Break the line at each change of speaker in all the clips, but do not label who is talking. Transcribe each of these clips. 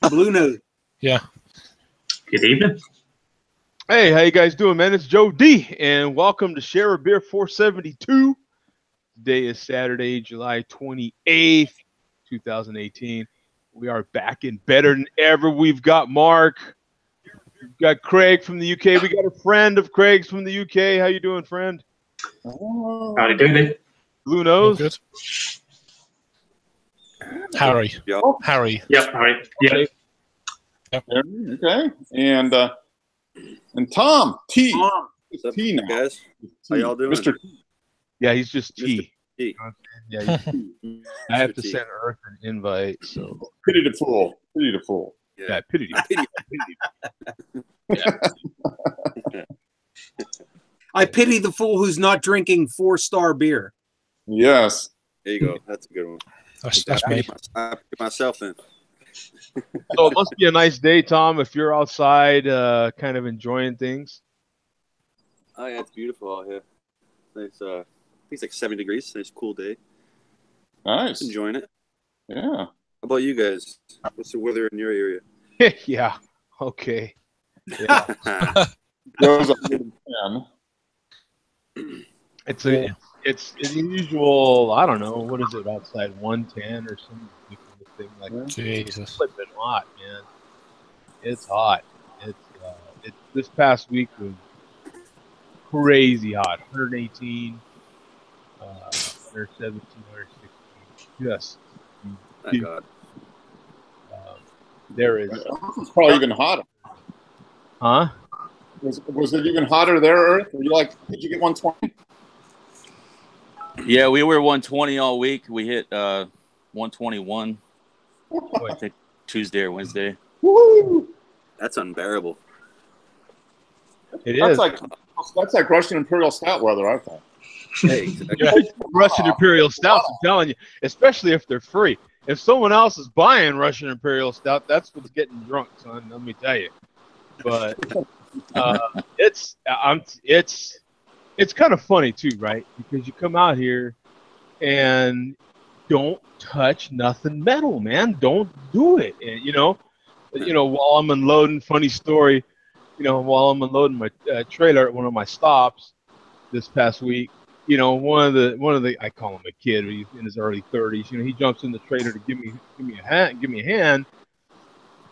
Blue Nose.
Yeah.
Good evening.
Hey, how you guys doing, man? It's Joe D, and welcome to Share a Beer 472. Today is Saturday, July 28th, 2018. We are back and better than ever. We've got Mark. We've got Craig from the UK. We got a friend of Craig's from the UK. How you doing, friend?
Howdy doody.
Blue Nose.
Good. Harry.
Yep.
Harry.
Yep, all right. Yep.
Okay. And Tom T.
Tom.
It's T now.
Guys, how
T.
y'all doing?
Mr. T.
Yeah, he's just T.
T.
Yeah, he's T. I have to
T.
send Earth an invite, so.
Pity the fool. Pity the fool.
Yeah, pity.
I pity the fool who's not drinking 4-star beer.
Yes.
There you go. That's a good one.
That's me.
I put myself in.
So it must be a nice day, Tom, if you're outside kind of enjoying things.
Oh yeah, it's beautiful out here. Nice. I think it's like 70 degrees. Nice, cool day.
Nice.
Enjoying it.
Yeah.
How about you guys? What's the weather in your area?
Yeah. Okay. Yeah.
Goes up to 10.
It's the usual. I don't know what is it outside 110 or some ridiculous thing like that.
Jesus.
It's flipping hot, man. It's hot. It's this past week was crazy hot. 118, 117, 116. Just
Thank God.
there is.
It's probably even hotter.
Huh?
Was it even hotter there, Earth? Were you like, did you get 120?
Yeah, we were 120 all week. We hit 121. I think Tuesday or Wednesday.
Woo!
That's unbearable.
It
That's
is.
That's like Russian Imperial Stout weather, I think.
Hey,
Yeah, Russian Imperial Stouts, I'm telling you, especially if they're free. If someone else is buying Russian Imperial Stout, that's what's getting drunk, son. Let me tell you. But it's kind of funny too, right? Because you come out here and don't touch nothing metal, man. Don't do it. And while I'm unloading, funny story. While I'm unloading my trailer at one of my stops this past week, one of the I call him a kid. He's in his early 30s. He jumps in the trailer to give me a hand.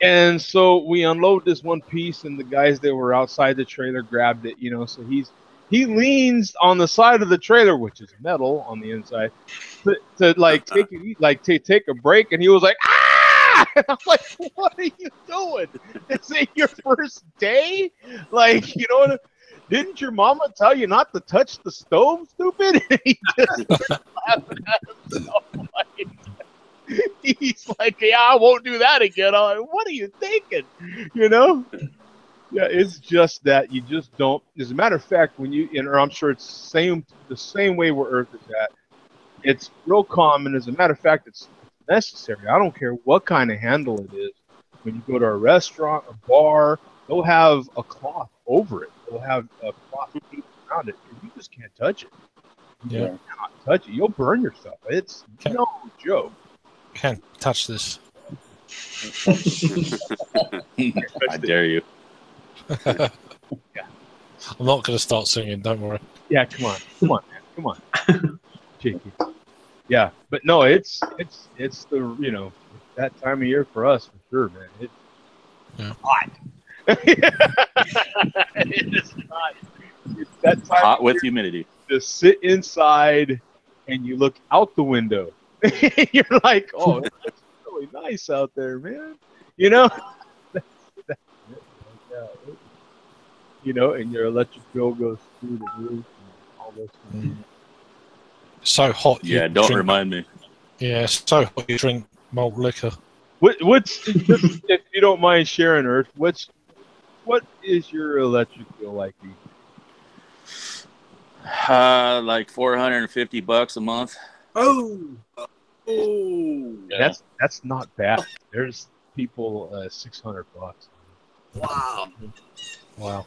And so we unload this one piece, and the guys that were outside the trailer grabbed it. So he leans on the side of the trailer, which is metal on the inside, to take a break, and he was like, "Ah!" And I'm like, "What are you doing? Is it your first day? Didn't your mama tell you not to touch the stove, stupid?" And he just started laughing at himself. He's like, "Yeah, I won't do that again." I'm like, "What are you thinking?" Yeah, it's just that you just don't. As a matter of fact, or I'm sure it's the same way where Earth is at. It's real common. As a matter of fact, it's necessary. I don't care what kind of handle it is. When you go to a restaurant, a bar, they'll have a cloth over it. They'll have a cloth around it. You just can't touch it. You cannot touch it. You'll burn yourself. It's no joke.
Can't touch this.
I dare you.
I'm not going to start singing. Don't worry.
Yeah, come on, man, come on, Jakey. Yeah, but no, it's the that time of year for us for sure, man. It's hot. It is hot. It's that time
Hot with humidity.
To sit inside and you look out the window. You're like, "Oh, it's really nice out there, man." And your electric bill goes through the roof and all those things.
So hot.
Yeah, don't remind me.
Yeah, it's so hot you drink malt liquor.
What's if you don't mind sharing, Earth? What is your electric bill like?
Like $450 a month.
Oh.
Yeah. That's not bad. There's people $600.
Wow.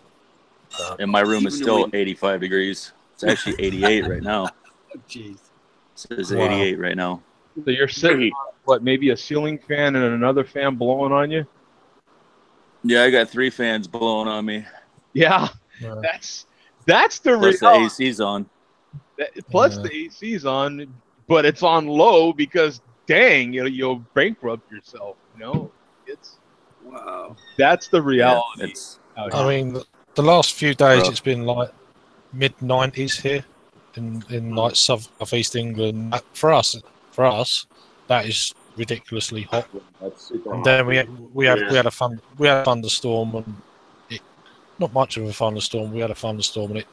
And my room is still 85 degrees. It's actually 88 right now.
Jeez.
It says 88 right now.
So you're sitting on, what, maybe a ceiling fan and another fan blowing on you?
Yeah, I got 3 fans blowing on me.
Yeah,
Yeah.
that's the
Plus the
reality.
AC's on.
Plus
Yeah.
the AC's on, but it's on low because dang, you'll bankrupt yourself. It's
Wow.
that's the
Yeah,
reality.
it's
out
I
here.
mean, the last few days
Rough.
it's been like mid-90s here in like southeast England. For us, that is ridiculously hot.
That's super
And
hot.
then we had
Yeah.
a thunderstorm, and not much of a thunderstorm. We had a thunderstorm, and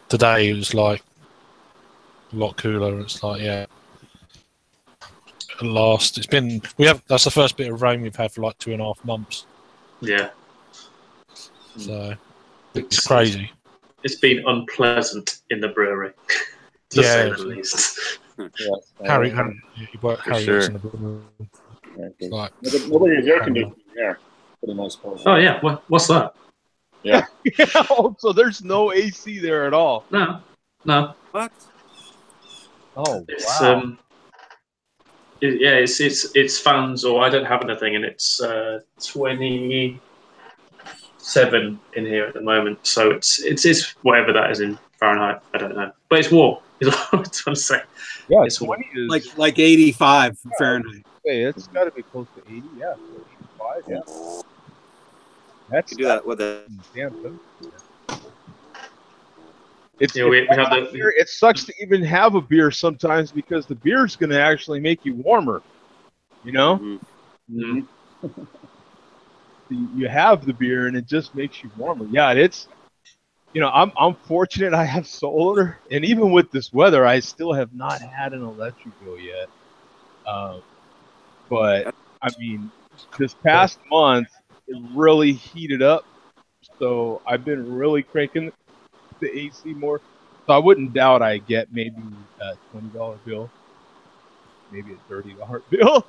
today it was like a lot cooler. It's like, yeah, at last that's the first bit of rain we've had for like 2.5 months.
Yeah.
So it's crazy.
It's been unpleasant in the brewery, to
Yeah.
say the least.
Yes.
Harry
For
works
sure.
in the room.
Yeah, 'cause
Like,
nobody has air conditioning there for the most part.
Oh yeah, what's that?
Oh, so there's no AC there at all.
No.
What?
Oh,
It's
wow.
it's fans, or I don't have anything, and it's 27 in here at the moment. So it's whatever that is in Fahrenheit. I don't know, but it's warm. Is what I'm saying.
Yeah,
It's
20 is
like 85 Fahrenheit.
hey, it's got to be close to 80. Yeah, 85. Yeah, that's
You do that with the
damn good. It's,
Yeah, we have the
it sucks to even have a beer sometimes because the beer's going to actually make you warmer.
Mhm.
Mhm.
You have the beer and it just makes you warmer. Yeah, it's I'm fortunate I have solar, and even with this weather, I still have not had an electric bill yet. But I mean, this past month it really heated up, so I've been really cranking the AC more. So I wouldn't doubt I get maybe a $20 bill, maybe a $30 bill.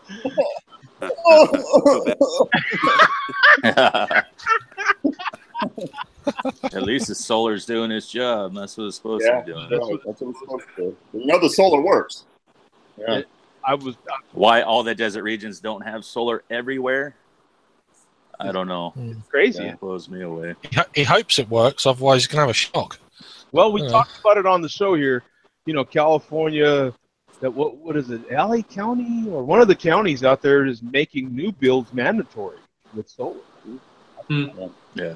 At least the solar's doing its job. That's what it's supposed
Yeah,
to be doing.
that's what it's supposed to do. The solar works. Yeah.
I was
Why all the desert regions don't have solar everywhere? I don't know.
crazy.
Yeah.
It blows me away.
He hopes it works, otherwise he's gonna have a shock.
Well, we
Yeah.
talked about it on the show here. California, that what is it, LA County or one of the counties out there is making new builds mandatory with solar.
Yeah.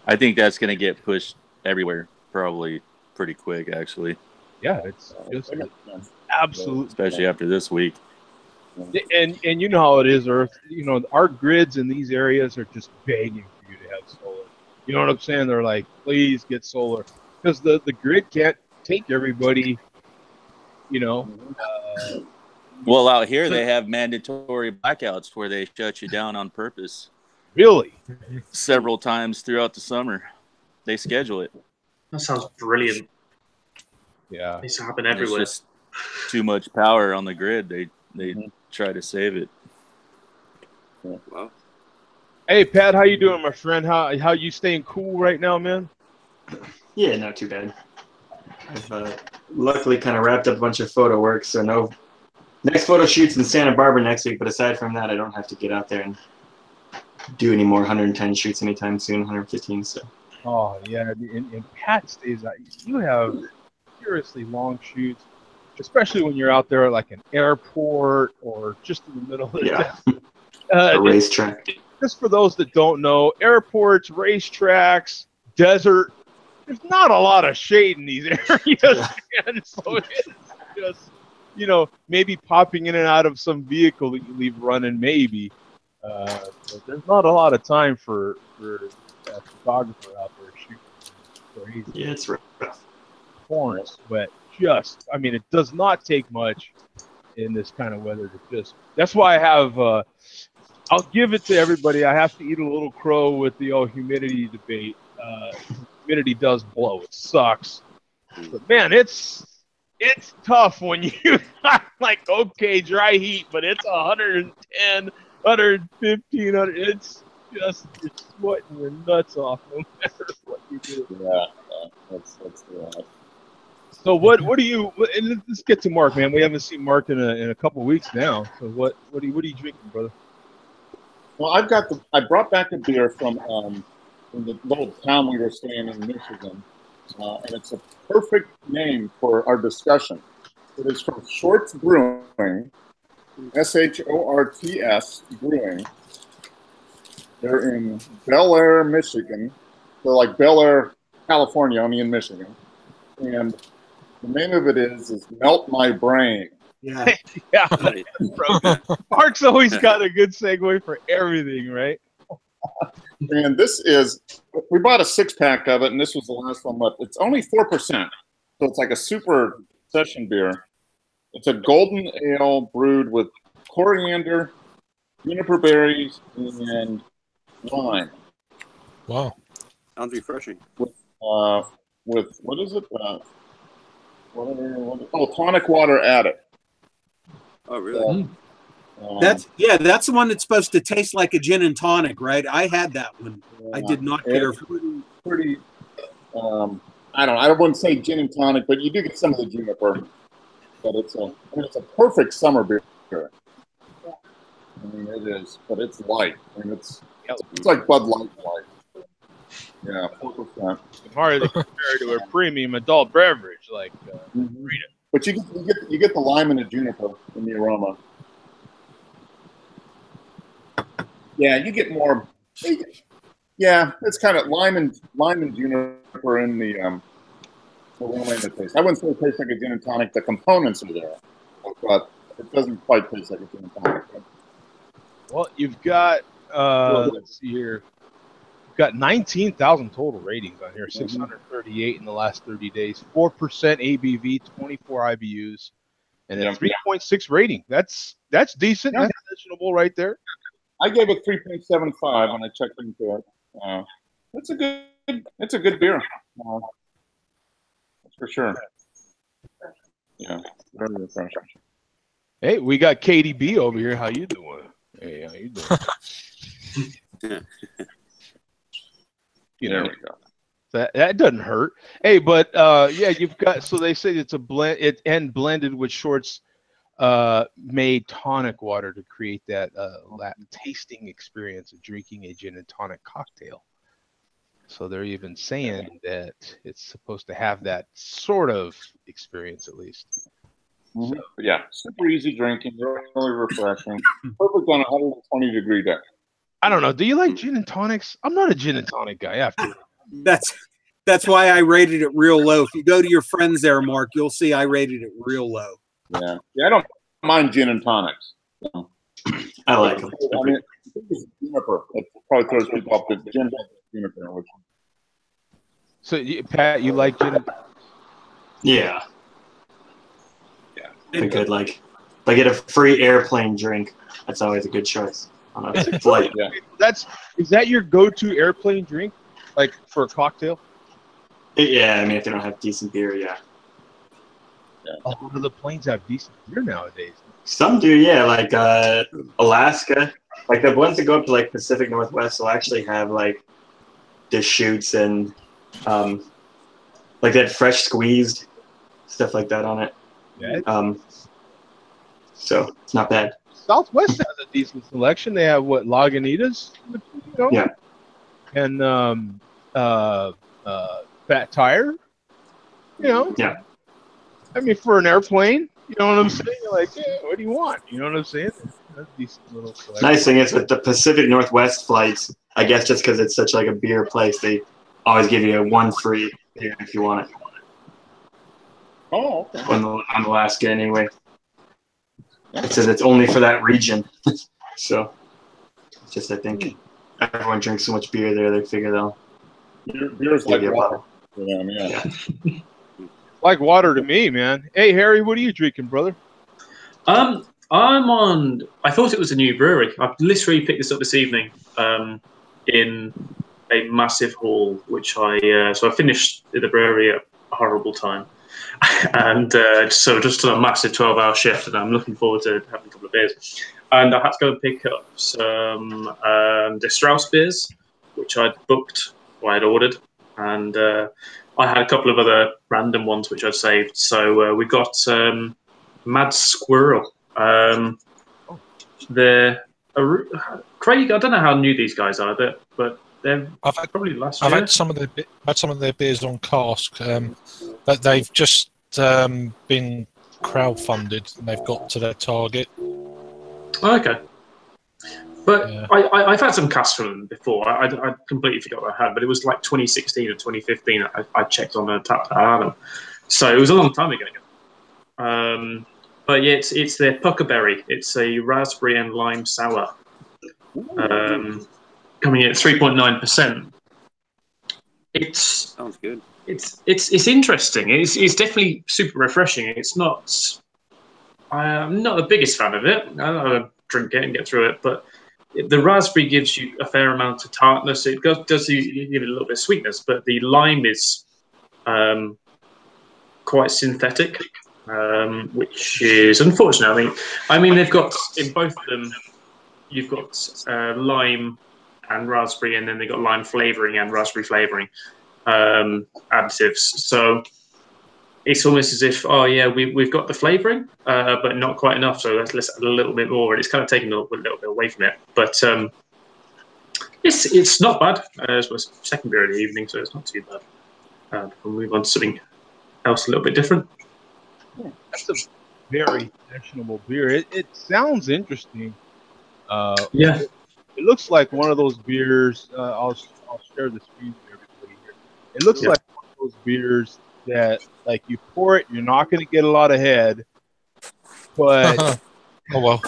I think that's going to get pushed everywhere probably pretty quick, actually,
Yeah, it's just absolute.
especially after this week.
And you know how it is, Earth. Our grids in these areas are just begging for you to have solar. You know what I'm saying? They're like, please get solar, because the grid can't take everybody.
Well, out here they have mandatory blackouts where they shut you down on purpose
Really.
several times throughout the summer. They schedule it.
that sounds brilliant.
Yeah.
It needs to happen
There's
everywhere.
just too much power on the grid. They try to save it.
Wow.
Hey Pat, how you doing, my friend? How you staying cool right now, man?
Yeah, not too bad. I've luckily kind of wrapped up a bunch of photo work, so no next photo shoots in Santa Barbara next week. But aside from that, I don't have to get out there and do any more 110 shoots anytime soon, 115. So.
Oh yeah, and Pat stays out. You have seriously long shoots, especially when you're out there at like an airport or just in the middle of the
A racetrack.
Just for those that don't know, airports, racetracks, desert. There's not a lot of shade in these areas, man. So it's just, maybe popping in and out of some vehicle that you leave running, maybe. But there's not a lot of time for a photographer out there shooting. Crazy.
Yeah, it's rough.
Torrents, but it does not take much in this kind of weather to just. That's why I have. I'll give it to everybody. I have to eat a little crow with the humidity debate. Humidity does blow. It sucks. But man, it's tough when you like dry heat, but it's 110, 115, 100. It's just you're sweating your nuts off no matter what you do.
Yeah, that's rough.
So what do you? And let's get to Mark, man. We haven't seen Mark in a couple of weeks now. So what are you drinking, brother?
Well, I brought back a beer from the little town we were staying in Michigan, and it's a perfect name for our discussion. It is from Shorts Brewing, SHORTS Brewing. They're in Bel Air, Michigan. They're like Bel Air, California, only in Michigan. And the name of it is Melt My Brain.
Yeah.
Yeah. Mark's always got a good segue for everything, right?
And this is, we bought a 6-pack of it, and this was the last one left. It's only 4%. So it's like a super session beer. It's a golden ale brewed with coriander, juniper berries, and lime.
Wow.
Sounds refreshing.
With what is it? Tonic water added.
Oh, really?
That's the one that's supposed to taste like a gin and tonic, right? I had that one. I did not care for it.
Pretty. I wouldn't say gin and tonic, but you do get some of the juniper. But it's a perfect summer beer. I mean, it is, but it's light. I mean, it's like Bud Light light. Yeah, 4%.
Hardly compared to a premium adult beverage like Rita.
But you get the lime and the juniper in the aroma. Yeah, you get more. Yeah, it's kind of lime and juniper in the aroma and the taste. I wouldn't say it tastes like a gin and tonic. The components are there, but it doesn't quite taste like a gin and tonic.
Well, you've got let's see here. You've got 19,000 total ratings on here. 638 in the last 30 days. 4% ABV, 24 IBUs, and a 3.6 rating. That's decent.
Yeah.
That's mentionable right there.
I gave it 3.75 when I checked into it. It's a good beer. That's for sure. Yeah, very refreshing.
Hey, we got KDB over here. How you doing? Hey, how you doing?
There we go.
That doesn't hurt. Hey, but yeah, you've got. So they say it's a blend. And blended with Shorts made tonic water to create that tasting experience of drinking a gin and tonic cocktail. So they're even saying that it's supposed to have that sort of experience at least.
Mm-hmm. So, yeah, super easy drinking, really refreshing. Perfect on a 120-degree day.
I don't know. Do you like gin and tonics? I'm not a gin and tonic guy. After
that's why I rated it real low. If you go to your friends there, Mark, you'll see I rated it real low.
Yeah, I don't mind gin and tonics. So.
I like them.
I mean, it's juniper. It probably throws people off the gin juniper.
So, Pat, you like gin?
Yeah. A good if I get a free airplane drink, that's always a good choice on a flight.
Yeah.
Is that your go-to airplane drink, like for a cocktail?
Yeah, I mean, if they don't have decent beer, yeah.
A lot of the planes have decent beer nowadays.
Some do, yeah. Like Alaska, like the ones that go up to like Pacific Northwest will actually have like Deschutes and like that fresh squeezed stuff like that on it.
Yeah.
So it's not bad.
Southwest has a decent selection. They have Lagunitas,
Yeah.
And Fat Tire,
Yeah.
I mean, for an airplane, you know what I'm saying? You're like, yeah, what do you want? You know what I'm saying? That's a decent little selection.
Nice thing is with the Pacific Northwest flights, I guess just because it's such like a beer place, they always give you one free beer if you want it.
Oh, okay.
On Alaska, anyway. It says it's only for that region. So, just I think everyone drinks so much beer there, they figure they'll.
Beer's like water.
Yeah.
Like water to me, man. Hey, Harry, what are you drinking, brother?
I'm on. I thought it was a new brewery. I've literally picked this up this evening in a massive haul, which I finished at the brewery at a horrible time. And so just on a massive 12-hour shift, and I'm looking forward to having a couple of beers. And I had to go and pick up some the Strauss beers, which I'd booked or I'd ordered. And I had a couple of other random ones which I've saved. So we've got Mad Squirrel. They're Craig. I don't know how new these guys are, but they're probably last year.
I've had some of their beers on cask. But they've just been crowdfunded and they've got to their target.
Okay. But yeah. I've had some casks from them before. I completely forgot what I had, but it was like 2016 or 2015. I checked on the tap that I had them. So it was a long time ago. But yeah, it's their Puckerberry. It's a raspberry and lime sour. Coming in at 3.9%.
Sounds good.
It's interesting. It's definitely super refreshing. It's not. I'm not the biggest fan of it. I'll drink it and get through it, but the raspberry gives you a fair amount of tartness. It does give it a little bit of sweetness, but the lime is quite synthetic, which is unfortunate. I mean, they've got in both of them. You've got lime and raspberry, and then they've got lime flavoring and raspberry flavoring additives. So it's almost as if, oh yeah, we've got the flavoring, but not quite enough. So let's add a little bit more. And it's kind of taking a little bit away from it. But it's not bad. It's my second beer of the evening, so it's not too bad. We'll move on to something else a little bit different.
Yeah, that's a very sessionable beer. It sounds interesting.
Yeah.
It looks like one of those beers. I'll share the screen with everybody here. It looks like one of those beers that, like, you pour it, you're not going to get a lot of head, but
oh well,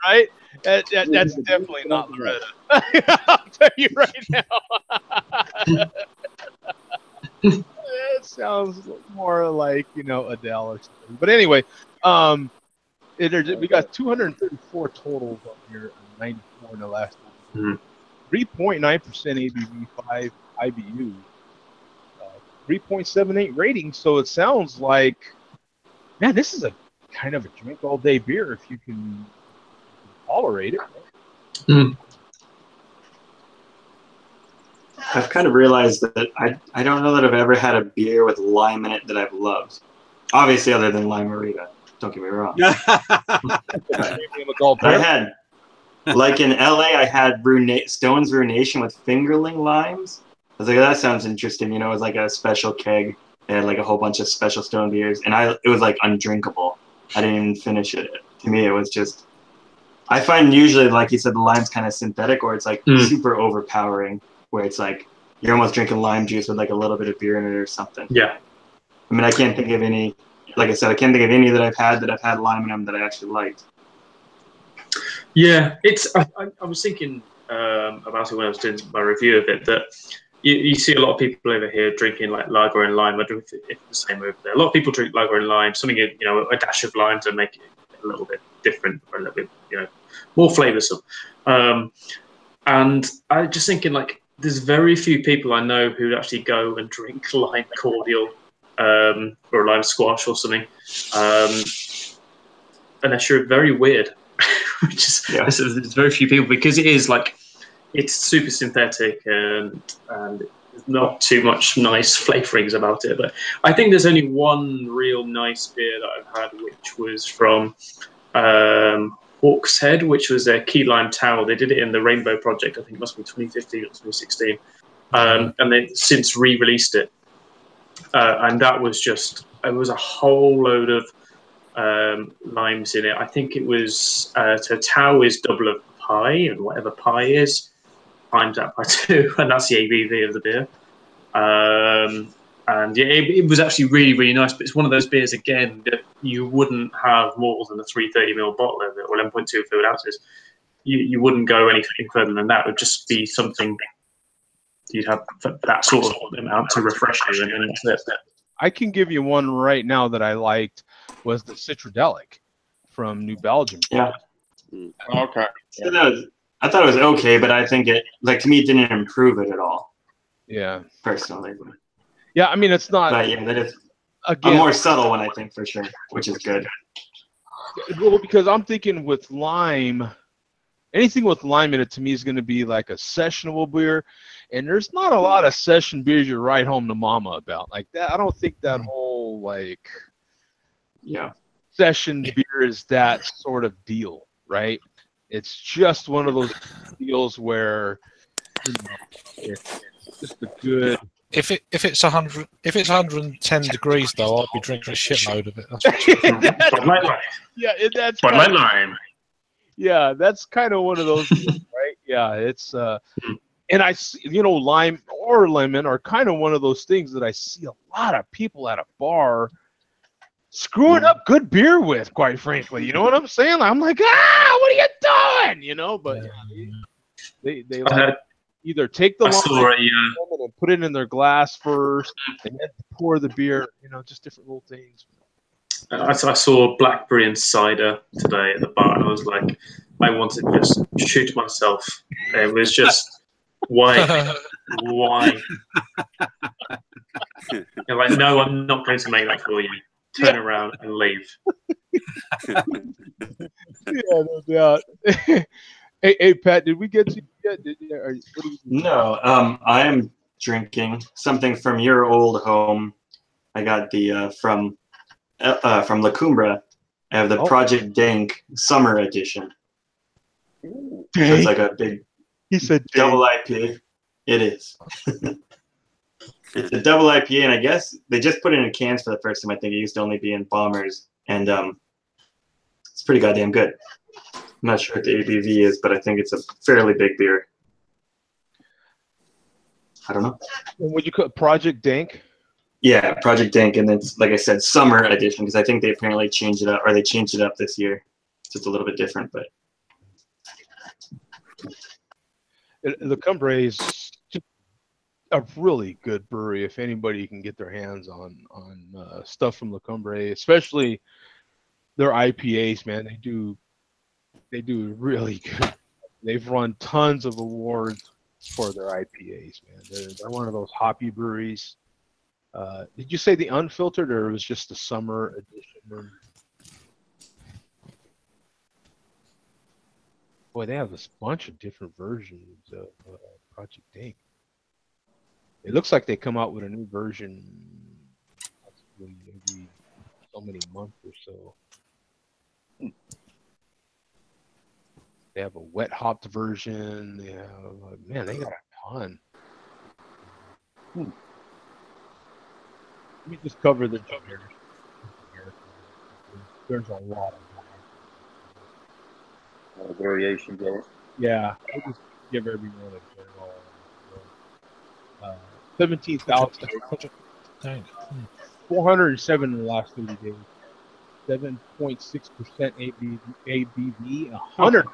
right? That's definitely not Loretta. I'll tell you right now. It sounds more like Adele or something. But anyway, we got 234 totals up here, and 94 in the last one. 3.9% ABV, 5 IBU, 3.78 rating. So it sounds like, man, this is a kind of a drink all day beer if you can tolerate it.
Right? I've kind of realized that I don't know that I've ever had a beer with lime in it that I've loved. Obviously, other than Lime-A-Rita. Don't get me wrong. I had, like in LA, I had Stone's Ruination with fingerling limes. I was like, that sounds interesting. It was like a special keg. They had like a whole bunch of special Stone beers, and it was like undrinkable. I didn't even finish it. To me, it was just. I find usually, like you said, the lime's kind of synthetic, or it's like super overpowering, where it's like you're almost drinking lime juice with like a little bit of beer in it or something.
Yeah.
I mean, I can't think of any. Like I said, I can't think of any that I've had lime in them that I actually liked.
Yeah, I was thinking about it when I was doing my review of it, that you see a lot of people over here drinking like lager and lime. I don't know if it's the same over there. A lot of people drink lager and lime, something, a dash of lime to make it a little bit different, or a little bit, more flavoursome. And I just thinking, like, there's very few people I know who actually go and drink lime cordial or lime squash or something, unless you're very weird, which is there's very few people, because it is like, it's super synthetic and there's not too much nice flavorings about it. But I think there's only one real nice beer that I've had, which was from Hawk's Head, which was their key lime towel. They did it in the Rainbow Project. I think it must be 2015 or 2016, and they've since re-released it. And that was it was a whole load of limes in it. I think it was, so tau is double of pi, and whatever pi is, times that by 2, and that's the ABV of the beer. And yeah, it was actually really, really nice, but it's one of those beers, again, that you wouldn't have more than a 330ml bottle of it, or 11.2 fluid ounces. You wouldn't go anything further than that. It would just be something you'd have that sort of amount to refresh you, and that's it.
I can give you one right now that I liked, was the Citradelic from New Belgium.
Yeah.
Okay.
I thought it was okay, but I think it, like, to me, it didn't improve it at all.
Yeah.
Personally.
Yeah, I mean, it's not.
But yeah, that is a
again,
more subtle one, I think, for sure, which is good.
Well, because I'm thinking with lime, anything with lime in it to me is going to be like a sessionable beer, and there's not a lot of session beers you write home to mama about like that. I don't think that whole like session beer is that sort of deal, right? It's just one of those deals where it's just a good.
If it's 110 degrees though, I'll be drinking a shitload of it. That's
Bud Light Lime.
Yeah, that's
Bud Light Lime.
Yeah, that's kind of one of those deals, right? Yeah, it's and I see, lime or lemon are kind of one of those things that I see a lot of people at a bar screwing up good beer with, quite frankly. You know what I'm saying? I'm like, what are you doing? But they like either take the lime and put it in their glass first, and then pour the beer. Just different little things.
I saw blackberry and cider today at the bar, and I was like, I wanted to just shoot myself. It was just why? You're like, no, I'm not going to make that for you. Turn around and leave.
Yeah, no doubt. Hey, Pat, did we get to you yet?
No, I am drinking something from your old home. I got the from La Cumbra. I have the Project Dank Summer Edition. So it's like a big double IPA. It is. It's a double IPA, and I guess they just put it in cans for the first time. I think it used to only be in bombers, and it's pretty goddamn good. I'm not sure what the ABV is, but I think it's a fairly big beer. I don't know.
And would you call it Project Dank?
Yeah, Project Dank, and then, like I said, Summer Edition, because I think they apparently changed it up, or they changed it up this year. It's just a little bit different, but.
La Cumbra is just a really good brewery. If anybody can get their hands on stuff from La Cumbra, especially their IPAs, man, they do really good. They've run tons of awards for their IPAs, man. They're one of those hoppy breweries. Did you say the unfiltered, or it was just the summer edition? Boy, they have this bunch of different versions of Project Dank. It looks like they come out with a new version possibly every so many months or so. They have a wet hopped version. They have, they got a ton. Let me just cover the generic. There's a lot of
variation going.
Yeah, I'll just give everyone a general. 17,000. 407 in the last 30 days. 7.6% ABV, 100.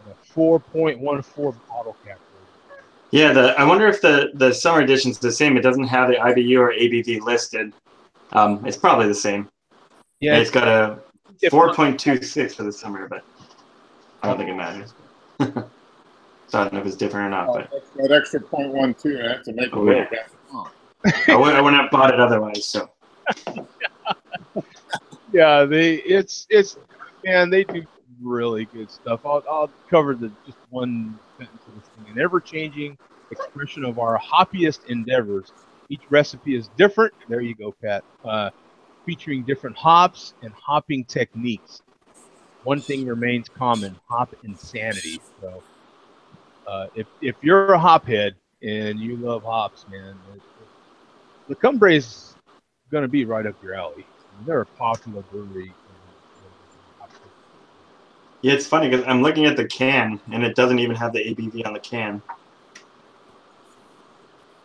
And a 4.14 bottle cap.
Yeah, I wonder if the summer edition is the same. It doesn't have the IBU or ABV listed. It's probably the same. Yeah, and it's got a 4.26 for the summer, but I don't think it matters. So I don't know if it's different or not. But
that extra 0.12, I have to make it work.
I wouldn't have bought it otherwise. So.
Yeah, they do really good stuff. I'll cover just one sentence of this thing. An ever-changing expression of our hoppiest endeavors. Each recipe is different. There you go, Pat. Featuring different hops and hopping techniques. One thing remains common: hop insanity. So, if you're a hophead and you love hops, man, La Cumbra is going to be right up your alley. They're a popular brewery.
Yeah, it's funny because I'm looking at the can and it doesn't even have the ABV on the can.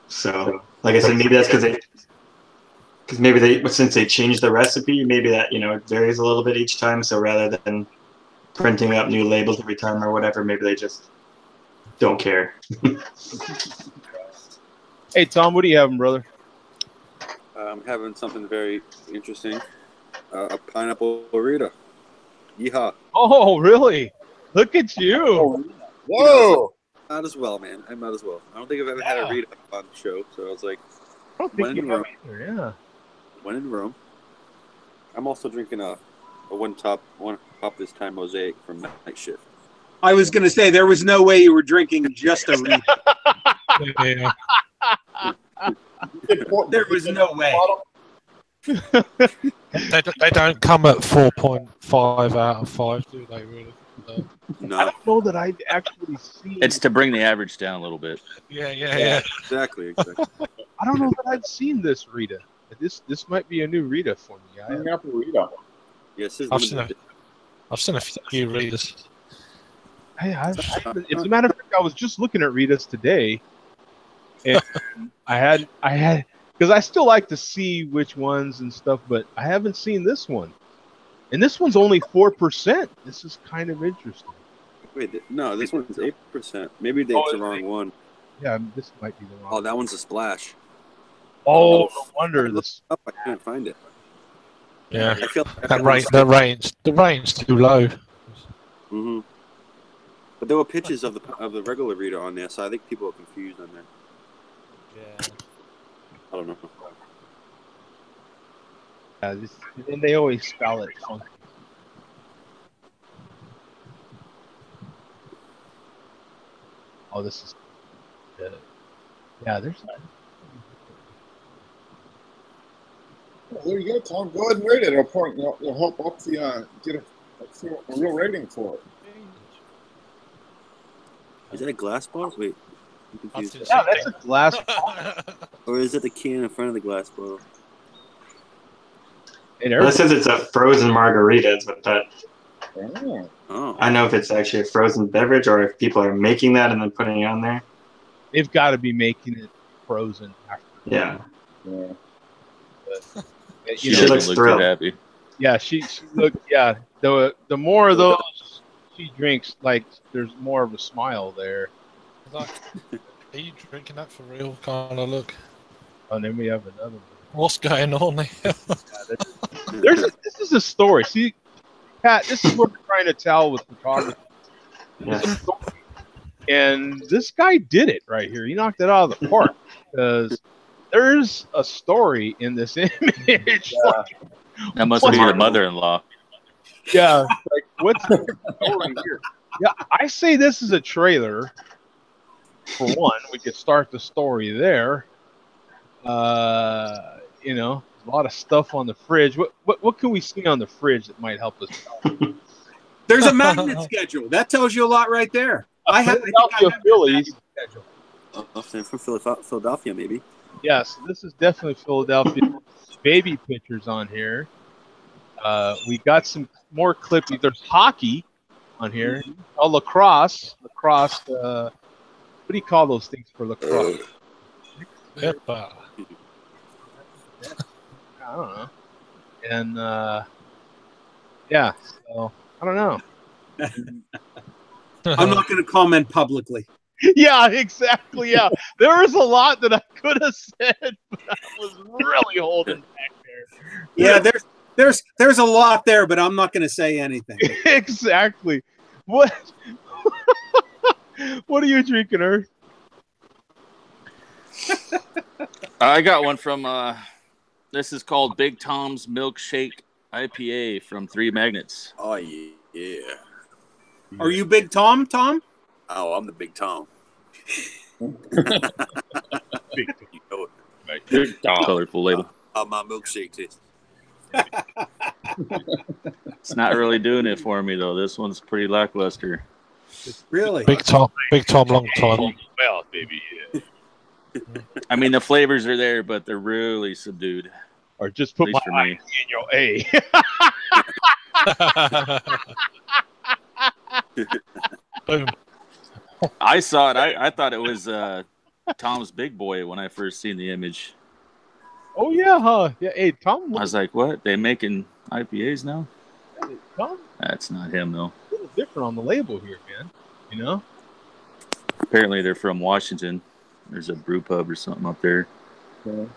So, like I said, maybe that's since they changed the recipe, maybe that it varies a little bit each time. So rather than printing up new labels every time or whatever, maybe they just don't care.
Hey Tom, what are you having, brother?
I'm having something very interesting. A pineapple burrito. Yeehaw.
Oh, really? Look at you.
Whoa.
Not as well, man. I'm not as well. I don't think I've ever had a read on the show, so I was like, when in Rome.
Yeah.
When in Rome. I'm also drinking a one hop this time mosaic from Night Shift.
I was going to say there was no way you were drinking just a Rita.
Yeah.
There was no way.
They don't come at 4.5 out of 5, do they? Really?
I
No.
don't know that I've actually seen.
It's to bring the average down a little bit.
Yeah.
Exactly.
I don't know that I've seen this Rita. This might be a new Rita for me.
Rita.
Yes, yeah,
I've seen a few readers.
As a matter of fact, I was just looking at Rita's today, and I had because I still like to see which ones and stuff, but I haven't seen this one, and this one's only 4%. This is kind of interesting.
Wait, no, this one's 8%. Maybe it's the wrong one.
Yeah, this might be the wrong.
Oh, that one's a splash.
Oh, no wonder this.
I can't find it.
Yeah,
I feel
the range too low.
Mm-hmm. But there were pictures of the regular Rita on there, so I think people are confused on that.
Yeah.
I don't know.
Yeah, and they always spell it funky. Oh, this is. Yeah, there's.
There you go, Tom. Go ahead and rate it. It'll help up the get a real rating for it.
Is that a glass bottle? Wait, I'm confused.
Yeah, that's a glass.
Or is it the can in front of the glass bottle?
This says it's a frozen margarita, but that
Oh.
I don't know if it's actually a frozen beverage or if people are making that and then putting it on there.
They've got to be making it frozen after.
Yeah.
But,
She
you know,
doesn't
looks
look
thrilled.
too happy.
yeah, she look. Yeah, the more of those she drinks, like there's more of a smile there.
Like, are you drinking that for real? Kind of look.
Oh, and then we have another one.
What's going on here?
This is a story. See, Pat, this is what we're trying to tell with photography.
Yeah.
And this guy did it right here. He knocked it out of the park because there's a story in this image.
That must be the mother-in-law.
Yeah, like what's the story here? Yeah, I say this is a trailer. For one, we could start the story there. You know, a lot of stuff on the fridge. What can we see on the fridge that might help us?
There's a magnet schedule. That tells you a lot right there. I think I have
Phillies.
They're from Philadelphia, maybe.
Yes, this is definitely Philadelphia. Baby pictures on here. We got some more clipping. There's hockey on here. Oh, lacrosse. What do you call those things for lacrosse? I don't know. And yeah, so I don't know.
I'm not going to comment publicly.
Yeah, exactly. Yeah, there was a lot that I could have said, but I was really holding back there.
Yeah, there's a lot there, but I'm not going to say anything.
Exactly. What? What are you drinking, Earth?
I got one from, this is called Big Tom's Milkshake IPA from Three Magnets.
Oh, yeah.
Are you Big Tom, Tom?
Oh, I'm the Big Tom.
Big Tom.
Colorful label.
How my milkshake tastes.
It's not really doing it for me, though. This one's pretty lackluster.
Really?
Big Tom, long time.
Well, baby.
I mean, the flavors are there, but they're really subdued.
Or just put
At
my
least for
eye
me.
in your A.
Boom.
I saw it. I thought it was Tom's Big Boy when I first seen the image.
Oh yeah, huh? Yeah. Hey, Tom.
I was like, what? They making IPAs now?
Tom,
That's not him, though.
a little different on the label here, man. You know.
Apparently, they're from Washington. There's a brew pub or something up there.
You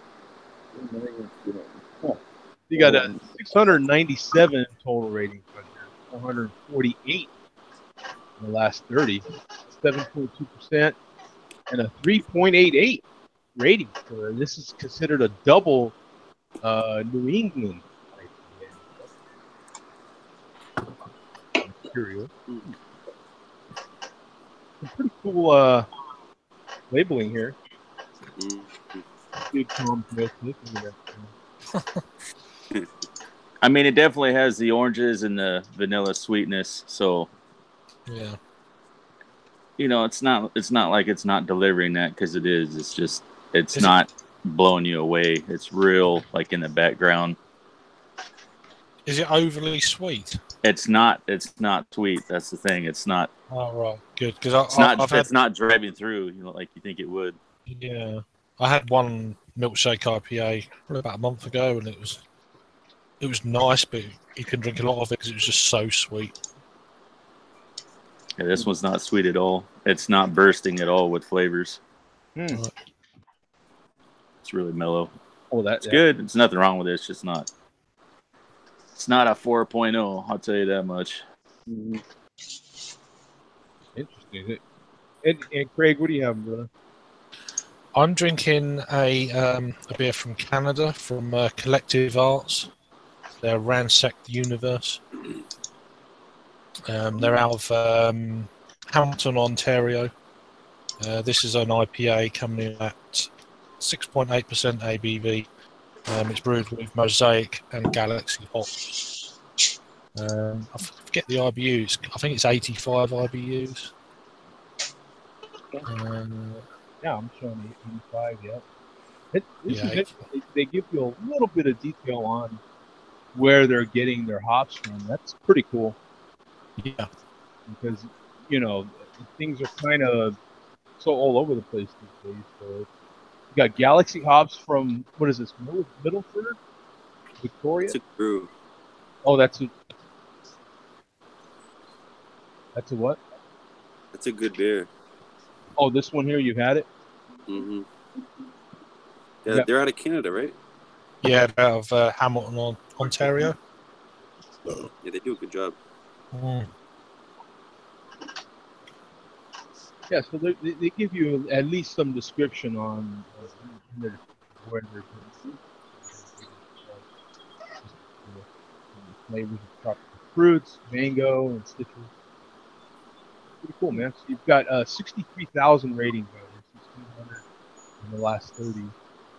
got a 697 total rating on here, 448 in the last 30, 7.2%, and a 3.88 rating. So this is considered a double New England IPA. Imperial. some pretty cool labeling here.
Mm.
Dude, Tom's real quick. Look at that.
I mean, it definitely has the oranges and the vanilla sweetness. So,
Yeah.
you know, it's not like it's not delivering that, because it is. It's just it's
Is
not blowing you away. It's real, like in the background.
Is it overly sweet?
It's not sweet. That's the thing. It's not.
Oh, right. Good. Because
It's not driving through, you know, like you think it would.
Yeah. I had one milkshake IPA about a month ago, and it was nice, but you can drink a lot of it because it was just so sweet.
Yeah, this one's not sweet at all. It's not bursting at all with flavors.
Mm.
It's really mellow.
Oh,
It's good. There's nothing wrong with it. It's just not. It's not a 4.0. I'll tell you that much.
Mm-hmm. Interesting. And Craig, what do you have, brother?
I'm drinking a beer from Canada, from Collective Arts. They're Ransack the Universe. They're out of Hamilton, Ontario. This is an IPA coming in at 6.8% ABV. It's brewed with Mosaic and Galaxy hops. I forget the IBUs. I think it's 85 IBUs.
Yeah, I'm showing 85. Yeah. They give you a little bit of detail on where they're getting their hops from. That's pretty cool.
Yeah.
Because, you know, things are kind of so all over the place these days. So you got Galaxy hops from, what is this, Middleford? Victoria?
It's a brew.
Oh, that's a what?
That's a good beer.
Oh, this one here, you've had it?
Mm-hmm. Yeah, they're out of Canada, right?
Yeah, out of Hamilton, Ontario.
Yeah, they do a good job.
Mm.
Yeah, so they give you at least some description on where they're going. Flavors of tropical fruits, mango, and citrus. Pretty cool, man. So you've got 63,000 ratings out here, 1,600 in the last 30.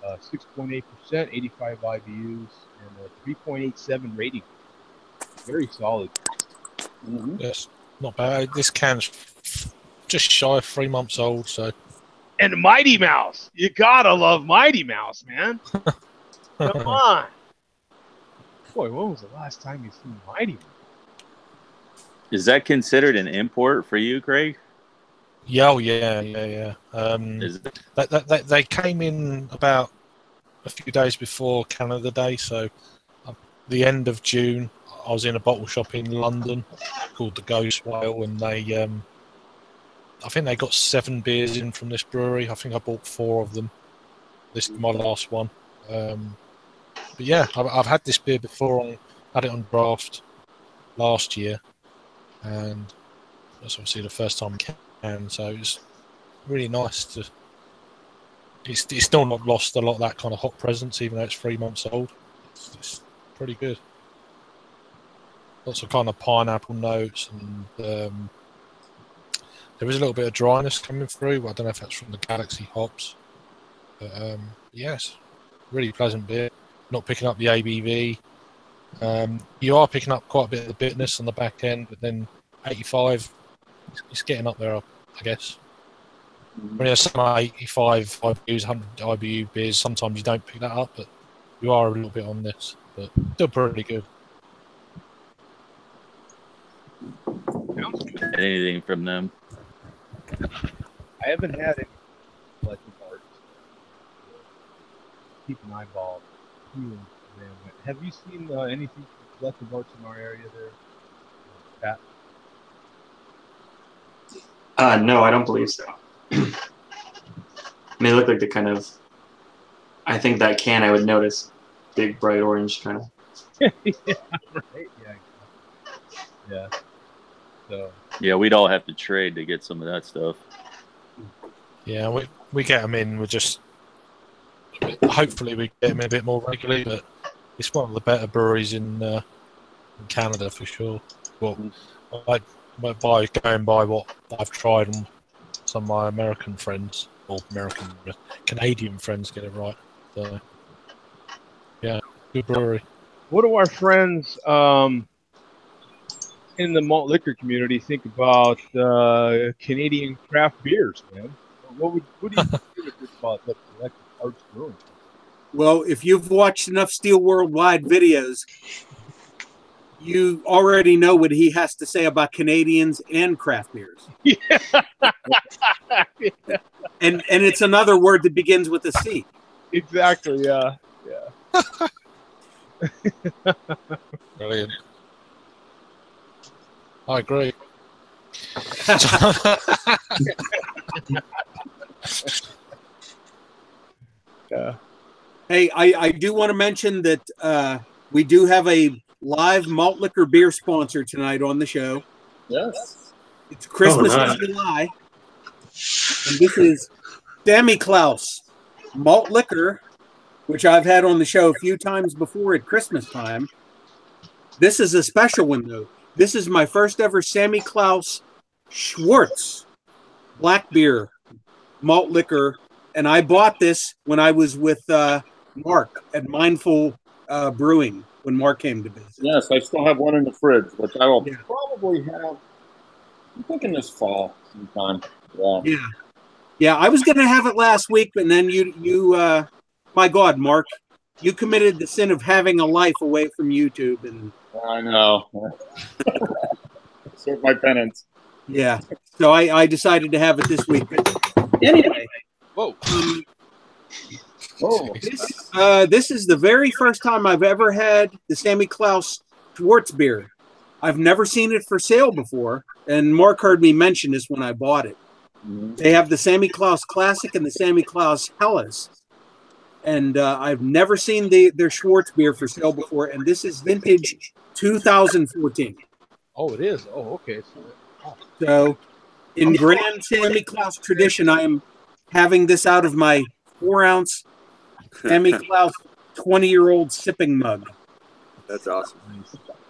6.8%, 85 IBUs, and a 3.87 rating. Very solid.
Mm-hmm. Yes, not bad. This can's just shy of 3 months old, so.
And Mighty Mouse. You gotta love Mighty Mouse, man. Come on. Boy, when was the last time you seen Mighty Mouse?
Is that considered an import for you, Craig?
Yeah, oh, yeah. They came in about a few days before Canada Day, so the end of June, I was in a bottle shop in London called the Ghost Whale, and they, I think they got 7 beers in from this brewery. I think I bought 4 of them. This is my last one. But yeah, I've had this beer before. Had it on draft last year, and that's obviously the first time I can. So it's really nice to. It's still not lost a lot of that kind of hot presence, even though it's 3 months old. It's pretty good. Lots of kind of pineapple notes, and there is a little bit of dryness coming through. But I don't know if that's from the Galaxy hops. But yes, really pleasant beer. Not picking up the ABV. You are picking up quite a bit of the bitterness on the back end, but then 85, it's getting up there, I guess. When there's some 85 IBUs, 100 IBU beers, sometimes you don't pick that up, but you are a little bit on this. But still pretty good.
Anything from them?
I haven't had any collective arts. Keep an eyeball. Have you seen anything from collective arts in our area there,
Pat? No, I don't believe so. I mean, they look like the kind of. I think that can I would notice, big bright orange kind of.
Yeah, right. Yeah. So.
Yeah, we'd all have to trade to get some of that stuff.
Yeah, we get them in. We're just hopefully we get them in a bit more regularly, but it's one of the better breweries in Canada for sure. Well, going by what I've tried and some of my American friends, or Canadian friends get it right. So, yeah, good brewery.
What do our friends in the malt liquor community think about Canadian craft beers, man? What do you think about that Collective Arts Brewing?
Well, if you've watched enough Steel Worldwide videos, you already know what he has to say about Canadians and craft beers.
Yeah.
And it's another word that begins with a C.
Exactly. Yeah.
Brilliant. I agree.
Yeah.
Hey, I do want to mention that we do have a live malt liquor beer sponsor tonight on the show.
Yes.
It's Christmas
nice.
in July. And this is Sammy Klaus malt liquor, which I've had on the show a few times before at Christmas time. This is a special one, though. This is my first ever Sammy Klaus Schwartz black beer malt liquor. And I bought this when I was with Mark at Mindful Brewing when Mark came to visit.
Yes, I still have one in the fridge, which I will
Yeah.
probably have. I'm thinking this fall sometime. Yeah.
Yeah, I was going to have it last week, but then you my God, Mark, you committed the sin of having a life away from YouTube. And
I know. Serve my penance.
yeah, so I decided to have it this week. But anyway.
Whoa.
This is the very first time I've ever had the Sammy Klaus Schwartz beer. I've never seen it for sale before, and Mark heard me mention this when I bought it. They have the Sammy Klaus Classic and the Sammy Klaus Helles, and I've never seen their Schwartz beer for sale before, and this is vintage 2014.
Oh, it is. Oh, okay.
So, in grand Sammy Klaus tradition, I am having this out of my 4-ounce Sammy Klaus 20-year-old sipping mug.
That's awesome.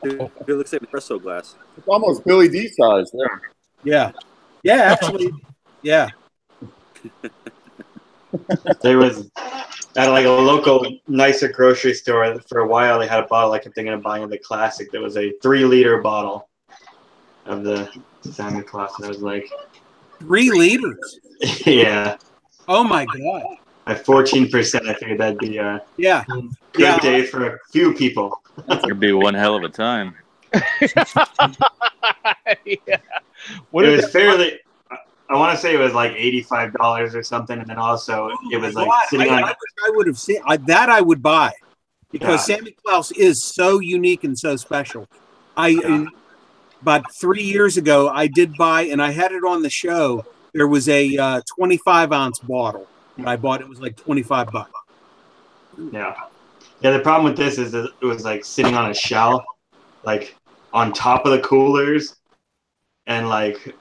It looks like an espresso glass.
It's almost Billy D size there.
Yeah. Yeah, actually, yeah.
There was at like a local nicer grocery store for a while. They had a bottle I kept thinking of buying the classic. That was a 3-liter bottle of the Santa Claus. And I was like,
3 liters.
yeah.
Oh my God.
At 14%, I figured that'd be a
Yeah.
good day for a few people.
It'd be one hell of a time.
Yeah. What
It
is
was fairly. I want to say it was like $85 or something, and then also it was like sitting on.
I would have seen that. I would buy because
Yeah.
Sammy Klaus is so unique and so special. About 3 years ago, I did buy, and I had it on the show. There was a 25-ounce bottle that I bought. It was like $25.
Yeah. Yeah, the problem with this is that it was like sitting on a shelf, like on top of the coolers, and like,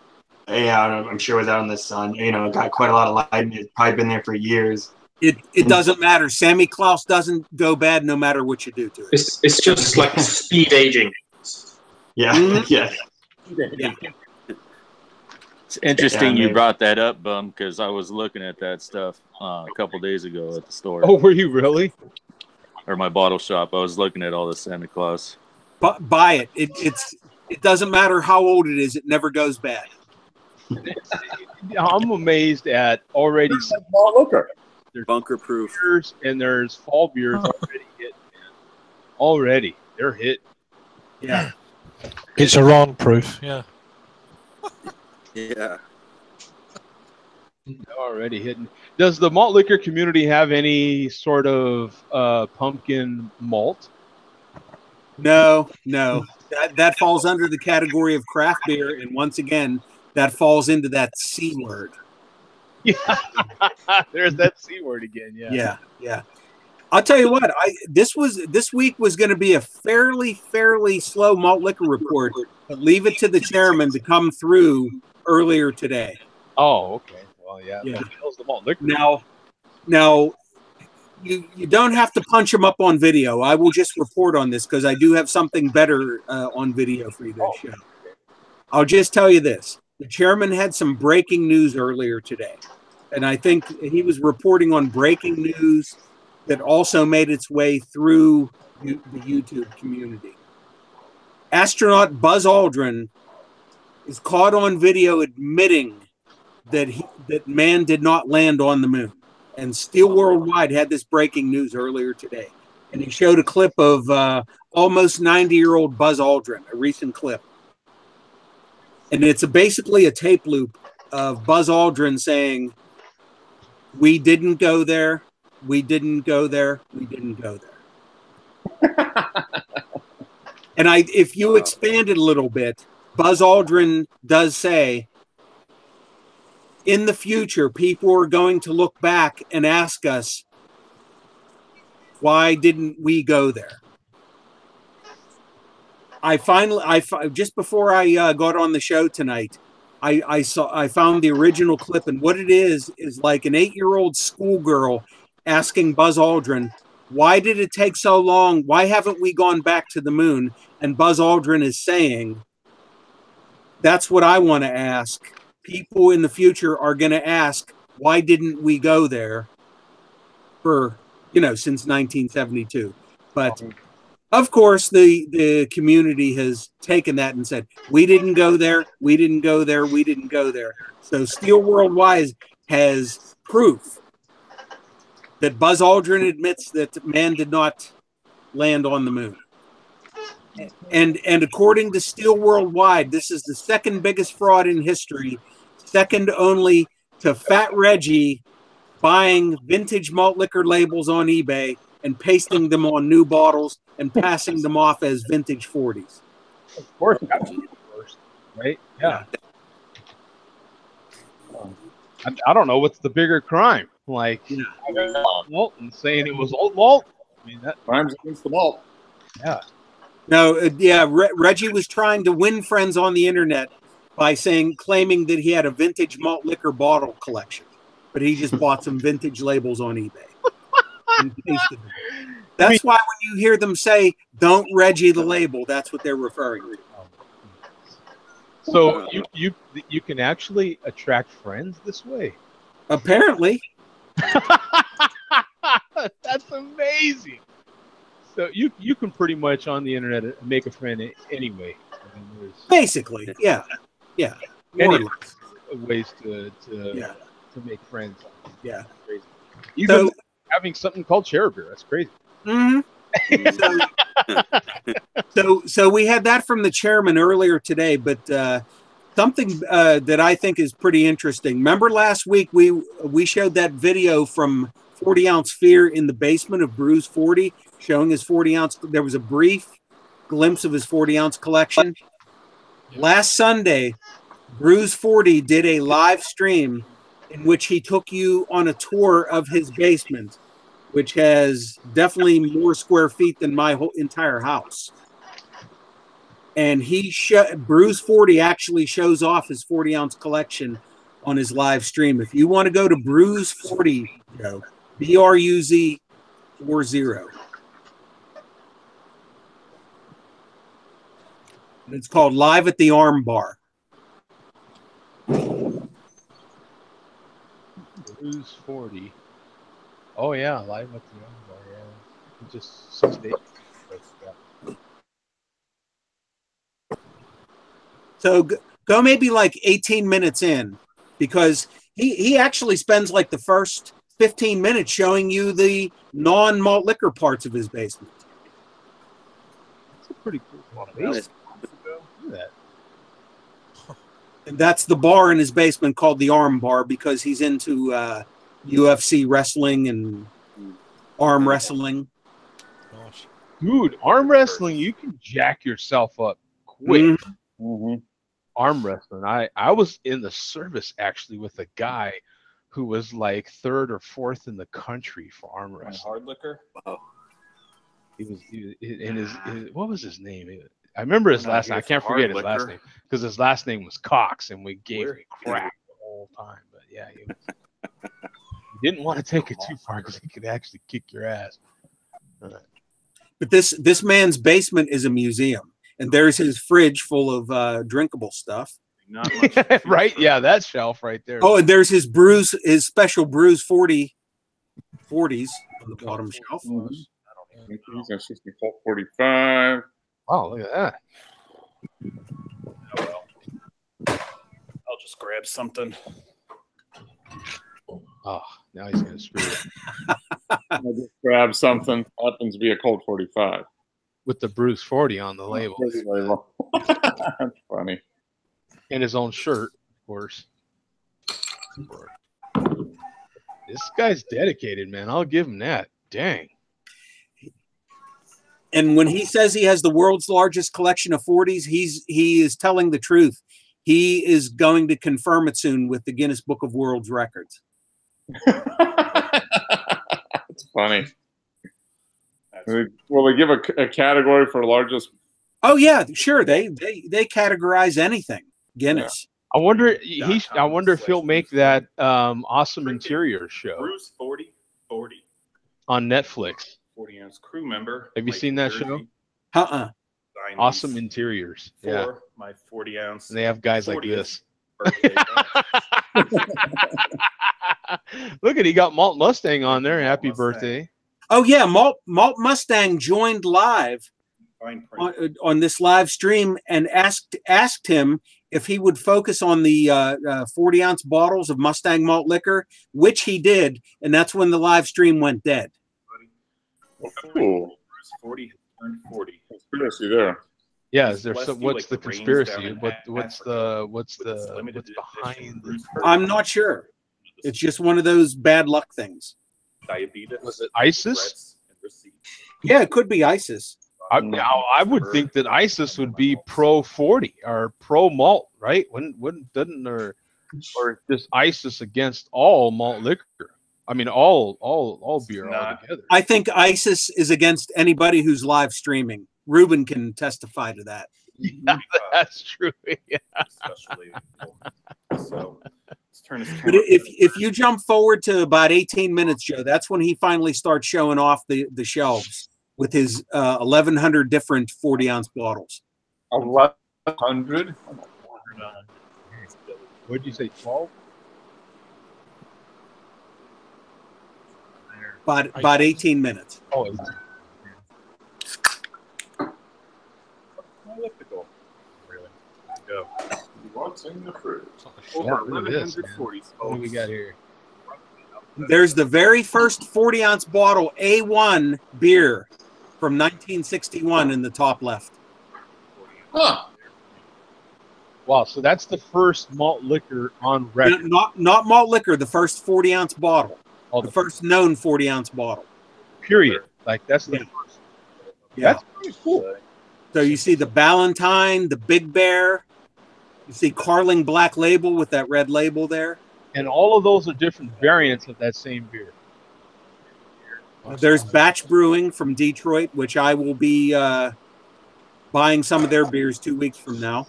yeah, I'm sure it was out in the sun. You know, it got quite a lot of light, and it's probably been there for years.
It doesn't matter. Sammy Klaus doesn't go bad no matter what you do to it.
It's just like speed aging.
Yeah,
Mhm.
yeah.
Yeah.
It's interesting
Yeah,
you
maybe.
brought that up, Bum, because I was looking at that stuff a couple days ago at the store,
Oh, were you really?
or my bottle shop. I was looking at all the Santa Claus.
But buy it. It doesn't matter how old it is. It never goes bad.
I'm amazed at already
Malt liquor.
Bunker proof.
beers and there's fall beers already hit. Man. Already, they're hit.
Yeah.
It's Iran proof. Yeah.
Yeah.
They're already hitting. Does the malt liquor community have any sort of pumpkin malt?
No. That falls under the category of craft beer, and once again, that falls into that C word.
Yeah, there's that C word again. Yeah.
Yeah. I'll tell you what. This week was going to be a fairly slow malt liquor report, but leave it to the chairman to come through earlier today.
Oh, okay. Well, yeah.
Yeah.
What the hell's the malt liquor?
Now, you don't have to punch him up on video. I will just report on this because I do have something better on video for you to show. I'll just tell you this. the chairman had some breaking news earlier today. And I think he was reporting on breaking news that also made its way through the YouTube community. Astronaut Buzz Aldrin is caught on video admitting that man did not land on the moon. And Steel Worldwide had this breaking news earlier today. And he showed a clip of almost 90-year-old Buzz Aldrin, a recent clip. And it's basically a tape loop of Buzz Aldrin saying, "We didn't go there. We didn't go there. We didn't go there." And if you expand it a little bit, Buzz Aldrin does say, in the future, people are going to look back and ask us, why didn't we go there? Just before I got on the show tonight, I found the original clip, and what it is like an 8-year-old schoolgirl asking Buzz Aldrin, why did it take so long? Why haven't we gone back to the moon? And Buzz Aldrin is saying, that's what I want to ask. People in the future are going to ask, why didn't we go there for, since 1972? But of course, the community has taken that and said, we didn't go there, we didn't go there, we didn't go there. So Steel Worldwide has proof that Buzz Aldrin admits that man did not land on the moon. And according to Steel Worldwide, this is the second biggest fraud in history, second only to Fat Reggie buying vintage malt liquor labels on eBay and pasting them on new bottles and passing them off as vintage 40s.
Of course, first, right? Yeah. I don't know what's the bigger crime, like malt and saying it was old malt. I mean, that
crimes against the malt.
Yeah.
No, Reggie was trying to win friends on the internet by claiming that he had a vintage malt liquor bottle collection, but he just bought some vintage labels on eBay and pasted them. That's why when you hear them say, "Don't Reggie the label," that's what they're referring to.
So you can actually attract friends this way.
Apparently.
That's amazing. So you can pretty much on the internet make a friend anyway. I mean,
basically, yeah.
Many ways to make friends.
Yeah.
Crazy. Even having something called share beer. That's crazy.
Mm-hmm. So we had that from the chairman earlier today, but something that I think is pretty interesting. Remember last week we showed that video from 40 Ounce Fear in the basement of Brews 40, showing his 40 ounce. There was a brief glimpse of his 40 ounce collection. Last Sunday, Brews 40 did a live stream in which he took you on a tour of his basement, which has definitely more square feet than my whole entire house. And Brews 40 actually shows off his 40 ounce collection on his live stream. If you want to go to Brews 40, BRUZ 40. And it's called Live at the Arm Bar.
Brews 40. Oh yeah, Live at the Arm Bar. Yeah, just 6 days.
So go maybe like 18 minutes in, because he actually spends like the first 15 minutes showing you the non-malt liquor parts of his basement.
That's a pretty cool basement.
And that's the bar in his basement called the Arm Bar, because he's into UFC wrestling and arm wrestling.
Gosh.
Dude, arm wrestling, you can jack yourself up quick.
Mm-hmm.
Arm wrestling. I was in the service actually with a guy who was like 3rd or 4th in the country for arm wrestling.
Hard liquor. Wow.
He was in his what was his name? I remember his last name. I can't forget his last name because his last name was Cox, and we gave him crap the whole time. But yeah, he didn't want to take it too far because he could actually kick your ass.
But this man's basement is a museum, and there's his fridge full of drinkable stuff.
Not much.
Right? Yeah, that shelf right there.
Oh, and there's his special Brews 40 40s on the bottom shelf.
These are 45.
Oh, look at that.
Oh, well. I'll just grab something.
Oh, now he's gonna screw it
I just grab something. Happens to be a Colt 45.
with the Bruce 40 on the label
That's funny.
and his own shirt, of course. This guy's dedicated, man. I'll give him that. Dang.
And when he says he has the world's largest collection of 40s, he is telling the truth. He is going to confirm it soon with the Guinness Book of World Records.
It's funny. Will they give a category for largest?
Oh yeah, sure. They categorize anything. Guinness.
I wonder if he'll make that awesome interior show
Bruce 40
on Netflix.
40-ounce crew member.
Have you seen that show? Awesome interiors. Yeah.
My 40-ounce.
And they have guys like this.
birthday.
Look at, he got Malt Mustang on there. Happy
Mustang.
birthday.
Oh yeah, Malt Mustang joined live
Fine print.
on this live stream and asked him if he would focus on the 40-ounce bottles of Mustang malt liquor, which he did, and that's when the live stream went dead.
Cool.
Bruce 40 has turned 40.
Conspiracy there.
Yeah, is there
Bless
some,
you
what's
like
the
the rains
conspiracy?
down in
What's
Africa
what's
with its limited
behind
edition
the,
Bruce 40
I'm not sure. It's just one of those bad luck things.
diabetes.
was it ISIS?
regrets, and receipts.
Yeah, it could be ISIS.
I would think that ISIS would be pro 40 or pro malt, right? Doesn't or just ISIS against all malt liquor? I mean, all beer altogether.
I think ISIS is against anybody who's live streaming. Ruben can testify to that.
Yeah, that's true. Yeah.
Especially. So let's turn this
But
camera.
if you jump forward to about 18 minutes, Joe, that's when he finally starts showing off the shelves with his 1,100 different 40-ounce bottles.
1,100.
What did you say? 12?
About 18 minutes.
Oh,
Elliptical. Really? Go.
What's in the fridge?
yeah, look at this,
140s.
what do we got here?
There's the very first 40-ounce bottle A1 beer from 1961 in the top left.
Huh.
Wow, so that's the first malt liquor on record.
Not malt liquor, the first 40-ounce bottle.
Oh,
The first known 40-ounce bottle.
period. Like that's the first.
Yeah.
That's pretty cool.
So you see the Ballantine, the Big Bear. You see Carling Black Label with that red label there.
And all of those are different variants of that same beer.
There's Batch Brewing from Detroit, which I will be buying some of their beers 2 weeks from now.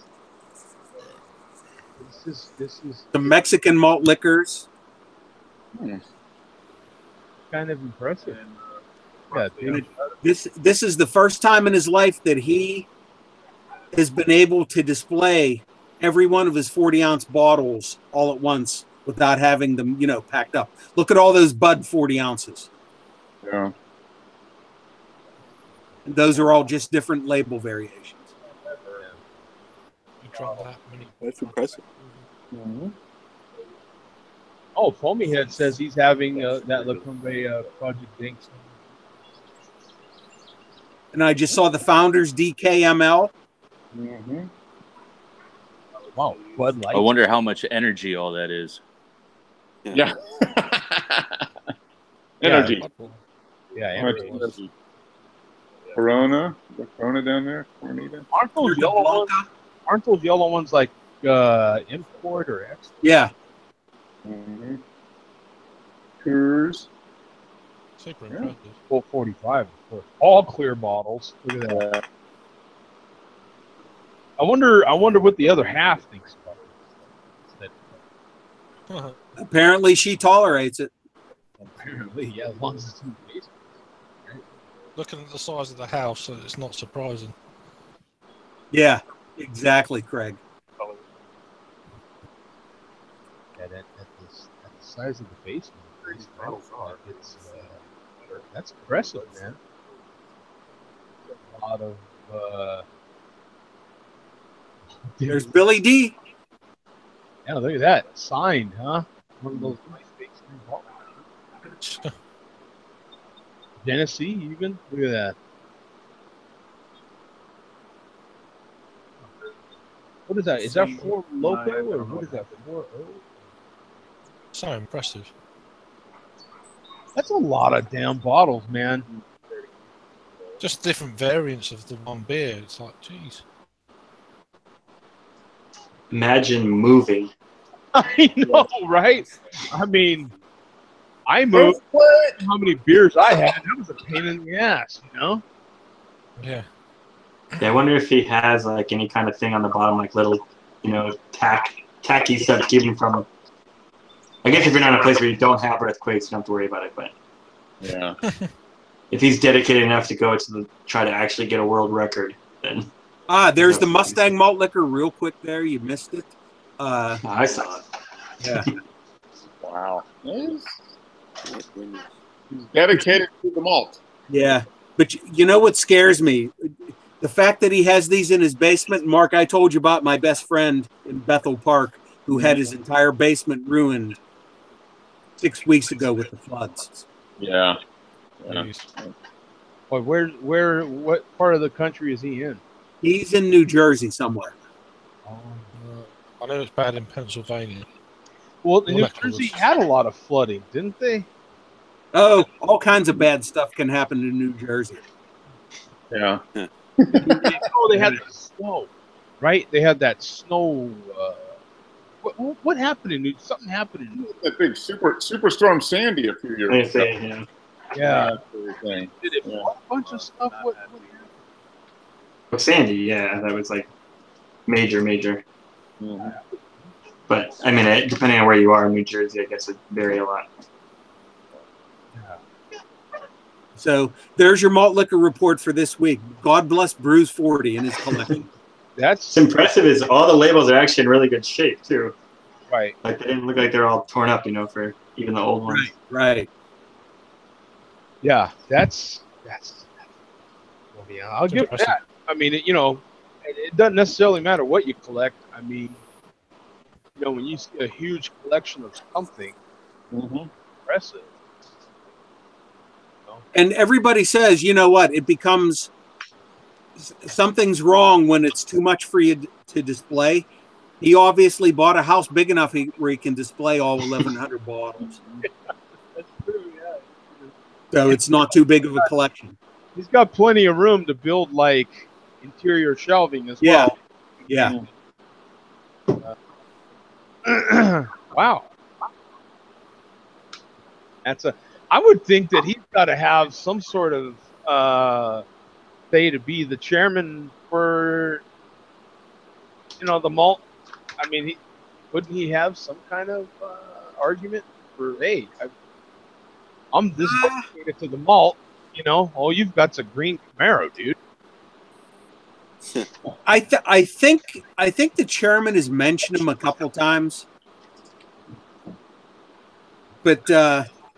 This is
The Mexican malt liquors.
kind of impressive. Yeah, dude.
This is the first time in his life that he has been able to display every one of his 40-ounce bottles all at once without having them, packed up. Look at all those Bud 40 ounces.
Yeah.
And those are all just different label variations.
You drunk that many.
That's impressive.
Oh, Foamy Head says he's having that Lacombe Project Dinks.
And I just saw the Founders DKML.
Mm-hmm.
Wow, Bud Light.
I wonder how much energy all that is.
Yeah. Energy.
Yeah,
How much
energy.
energy? Corona. Is there Corona down there? Cornita?
Aren't those yellow ones like import or export?
Yeah.
Mm-hmm. Coors.
Super
Yeah.
impressive.
Full 45, of course. All clear bottles. Look at that. I wonder what the other half thinks about it.
Apparently she tolerates it.
Apparently, yeah, as long as it's in the basement.
Looking at the size of the house, it's not surprising.
Yeah, exactly, Craig.
at the size of the basement. These bottles are. That's impressive, man. A lot of.
There's Billy D.
Yeah, look at that. Signed, huh? One of those nice big screen bottles. Genesee, even? Look at that. What is that? Is that 4 Loco or what is that? 4 O?
So impressive.
That's a lot of damn bottles, man.
Just different variants of the one beer. It's like, geez.
Imagine moving.
I know, right? I mean, I moved. How many beers I had? That was a pain in the ass, you know?
Yeah.
Yeah, I wonder if he has like any kind of thing on the bottom, like little, tacky stuff to keep him from. I guess if you're not in a place where you don't have earthquakes, you don't have to worry about it. But
Yeah.
if he's dedicated enough to go to try to actually get a world record, then.
There's the Mustang malt liquor real quick there. You missed it.
I saw it.
Yeah.
Wow. He's dedicated to the malt.
Yeah. But you know what scares me? The fact that he has these in his basement. Mark, I told you about my best friend in Bethel Park who had his entire basement ruined 6 weeks ago with the floods.
Yeah.
Well, what part of the country is he in?
He's in New Jersey somewhere.
I know it's bad in Pennsylvania.
Well, New Jersey had a lot of flooding, didn't they?
Oh, all kinds of bad stuff can happen in New Jersey.
Yeah.
Oh, they had the snow, right? They had that snow. What happened in something happened in
that big superstorm Sandy a few years ago.
Yeah.
Everything.
Did it a bunch of stuff? What happened?
Well, Sandy, yeah, that was like major.
Mm-hmm.
But I mean, depending on where you are in New Jersey, I guess it vary a lot.
So there's your malt liquor report for this week. God bless Brews 40 and his collection.
What's impressive is all the labels are actually in really good shape too.
Right.
Like they didn't look like they're all torn up, for even the old ones.
Right.
Yeah, that's. Well, yeah, I'll give it that. I mean, it doesn't necessarily matter what you collect. I mean, when you see a huge collection of something, impressive.
And everybody says, you know what? It becomes something's wrong when it's too much for you to display. He obviously bought a house big enough where he can display all 1,100 bottles.
That's true, yeah.
So it's not too big of a collection.
He's got plenty of room to build like interior shelving as well.
Yeah.
Wow. I would think that he's got to have some sort of say to be the chairman for the malt. I mean, wouldn't he have some kind of argument for, hey, I'm this dedicated to the malt, all you've got's a green Camaro, dude.
I think the chairman has mentioned him a couple times, but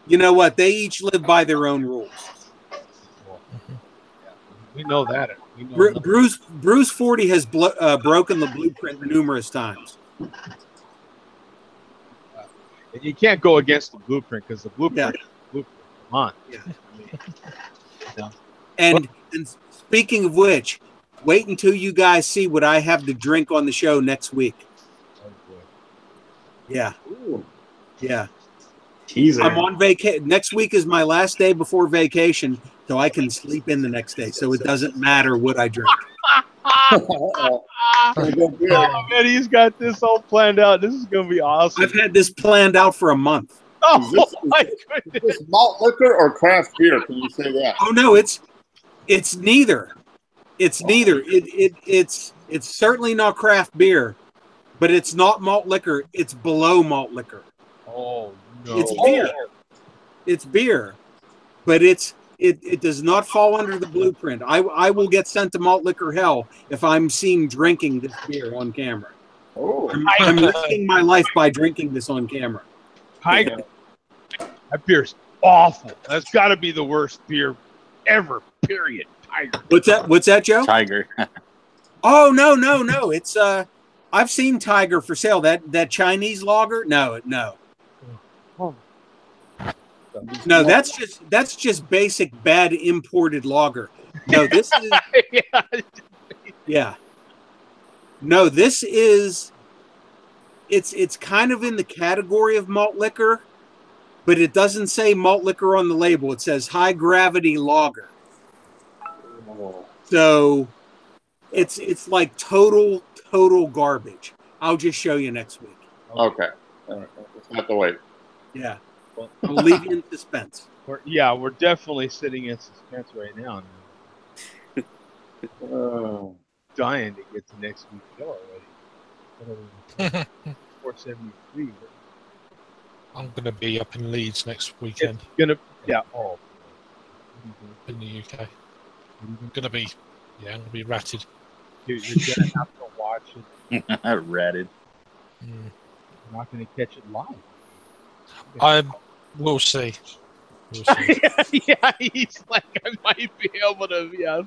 you know what? They each live by their own rules.
We know that.
Bruce 40 has broken the blueprint numerous times.
And you can't go against the blueprint because the blueprint.
Yeah.
Blueprint. Come on.
Yeah. And speaking of which, wait until you guys see what I have to drink on the show next week.
Oh, boy.
Yeah.
Ooh.
Yeah.
Teaser.
I'm on vacation. Next week is my last day before vacation, so I can sleep in the next day. So it doesn't matter what I drink.
Oh, man, he's got this all planned out. This is going to be awesome.
I've had this planned out for a month.
Oh,
my goodness.
Is this malt liquor or craft beer? Can you say that?
Oh no, it's neither. It's neither. It's certainly not craft beer, but it's not malt liquor. It's below malt liquor.
Oh no.
It's beer. It's beer, but it does not fall under the blueprint. I will get sent to malt liquor hell if I'm seen drinking this beer on camera.
Oh,
I'm risking my life by drinking this on camera.
Tiger. That beer's awful. That's got to be the worst beer ever. Period. Tiger.
What's that, Joe?
Tiger.
Oh no! It's I've seen Tiger for sale. That Chinese lager. No. No, that's just basic bad imported lager. No, this is yeah. No, this is it's kind of in the category of malt liquor, but it doesn't say malt liquor on the label. It says high gravity lager. So it's like total garbage. I'll just show you next week.
okay. Let's have to wait.
Yeah. I'll leave you in suspense.
We're definitely sitting in suspense right now. Dying to get to next week's show already. 473.
I'm going to be up in Leeds next weekend.
It's gonna,
in the UK. I'm going to be ratted.
You're gonna have to watch it.
Ratted.
You're not gonna catch it live.
We'll see.
Yeah, he's like, I might be able to,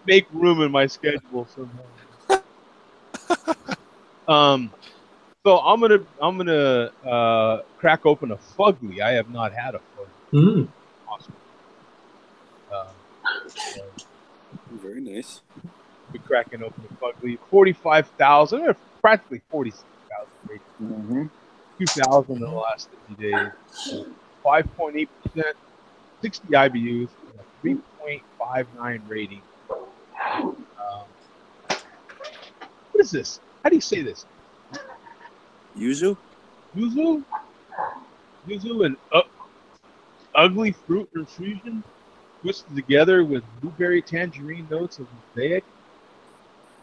make room in my schedule somehow. So I'm gonna crack open a fugly. I have not had a fugly. Awesome.
Very nice.
We're cracking open a fugly. 45,000, or practically 46,000. 2,000 in the last 50 days. 5.8%, 60 IBUs, and a 3.59 rating. What is this? How do you say this?
Yuzu?
Yuzu? Yuzu and ugly fruit infusion twisted together with blueberry tangerine notes of mosaic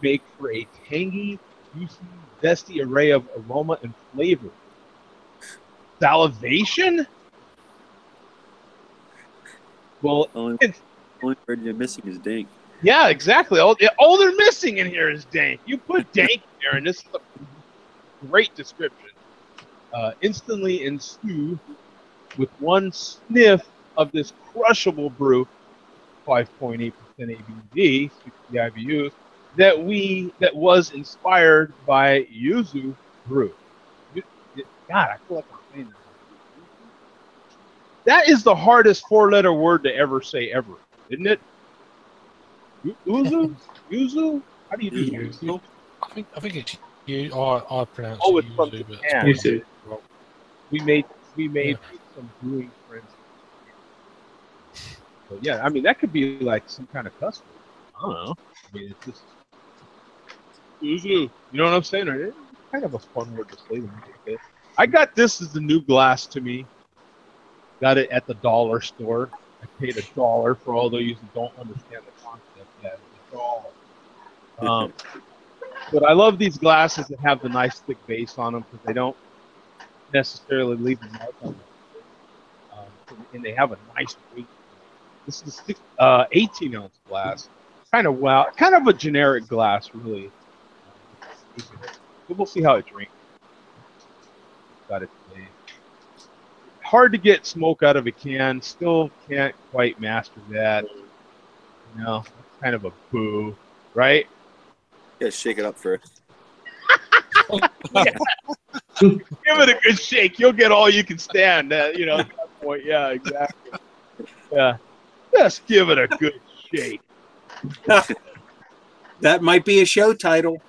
make for a tangy, juicy, zesty array of aroma and flavor. Salivation? Well,
Only word you're missing is dank.
yeah, exactly. All they're missing in here is dank. You put dank in there, and this is a great description. Instantly ensue with one sniff of this crushable brew, 5.8% ABV, 60 IBUs, that was inspired by Yuzu brew. God, I feel like I'm saying that. That is the hardest four-letter word to ever say ever, isn't it? Yuzu? Yuzu? How do you do Yuzu?
I think it's you. I pronounce
Oh,
it
it's from
Yuzu, but
Japan.
Yuzu.
We made some brewing friends. So yeah, I mean that could be like some kind of custom. I don't know. I mean it's just Yuzu. You know what I'm saying? It's kind of a fun word to say. Okay. I got this as the new glass to me. Got it at the dollar store. I paid $1 for all those who don't understand the concept yet. $1. But I love these glasses that have the nice thick base on them because they don't necessarily leave a mark on them. And they have a nice weight. This is a 18-ounce glass. Kind of a generic glass, really. But we'll see how it drinks. Got it today. Hard to get smoke out of a can. Still can't quite master that. You know, it's kind of a boo, right?
Yeah, shake it up first.
Yeah. Give it a good shake. You'll get all you can stand. You know, at that point. Yeah, exactly. Yeah. Just give it a good shake.
That might be a show title.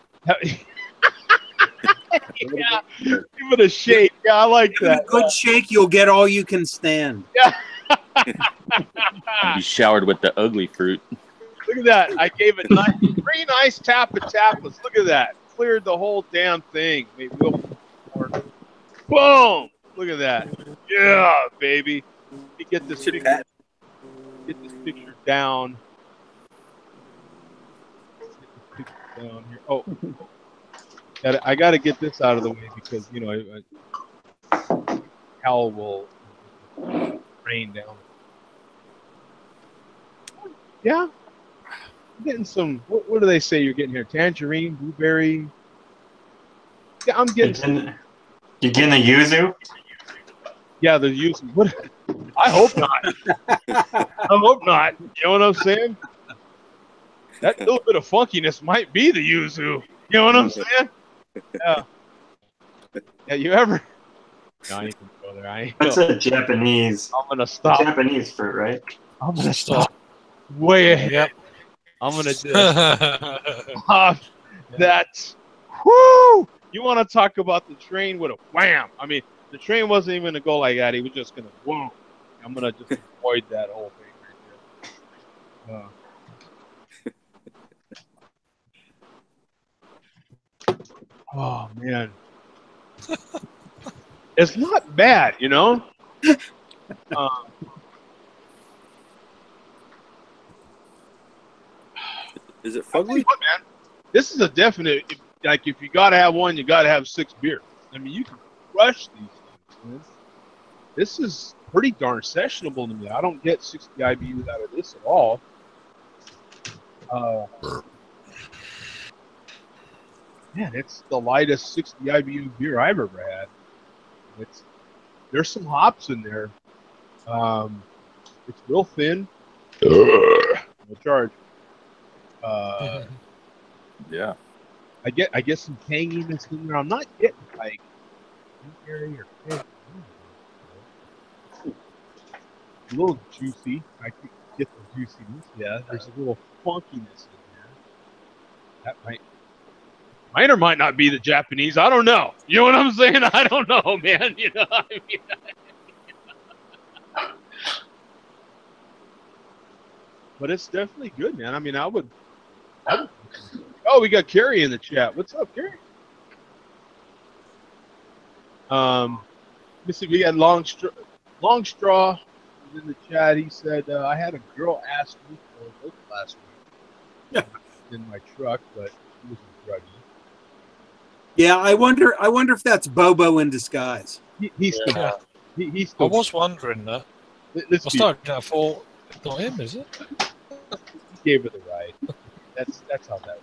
Yeah, give it a shake. Yeah, I like
Give
that.
it a good shake, you'll get all you can stand.
Be showered with the ugly fruit.
Look at that. I gave it three nice tapas. Look at that. Cleared the whole damn thing. Maybe we'll more. Boom. Look at that. Yeah, baby. Let me get this picture down. Get this picture down here. Oh. I got to get this out of the way because, you know, Hal will rain down. Yeah. I'm getting some, what do they say you're getting here? Tangerine, blueberry, I'm getting.
You getting the yuzu?
Yeah, the yuzu. What? I hope not. I hope not. You know what I'm saying? That little bit of funkiness might be the yuzu. You know what I'm saying? Yeah. Yeah. You ever? No, I ain't gonna go there. I ain't.
That's a Japanese.
I'm gonna stop.
Japanese fruit, right?
I'm gonna stop. Way ahead.
Yep.
I'm gonna just stop that. Whoo! You want to talk about the train with a wham? I mean, the train wasn't even gonna go like that. He was just gonna whoom. I'm gonna just avoid that whole thing right there. Oh man, it's not bad, you know.
Is it
I'll tell you
fugly?
what, man, this is a definite. Like, if you gotta have one, you gotta have 6 beers. I mean, you can crush these things, man. This is pretty darn sessionable to me. I don't get 60 IBUs out of this at all. Man, it's the lightest 60 IBU beer I've ever had. There's some hops in there. It's real thin. No charge.
Yeah.
I get some tanginess in there. I'm not getting like blueberry or fig. A little juicy. I could get the juiciness. Yeah, there's a little funkiness in there. That might or might not be the Japanese. I don't know. You know what I'm saying? I don't know, man. You know what I mean? But it's definitely good, man. I mean, I would. Oh, we got Carrie in the chat. What's up, Carrie? Let's see. We got Long Straw in the chat. He said, I had a girl ask me for a look last week in my truck, but he was a druggie.
Yeah, I wonder if that's Bobo in disguise.
He's still.
Yeah.
He's
I
still.
was wondering that. I started to thought, it's not him, is it?
He gave her the ride. That's how that works.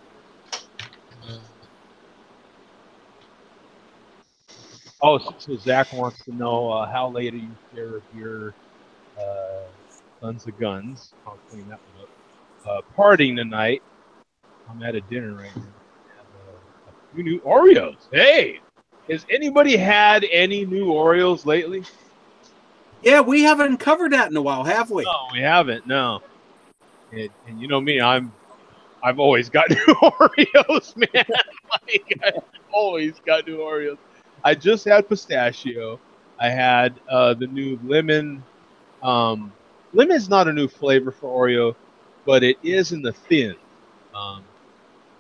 Oh, so Zach wants to know how late are you share of your Sons of Guns? I'll clean that one up. Partying tonight. I'm at a dinner right now. I have a few new Oreos. Hey, has anybody had any new Oreos lately?
Yeah, we haven't covered that in a while, have we?
No, we haven't. No. And you know me, I've always got new Oreos, man. Like, I've always got new Oreos. I just had pistachio. I had the new lemon. Lemon's not a new flavor for Oreo, but it is in the thin.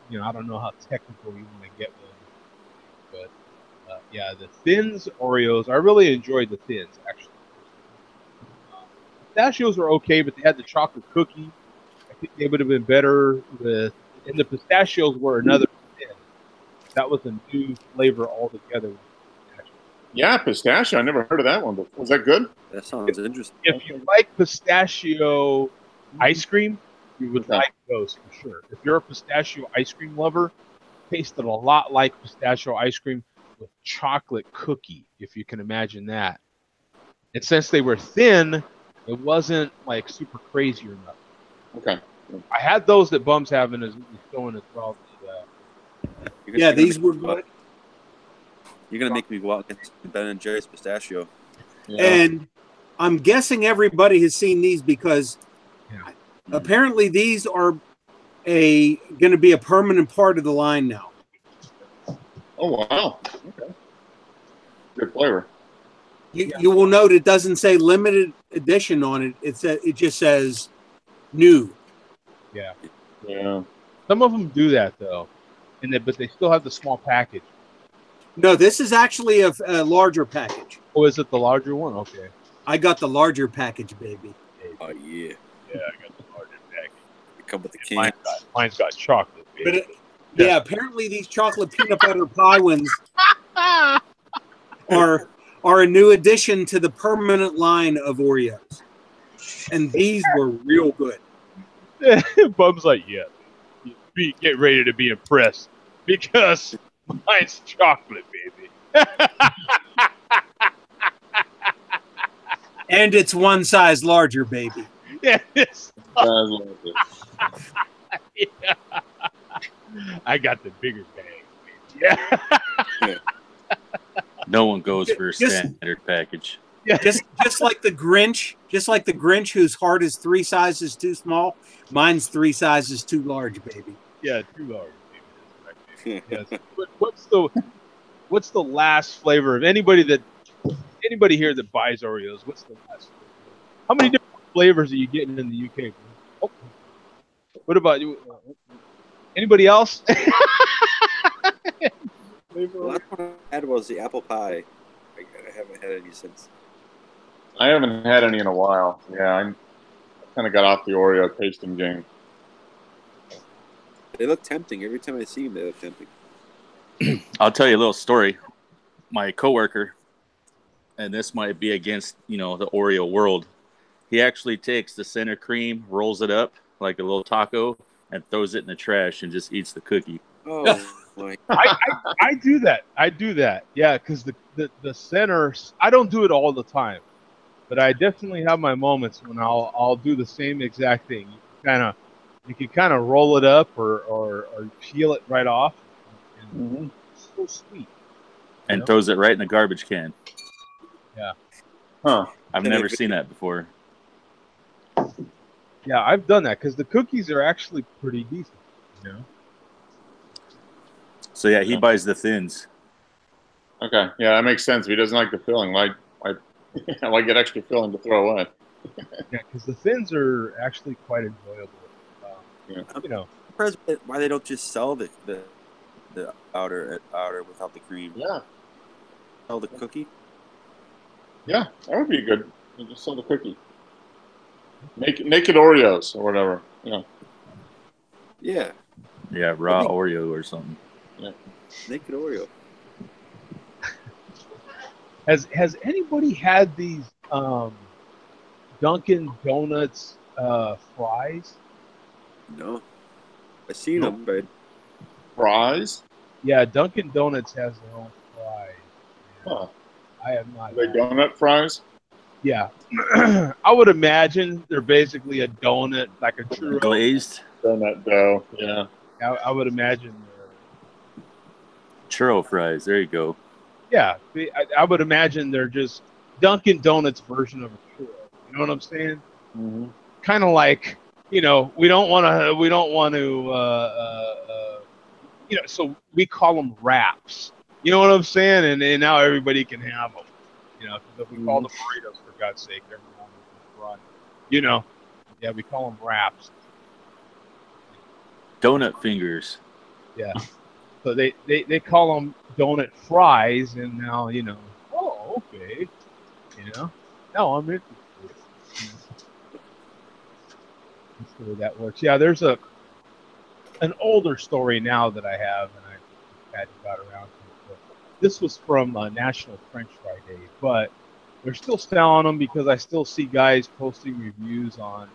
You know, I don't know how technical you want to get with it, but yeah, the thins Oreos. I really enjoyed the thins actually. Pistachios were okay, but they had the chocolate cookie. I think they would have been better with, and the pistachios were another thin. That was a new flavor altogether.
Yeah, pistachio. I never heard of that one before. Was that good?
That sounds interesting.
If you like pistachio ice cream, you would like those for sure. If you're a pistachio ice cream lover, tasted a lot like pistachio ice cream with chocolate cookie, if you can imagine that. And since they were thin, it wasn't like super crazy or nothing.
Okay.
I had those that Bums having as going as well.
Yeah, these were good.
You're gonna make me go out and get Ben and Jerry's pistachio.
Yeah.
And I'm guessing everybody has seen these because apparently these are going to be a permanent part of the line now.
Oh wow. Okay. Good flavor.
You will note it doesn't say limited edition on it. It just says new.
Yeah.
Yeah.
Some of them do that though, but they still have the small package.
No, this is actually a larger package.
Oh, is it the larger one? Okay.
I got the larger package, baby.
Oh yeah.
Yeah, I got the larger package.
They come with the can.
Mine's got chocolate. Baby.
But apparently these chocolate peanut butter pie ones are a new addition to the permanent line of Oreos. And these were real good.
Bum's like, yeah, get ready to be impressed because Mine's chocolate, baby.
And it's one size larger, baby.
Yeah, it's, yeah. I got the bigger bag. Yeah.
No one goes for a standard package.
Yeah.
Just like the Grinch, whose heart is 3 sizes too small. Mine's 3 sizes too large, baby.
Yeah, too large. Baby. Yes. But what's the last flavor of anybody here that buys Oreos? What's the last flavor? How many different flavors are you getting in the UK? Oh. What about you? Anybody else?
The last one I had was the apple pie. I haven't had any since.
I haven't had any in a while. Yeah, I kind of got off the Oreo tasting game.
They look tempting. Every time I see them, they look tempting.
I'll tell you a little story. My coworker, and this might be against, the Oreo world. He actually takes the center cream, rolls it up like a little taco, and throws it in the trash and just eats the cookie.
Oh, my.
I do that. Yeah, because the center, I don't do it all the time, but I definitely have my moments when I'll do the same exact thing. You can kind of roll it up or peel it right off. And it's so sweet.
And throws it right in the garbage can.
Yeah.
Huh.
I've never seen that before.
Yeah, I've done that because the cookies are actually pretty decent.
So yeah, he buys the thins.
Okay. Yeah, that makes sense. If he doesn't like the filling, I get extra filling to throw away.
Yeah, because the thins are actually quite enjoyable.
I'm surprised why they don't just sell the outer without the cream.
Yeah.
Sell the cookie.
Yeah, that would be good. You just sell the cookie. Naked Oreos or whatever.
Yeah.
Yeah, raw Oreo or something.
Yeah.
Naked Oreo.
Has anybody had these Dunkin' Donuts fries?
No. I've seen them, but
Fries?
Yeah, Dunkin' Donuts has their own fries.
Huh.
I have not.
Are they donut fries?
Yeah. I would imagine they're basically a donut, like a churro.
Glazed?
Donut dough, yeah.
I would imagine they're...
Churro fries, there you go.
Yeah, I would imagine they're just Dunkin' Donuts version of a churro. You know what I'm saying?
Mm-hmm.
Kind of like, we don't want to, so we call them wraps. You know what I'm saying? And now everybody can have them. Because we call them burritos, for God's sake. Everyone is run. Yeah, we call them wraps.
Donut fingers.
Yeah. So they call them donut fries, and now, oh, okay. Now I'm interested. That's the way that works. Yeah, there's an older story now that I have, and I hadn't got around to it. But this was from National French Fry Day, but they're still selling them because I still see guys posting reviews on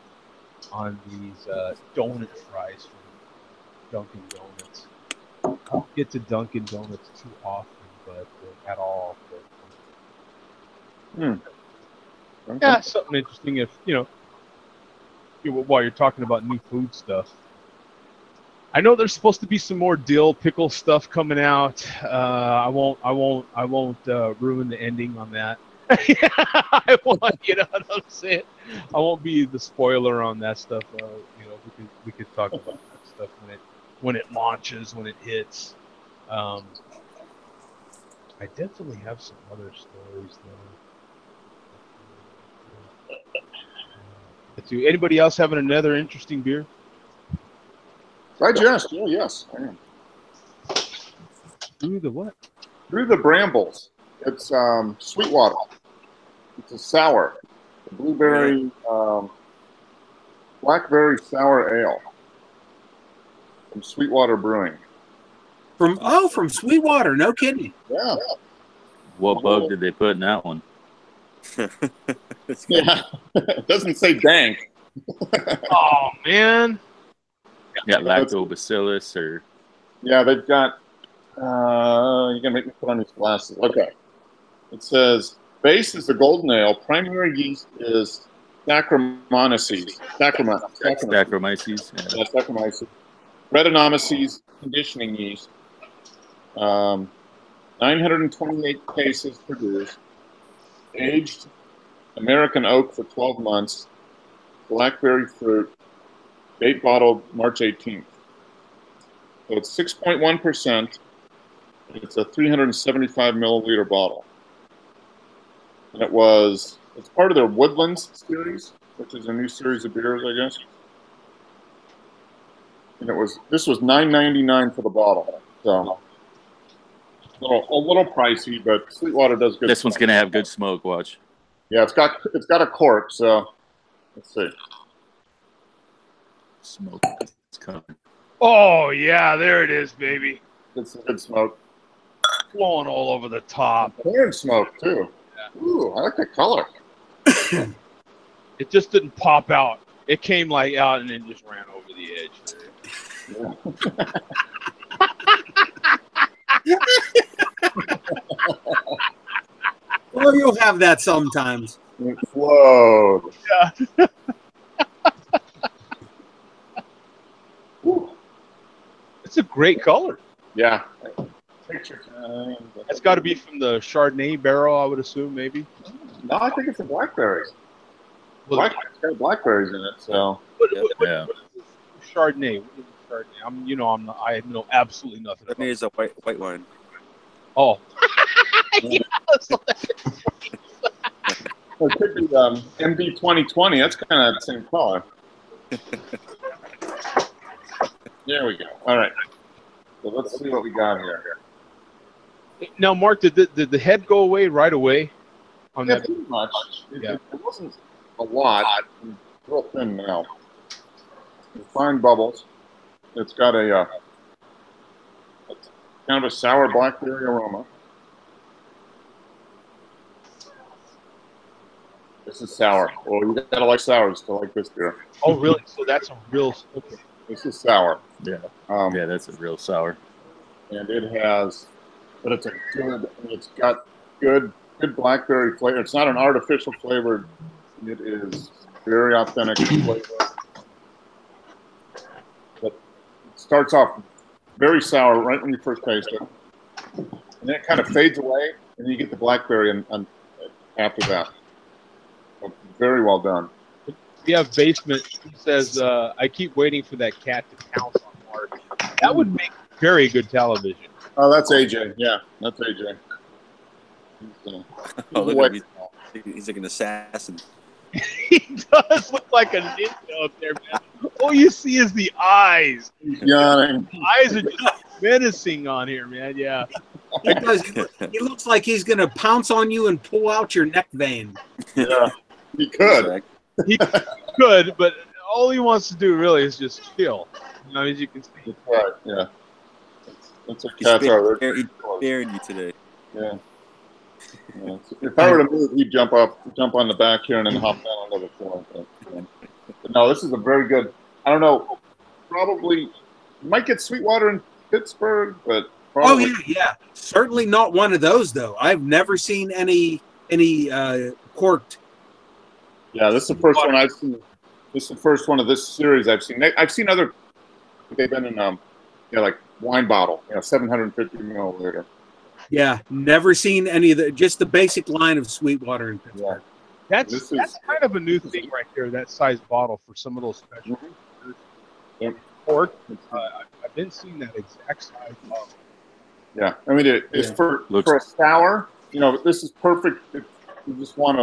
these donut fries from Dunkin' Donuts. I don't get to Dunkin' Donuts too often, but at all. But, yeah, something interesting if while you're talking about new food stuff. I know there's supposed to be some more dill pickle stuff coming out. I won't ruin the ending on that. I won't, you know what I'm saying? I won't be the spoiler on that stuff. We could talk about that stuff when it launches, when it hits. I definitely have some other stories though. Anybody else having another interesting beer?
Yes, I am.
Through the what?
Through the Brambles. It's Sweetwater. It's a sour. A blueberry, blackberry sour ale. From Sweetwater Brewing.
From Sweetwater, no kidding.
Yeah.
What bug did they put in that one?
Yeah. It doesn't say dank.
Oh, man.
Yeah, lactobacillus or...
Yeah, they've got You're gonna make me put on these glasses. Okay. It says base is the golden ale. Primary yeast is Saccharomyces.
Saccharomyces. Yeah.
Yeah, Saccharomyces. Brettanomyces conditioning yeast. 928 cases produced. Aged American oak for 12 months. Blackberry fruit. Date bottled March 18th. So it's 6.1%. It's a 375 milliliter bottle. And it's part of their Woodlands series, which is a new series of beers, I guess. And this was $9.99 for the bottle. So a little pricey, but Sweetwater does good.
This one's gonna have good smoke. Watch.
Yeah, it's got a cork, so let's see.
Smoke. It's coming.
Oh yeah, there it is, baby.
It's some good smoke.
Flowing all over the top.
Orange smoke too.
Yeah.
Ooh, I like the color.
It just didn't pop out. It came like out and then just ran over the edge.
Well, you'll have that sometimes.
It flowed.
Yeah. It's a great color.
Yeah. Take your time.
It's got to be from the Chardonnay barrel, I would assume, maybe.
No, I think it's a blackberries.
Well,
It's got blackberries in it, so.
Yeah.
Chardonnay. What is Chardonnay? I know absolutely nothing.
Chardonnay is a white wine.
Oh.
It could be MD 2020. That's kind of the same color. There we go. All right. So let's see what we got here.
Now, Mark, did the head go away right away? On
Yeah,
that?
pretty much.
Yeah.
It wasn't a lot. It's real thin now. Fine bubbles. It's got a kind of a sour blackberry aroma. This is sour. Well, you gotta like sours to like this beer.
Oh, really? So that's a real. Okay.
This is sour.
Yeah.
Yeah,
That's a real sour.
and it has, but it's got good blackberry flavor. It's not an artificial flavor. It is very authentic flavor. But it starts off very sour right when you first taste it, and then it kind of fades away, and then you get the blackberry and after that. So very well done.
We have Basement. He says, I keep waiting for that cat to pounce on Mark. That would make very good television.
Oh, that's AJ. Yeah, that's AJ.
Oh, look at him. He's like an assassin.
He does look like a ninja up there, man. All you see is the eyes.
Yawning.
The eyes are just menacing on here, man. Yeah.
He does. He looks like he's going to pounce on you and pull out your neck vein.
Yeah, he could.
He could, but all he wants to do really is just chill. You know, as you can see.
That's right. Yeah. That's what
He's
cats are.
sparing you today.
Yeah. Yeah. If I were to move, he'd jump on the back here and then hop down onto the floor. But no, this is a very good. I don't know. Probably you might get Sweetwater in Pittsburgh, but probably.
Oh yeah. Certainly not one of those though. I've never seen any corked.
Yeah, this is the first one I've seen. This is the first one of this series I've seen. I've seen other. They've been in like wine bottle, 750 milliliter.
Yeah, never seen any of just the basic line of Sweetwater in Pittsburgh.
Yeah.
That's kind of a new thing right there, that size bottle for some of those special
Yep.
cork. I've been seeing that exact size bottle.
Yeah, I mean it's for a sour. This is perfect. You just want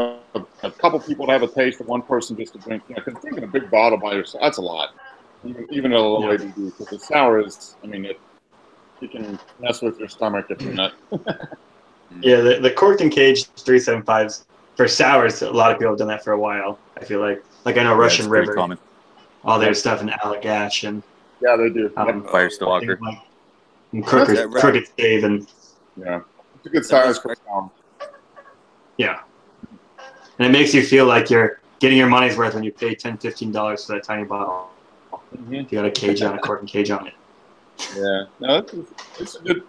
a couple people to have a taste, and one person just to drink. Because drinking a big bottle by yourself, that's a lot. Even a low ABV, because the sour is. I mean, it can mess with your stomach if you're not.
Yeah, the corked and caged 375s for sours. A lot of people have done that for a while. I feel like I know Russian River,
common.
all their stuff in Allagash and
Yeah, they do.
Firestalker.
And Crooked Stave and
Yeah, it's a good size for sour.
yeah. And it makes you feel like you're getting your money's worth when you pay $10, $15 for that tiny bottle.
Mm-hmm.
If you got a cage on, a cork and cage on it.
Yeah. No, it's a good.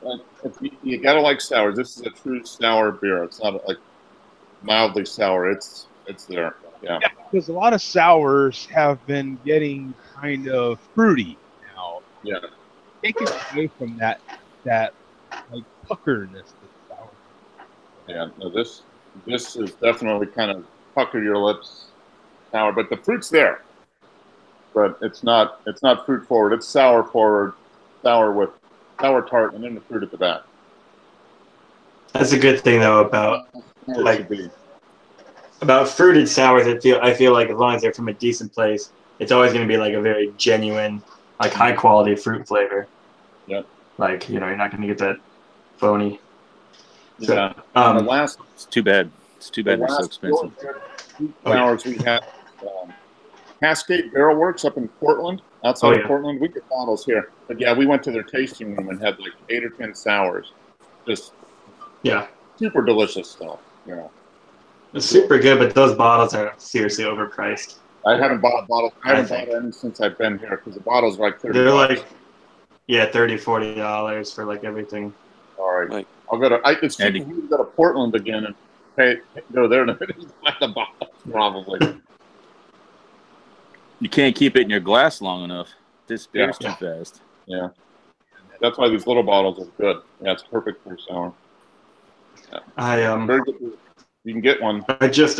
You gotta like sours. This is a true sour beer. It's not like mildly sour. It's there. Yeah.
Yeah, because a lot of sours have been getting kind of fruity now.
Yeah.
Take it away from that like puckerness that's sour.
Yeah. No, this is definitely kind of pucker your lips sour, but the fruit's there. But it's not fruit forward. It's sour forward, sour tart, and then the fruit at the back.
That's a good thing though about like about fruited sours. I feel like as long as they're from a decent place, it's always going to be like a very genuine, like high quality fruit flavor.
Yep.
Like you're not going to get that phony.
Yeah.
So,
the last.
It's too bad. It's too bad they're so expensive.
Sours we had. Cascade Barrel Works up in Portland, outside of Portland. We get bottles here, but yeah, we went to their tasting room and had like 8 or 10 sours, just super delicious stuff. You know,
it's super good, but those bottles are seriously overpriced.
I haven't bought a bottle. I haven't bought any since I've been here because the bottles are like $30.
They're like $30-$40 for like everything.
All right, I'll go to. It's cheaper for me to go to Portland again and go there and buy the bottle probably.
You can't keep it in your glass long enough. This beer's too fast.
Yeah. That's why these little bottles are good. Yeah, it's perfect for sour. Yeah. Very good. You can get one.
I just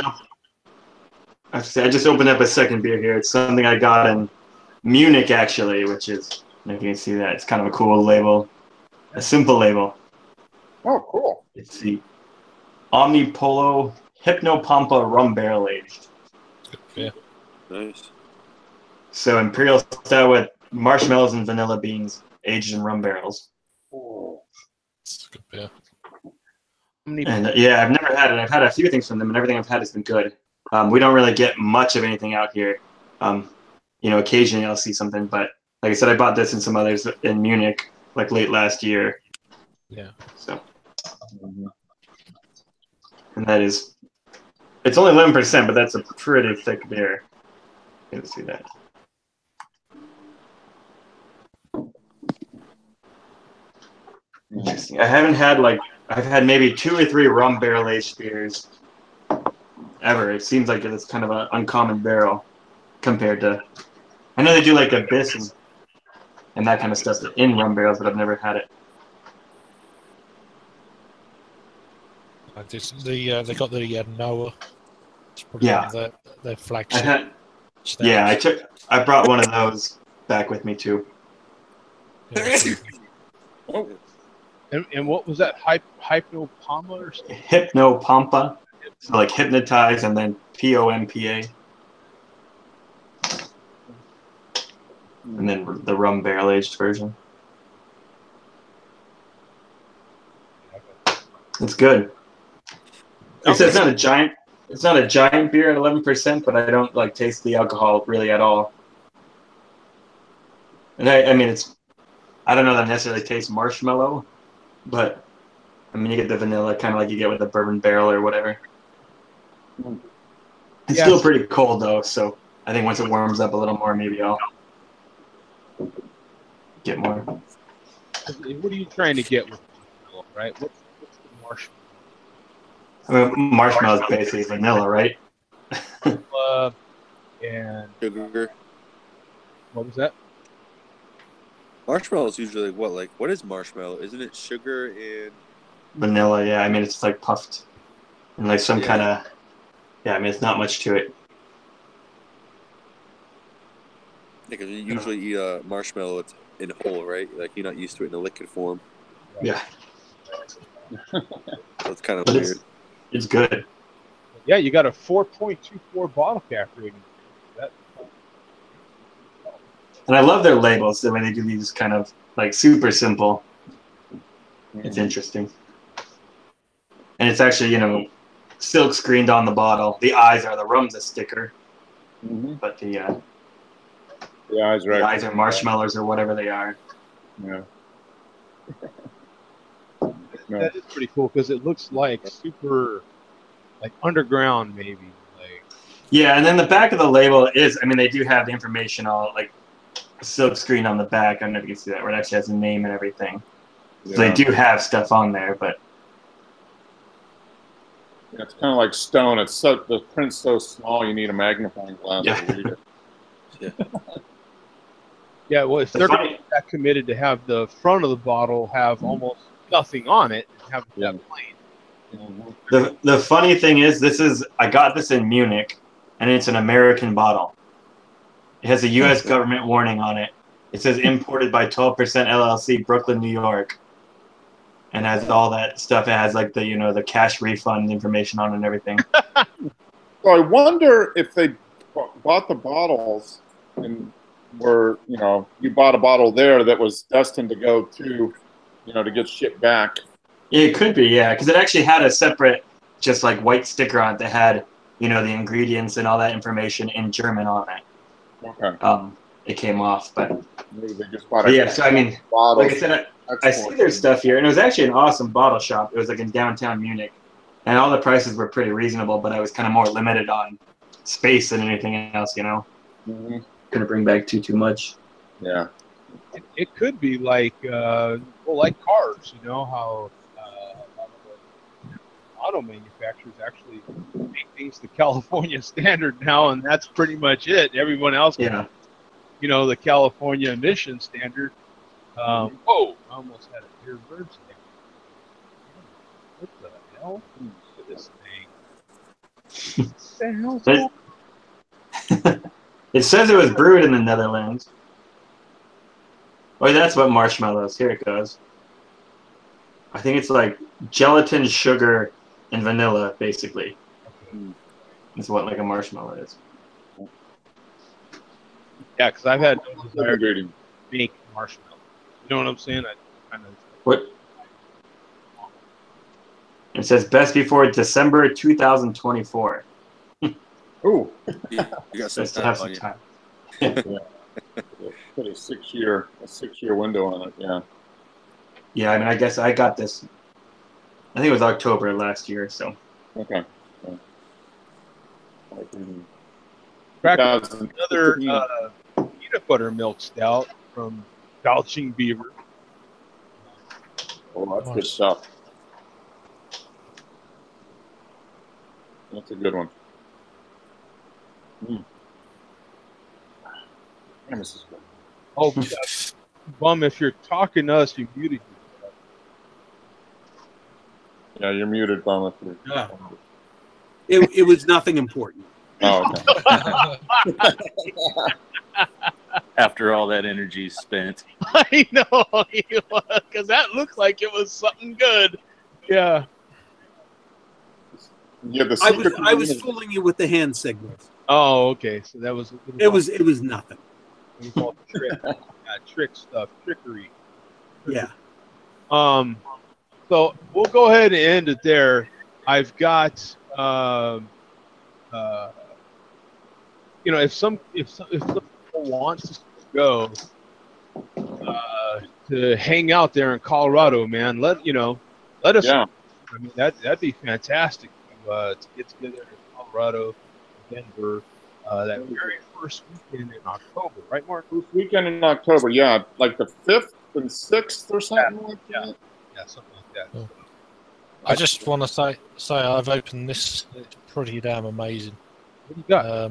opened up a second beer here. It's something I got in Munich actually, which is, if you can see that, it's kind of a cool label. A simple label.
Oh, cool.
It's the Omnipolo Hypnopampa Rum Barrel Aged.
Yeah.
Nice.
So imperial style with marshmallows and vanilla beans aged in rum barrels.
It's a good beer.
And I've never had it. I've had a few things from them, and everything I've had has been good. We don't really get much of anything out here. Occasionally I'll see something, but like I said, I bought this and some others in Munich like late last year.
Yeah.
So, and it's only 11%, but that's a pretty thick beer. You can see that. Interesting. I've had maybe 2 or 3 rum barrel aged beers ever. It seems like it's kind of an uncommon barrel compared to. I know they do like Abyss and that kind of stuff in rum barrels, but I've never had it.
They got the Noah. Their flagship.
I brought one of those back with me too.
Oh. And what was that? Hypnopampa or something?
Hypnopampa. So like hypnotize and then POMPA. And then the rum barrel aged version. It's good. It's not a giant. It's not a giant beer at 11%, but I don't like taste the alcohol really at all. And I mean, I don't know that I necessarily taste marshmallow, but I mean, you get the vanilla kind of like you get with the bourbon barrel or whatever. It's still pretty cold though, so I think once it warms up a little more, maybe I'll get more.
What are you trying to get with marshmallow, right? What's the marshmallow?
I mean, marshmallow is basically vanilla, right?
And
sugar.
What was that?
Marshmallow is usually what is marshmallow? Isn't it sugar and
vanilla? Yeah, I mean it's like puffed and like some kind of. Yeah, I mean it's not much to it.
Yeah, because you usually eat marshmallow, it's in whole, right? Like you're not used to it in a liquid form.
Yeah.
So it's kind of weird.
It's good.
Yeah, you got a 4.24 bottle cap rating.
And I love their labels, the way they do these kind of like super simple. It's interesting. And it's actually, silk screened on the bottle. The eyes are the rum's a sticker. But the eyes are marshmallows or whatever they are.
Yeah.
That is pretty cool because it looks like super, like underground maybe.
Yeah, and then the back of the label is, I mean, they do have the information all like silk screen on the back. I don't know if you can see that, where it actually has a name and everything.
Yeah.
So they do have stuff on there, but
Yeah, it's kind of like stone. It's so the print's so small, you need a magnifying glass
Yeah.
to read it.
Yeah, well, if
The
they're
funny-
that committed to have the front of the bottle have almost nothing on it and have
Yeah.
that plain.
the funny thing is, I got this in Munich, and it's an American bottle. It has a U.S. government warning on it. It says imported by 12% LLC, Brooklyn, New York, and has all that stuff. It has like the cash refund information on it and everything.
So I wonder if they bought the bottles and were, you bought a bottle there that was destined to go to, to get shipped back.
Yeah, it could be, yeah, because it actually had a separate, just like white sticker on it that had, the ingredients and all that information in German on it.
Okay.
It came off, but
Maybe they just bought
yeah. So I mean,
bottles.
like I said, I see their stuff here, and it was actually an awesome bottle shop. It was like in downtown Munich, and all the prices were pretty reasonable. But I was kind of more limited on space than anything else,
Mm-hmm.
Couldn't bring back too much.
Yeah.
It could be like like cars, how auto manufacturers actually make things to California standard now, and that's pretty much it. Everyone else,
Yeah.
The California emission standard. I almost had a pure bird stand. What the hell is this thing? What the hell's
It says it was brewed in the Netherlands. Oh, that's what marshmallows. Here it goes. I think it's like gelatin, sugar, and vanilla, basically. That's what like a marshmallow is.
Yeah, because I've had no desire to
Ingredient.
make marshmallow. You know what I'm saying? I kind of.
What? It says best before December 2024.
You
Ooh.
got
So
some
I still
time
have
on
some
you.
time.
Put a 6-year window on it. Yeah.
Yeah, I mean, I guess I got this. I think it was October last year. So
Okay.
Crack
2000.
another peanut butter milk stout from Belching Beaver.
Oh, that's good
Nice.
stuff. That's a good one. Damn, this is good.
Oh, Bum, if you're talking to us, you muted yourself.
Yeah, you're muted, Bum.
Yeah. It was nothing important.
Oh, okay.
After all that energy spent.
I know, because that looked like it was something good. Yeah.
Yeah, the
I
secret
was fooling you with the hand signals.
Oh, okay. So that was
It was nothing.
It was all trick, trick stuff, trickery.
Yeah.
So we'll go ahead and end it there. I've got, if some people want to go to hang out there in Colorado, man, let us.
Yeah.
I mean, that'd be fantastic to get together in Colorado, Denver, that very first weekend in October, right, Mark?
First weekend in October, yeah, like the 5th and 6th or something like that.
Yeah, something like that.
I just want to say I've opened this. It's pretty damn amazing.
What do you got?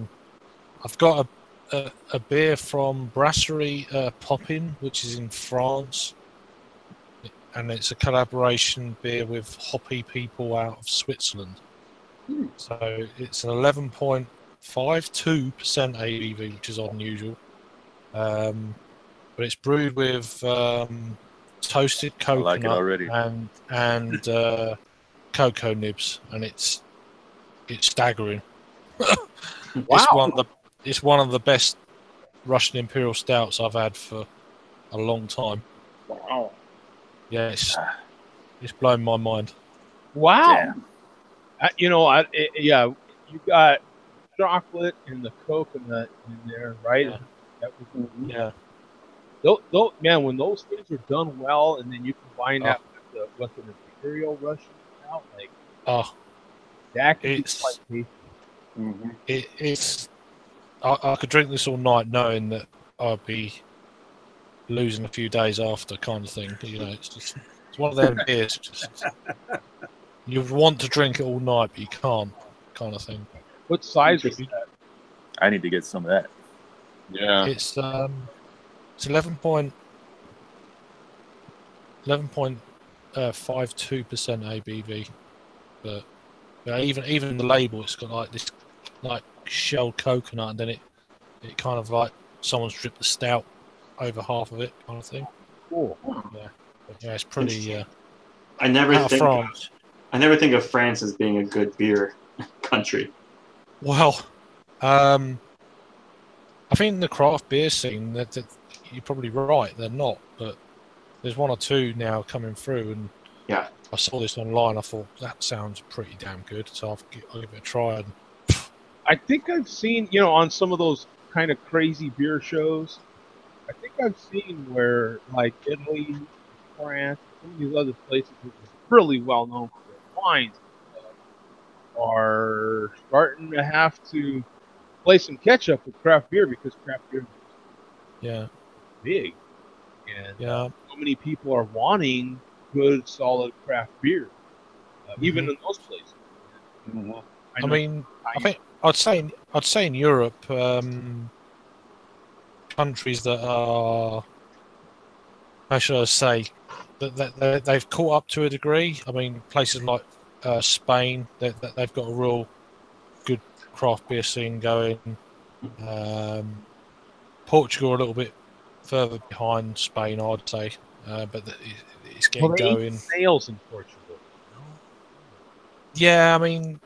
I've got a beer from Brasserie Poppin, which is in France, and it's a collaboration beer with hoppy people out of Switzerland. So it's an 11.52% ABV, which is unusual. But it's brewed with toasted
I like it
coconut
already.
and cocoa nibs, and it's staggering.
Wow.
It's one of the best Russian Imperial Stouts I've had for a long time.
Wow.
Yeah, it's blown my mind.
Wow.
Damn.
You got chocolate and the coconut in there, right?
Yeah.
That was,
Yeah.
Man, when those things are done well, and then you combine that with an Imperial Russian stout, like that could be quite tasty.
Mm-hmm.
It's I could drink this all night knowing that I'd be losing a few days after kind of thing. You know, it's one of them beers. You want to drink it all night, but you can't, kind of thing.
What size is that?
I need to get some of that.
Yeah.
It's 11.52% ABV, but even the label, it's got like this like shelled coconut, and then it kind of like someone's dripped the stout over half of it, kind of thing.
Cool.
Yeah, but yeah, it's pretty.
I never
out of
think
France.
I never think of France as being a good beer country.
Well, I think in the craft beer scene that you're probably right. They're not, but there's one or two now coming through, and
Yeah.
I saw this online. I thought that sounds pretty damn good, so I'll give it a try. And
I think I've seen, on some of those kind of crazy beer shows, I think I've seen where, like, Italy, France, some of these other places that are really well known for their wines are starting to have to play some catch up with craft beer because craft beer is
yeah,
big. And
yeah,
so many people are wanting good, solid craft beer, even
Mhm.
in those places.
Mhm.
I mean, I think I'd say in Europe, countries that are, how should I say, that they've caught up to a degree. I mean, places like Spain, they've got a real good craft beer scene going. Portugal a little bit further behind Spain, I'd say, but it's getting
Well, they eat
going.
snails in Portugal.
Yeah, I mean,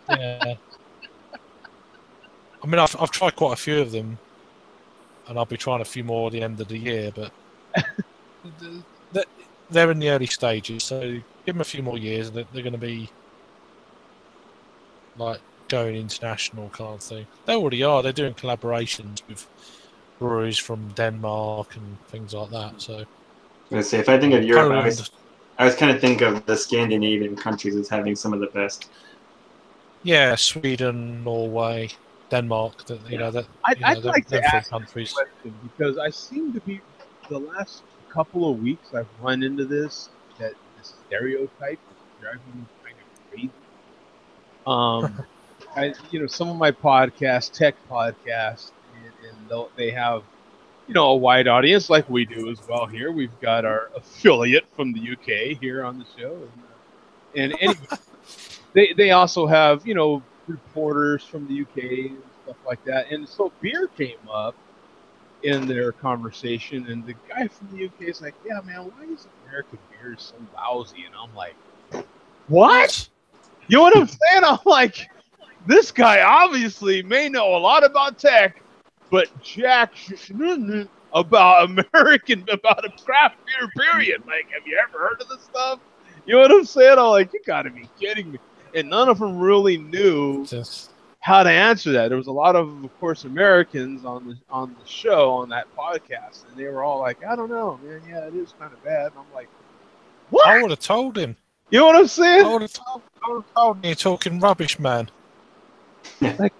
yeah. I mean, I've tried quite a few of them, and I'll be trying a few more at the end of the year. But they're in the early stages, so give them a few more years, and they're going to be like going international kind of thing. They already are. They're doing collaborations with breweries from Denmark and things like that. So,
I was gonna say, if I think of Europe, I
Poland,
always kind of think of the Scandinavian countries as having some of the best.
yeah, Sweden, Norway, Denmark.
I'd like to
them three
ask
countries.
a question because I seem to be the last couple of weeks I've run into this stereotype that's driving me kind of crazy. Some of my podcasts, tech podcasts, and they have a wide audience like we do as well here. We've got our affiliate from the UK here on the show, and anyway, they also have reporters from the UK and stuff like that. And so beer came up in their conversation, and the guy from the UK is like, "Yeah, man, why is American beer so lousy?" And I'm like, "What? You know what I'm saying?" I'm like, "This guy obviously may know a lot about tech, but jack about about a craft beer, period. Like, have you ever heard of this stuff?" You know what I'm saying? I'm like, "You gotta be kidding me." And none of them really knew how to answer that. There was a lot of course, Americans on the show, on that podcast, and they were all like, "I don't know, man. Yeah, it is kind of bad." And I'm like, "What?"
I would have told him.
You know what I'm saying?
I would have told him you're talking rubbish, man.
Like,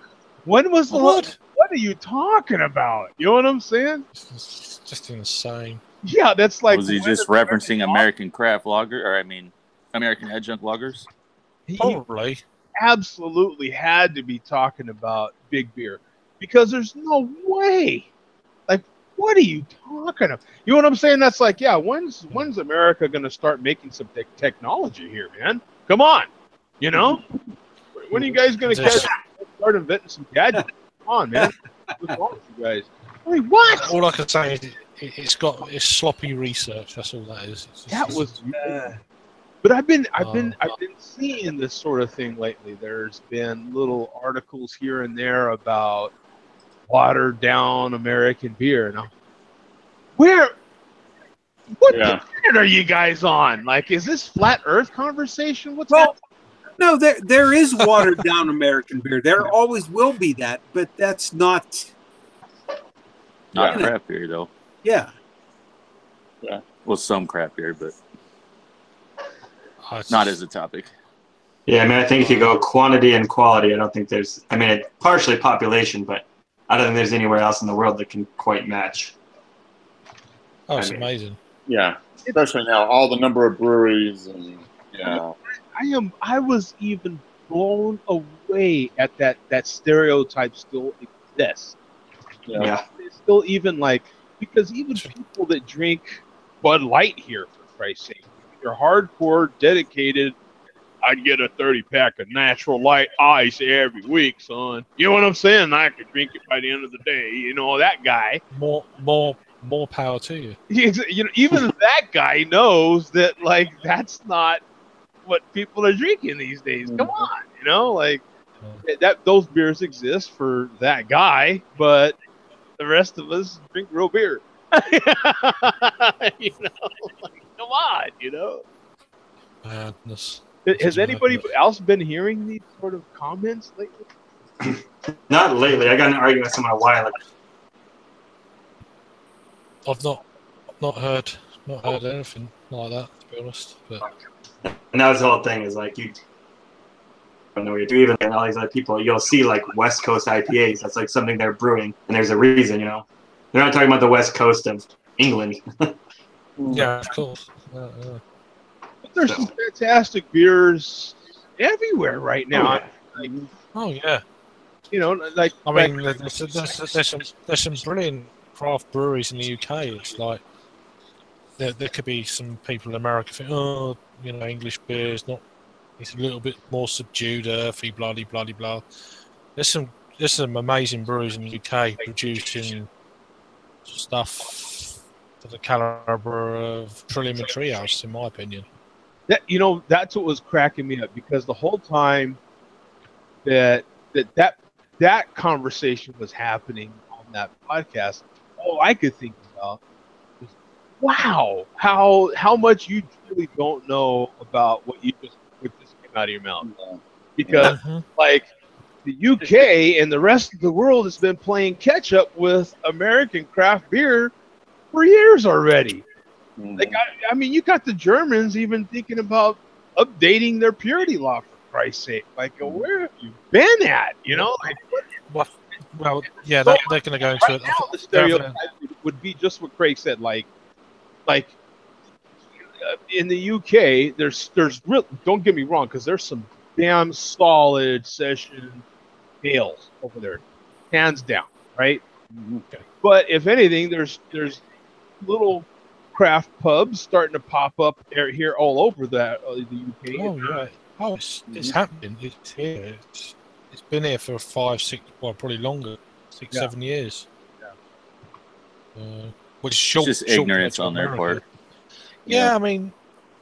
when was the
What?
What are you talking about? You know what I'm saying?
It's just insane.
Yeah, that's like.
Was he just referencing American craft lager, or American adjunct lagers?
He
Probably.
absolutely had to be talking about big beer because there's no way. Like, what are you talking about? You know what I'm saying? That's like, yeah, when's America going to start making some technology here, man? Come on. When are you guys going to start inventing some gadgets? Come on, man. What's wrong with you guys? Like, what?
All I can say is it's sloppy research. That's all that is.
But I've been seeing this sort of thing lately. There's been little articles here and there about watered down American beer. And what planet are you guys on? Like, is this flat Earth conversation? What's happening?
No, there is watered down American beer. There always will be that, but that's not
Craft beer though.
Yeah.
Yeah.
Well, some craft beer, but not as a topic.
Yeah, I mean, I think if you go quantity and quality, I don't think there's. I mean, partially population, but I don't think there's anywhere else in the world that can quite match.
Oh, it's
I mean,
amazing.
Yeah, especially now, all the number of breweries and yeah.
I was even blown away at that stereotype still exists.
yeah.
It's still even like, because even people that drink Bud Light here, for Christ's sake, they're hardcore, dedicated. I get a 30-pack of natural light ice every week, son. You know what I'm saying? I could drink it by the end of the day. You know, that guy.
More power to you.
You know, even that guy knows that, like, that's not what people are drinking these days. Come on, you know, like that. Those beers exist for that guy, but the rest of us drink real beer. You know, like, come on, you know.
Madness.
Has anybody else been hearing these sort of comments lately?
Not lately. I got in an argument with someone a while ago.
I've not heard anything like that, to be honest. But
And that was the whole thing, is like, you don't know what you're doing. Even and all these other people, you'll see like West Coast IPAs. That's like something they're brewing, and there's a reason, you know. They're not talking about the West Coast of England.
yeah, of course.
But there's some fantastic beers everywhere right now.
Oh yeah.
You know, like,
I mean, there's some brilliant craft breweries in the UK. It's like there could be some people in America think, oh, you know, English beer is not. It's a little bit more subdued, earthy, bloody, blah. There's some amazing breweries in the UK producing stuff to the caliber of Trillium and Treehouse, in my opinion.
that, you know, that's what was cracking me up, because the whole time that conversation was happening on that podcast, all I could think about was, wow, how much you truly don't know about what just came out of your mouth. Because like, the UK and the rest of the world has been playing catch up with American craft beer for years already. Like, I mean, you got the Germans even thinking about updating their purity law, for Christ's sake. Like, where have you been at? You know, like,
well, yeah, they're going to go into
right
it.
now, the stereotype would be just what Craig said. Like in the UK, there's real. Don't get me wrong, because there's some damn solid session ales over there, hands down, right? Okay. But if anything, there's little craft pubs starting to pop up here all over the UK.
Oh yeah, it's happening. It's here. It's been here for 5, 6, well, probably longer, 6, 7 years. Which is short.
It's just ignorance on their part.
Yeah, I mean,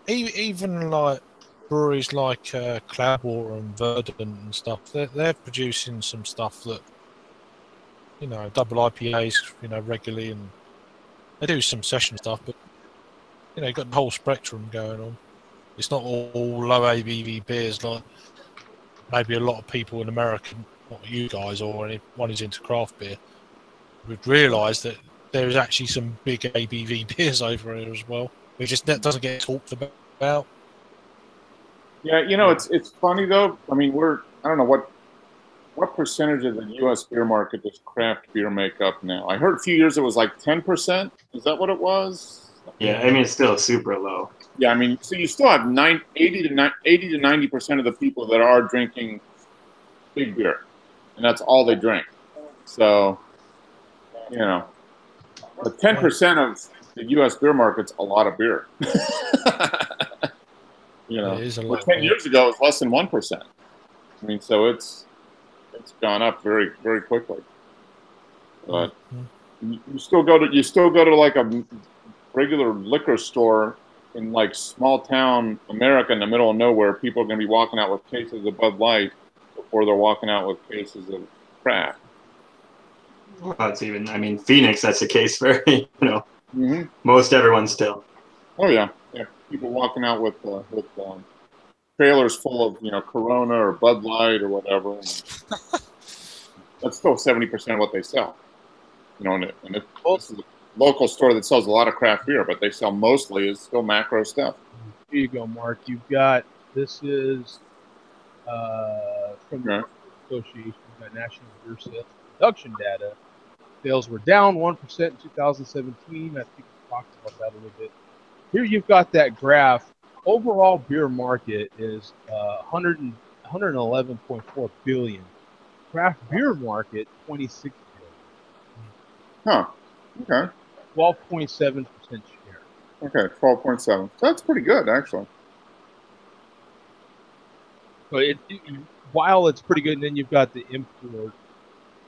even like breweries like Cloudwater and Verdant and stuff, they're producing some stuff that, you know, double IPAs, you know, regularly, and they do some session stuff, but, you know, you've got the whole spectrum going on. It's not all low ABV beers like maybe a lot of people in America, not you guys or anyone who's into craft beer, would realise that there is actually some big ABV beers over here as well, which just doesn't get talked about.
Yeah, you know, it's funny though. I mean, I don't know what percentage of the U.S. beer market does craft beer make up now? I heard a few years it was like 10%. Is that what it was?
Yeah, I mean, it's still super low.
Yeah, I mean, so you still have 80 to 90% of the people that are drinking big beer, and that's all they drink. So, you know, but 10% of the U.S. beer market's a lot of beer. You know, 10 years ago, it was less than 1%. I mean, so it's gone up very, very quickly. But you still go to like a regular liquor store in like small town America in the middle of nowhere. People are going to be walking out with cases of Bud Light before they're walking out with cases of craft.
Well, it's even, I mean, Phoenix, that's the case for, you know, most everyone still.
Oh yeah, yeah. People walking out with trailers full of, you know, Corona or Bud Light or whatever. That's still 70% of what they sell. You know, and this is a local store that sells a lot of craft beer, but they sell mostly is still macro stuff.
Here you go, Mark. You've got, this is from the Association, you've got National Beer Sales. production data, sales were down 1% in 2017. I think we talked about that a little bit. Here you've got that graph. Overall beer market is 111.4 billion. Craft beer market 26 billion.
Huh. Okay.
12.7% share.
Okay. 12.7. That's pretty good, actually.
So while it's pretty good, and then you've got the import.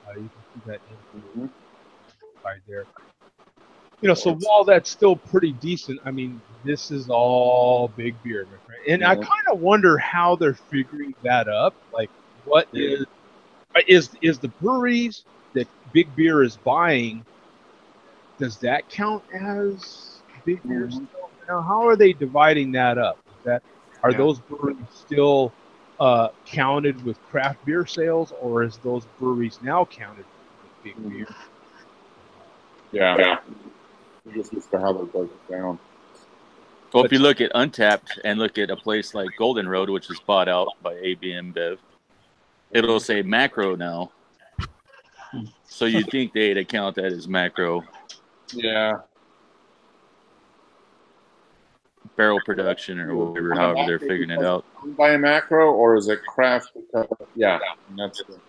You can see that import right there. You know, so while that's still pretty decent, I mean, this is all big beer, my friend. And I kind of wonder how they're figuring that up. Like, what is the breweries that big beer is buying? Does that count as big beer still? Now, how are they dividing that up? Are those breweries still counted with craft beer sales, or is those breweries now counted with big beer?
Yeah. Just as to how they break it down.
Well, if you look at Untapped and look at a place like Golden Road, which is bought out by AB InBev, it'll say macro now. So you'd think they'd account that as macro.
Yeah.
Barrel production or whatever, however they're figuring it out.
By a macro, or is it craft? Yeah, that's good.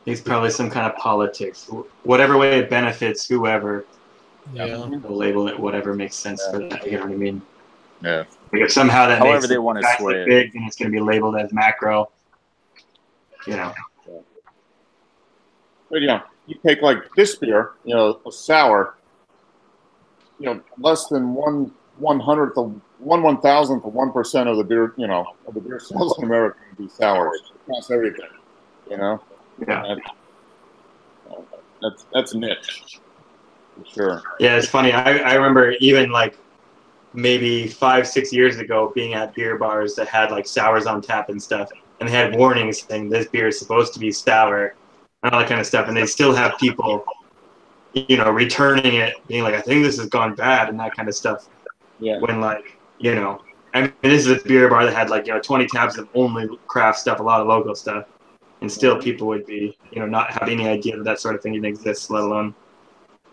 It's probably some kind of politics. Whatever way it benefits whoever,
Yeah.
they'll label it whatever makes sense for that. You know what I mean?
Yeah.
Like if somehow that
However
makes
they want to
guys
sway
look
it.
big, then it's going to be labeled as macro. You know.
But yeah, you take like this beer, you know, a sour, you know, less than 1/100th of 1/1000th of 1% of the beer, you know, of the beer sales in America can be sours across everything, you know.
Yeah.
That's niche, for sure.
Yeah, it's funny. I remember even like maybe 5-6 years ago being at beer bars that had like sours on tap and stuff, and they had warnings saying this beer is supposed to be sour and all that kind of stuff, and they still have people, you know, returning it, being like, I think this has gone bad and that kind of stuff.
Yeah.
When like, you know, I mean, this is a beer bar that had like, you know, 20 tabs of only craft stuff, a lot of local stuff, and still people would be, you know, not have any idea that that sort of thing even exists, let alone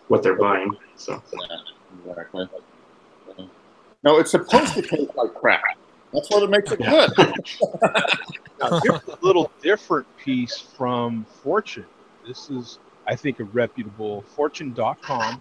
what they're buying. So
Yeah, exactly. No, it's supposed to taste like crap. That's what it makes it good.
Now, here's a little different piece from Fortune. This is, I think, a reputable Fortune.com.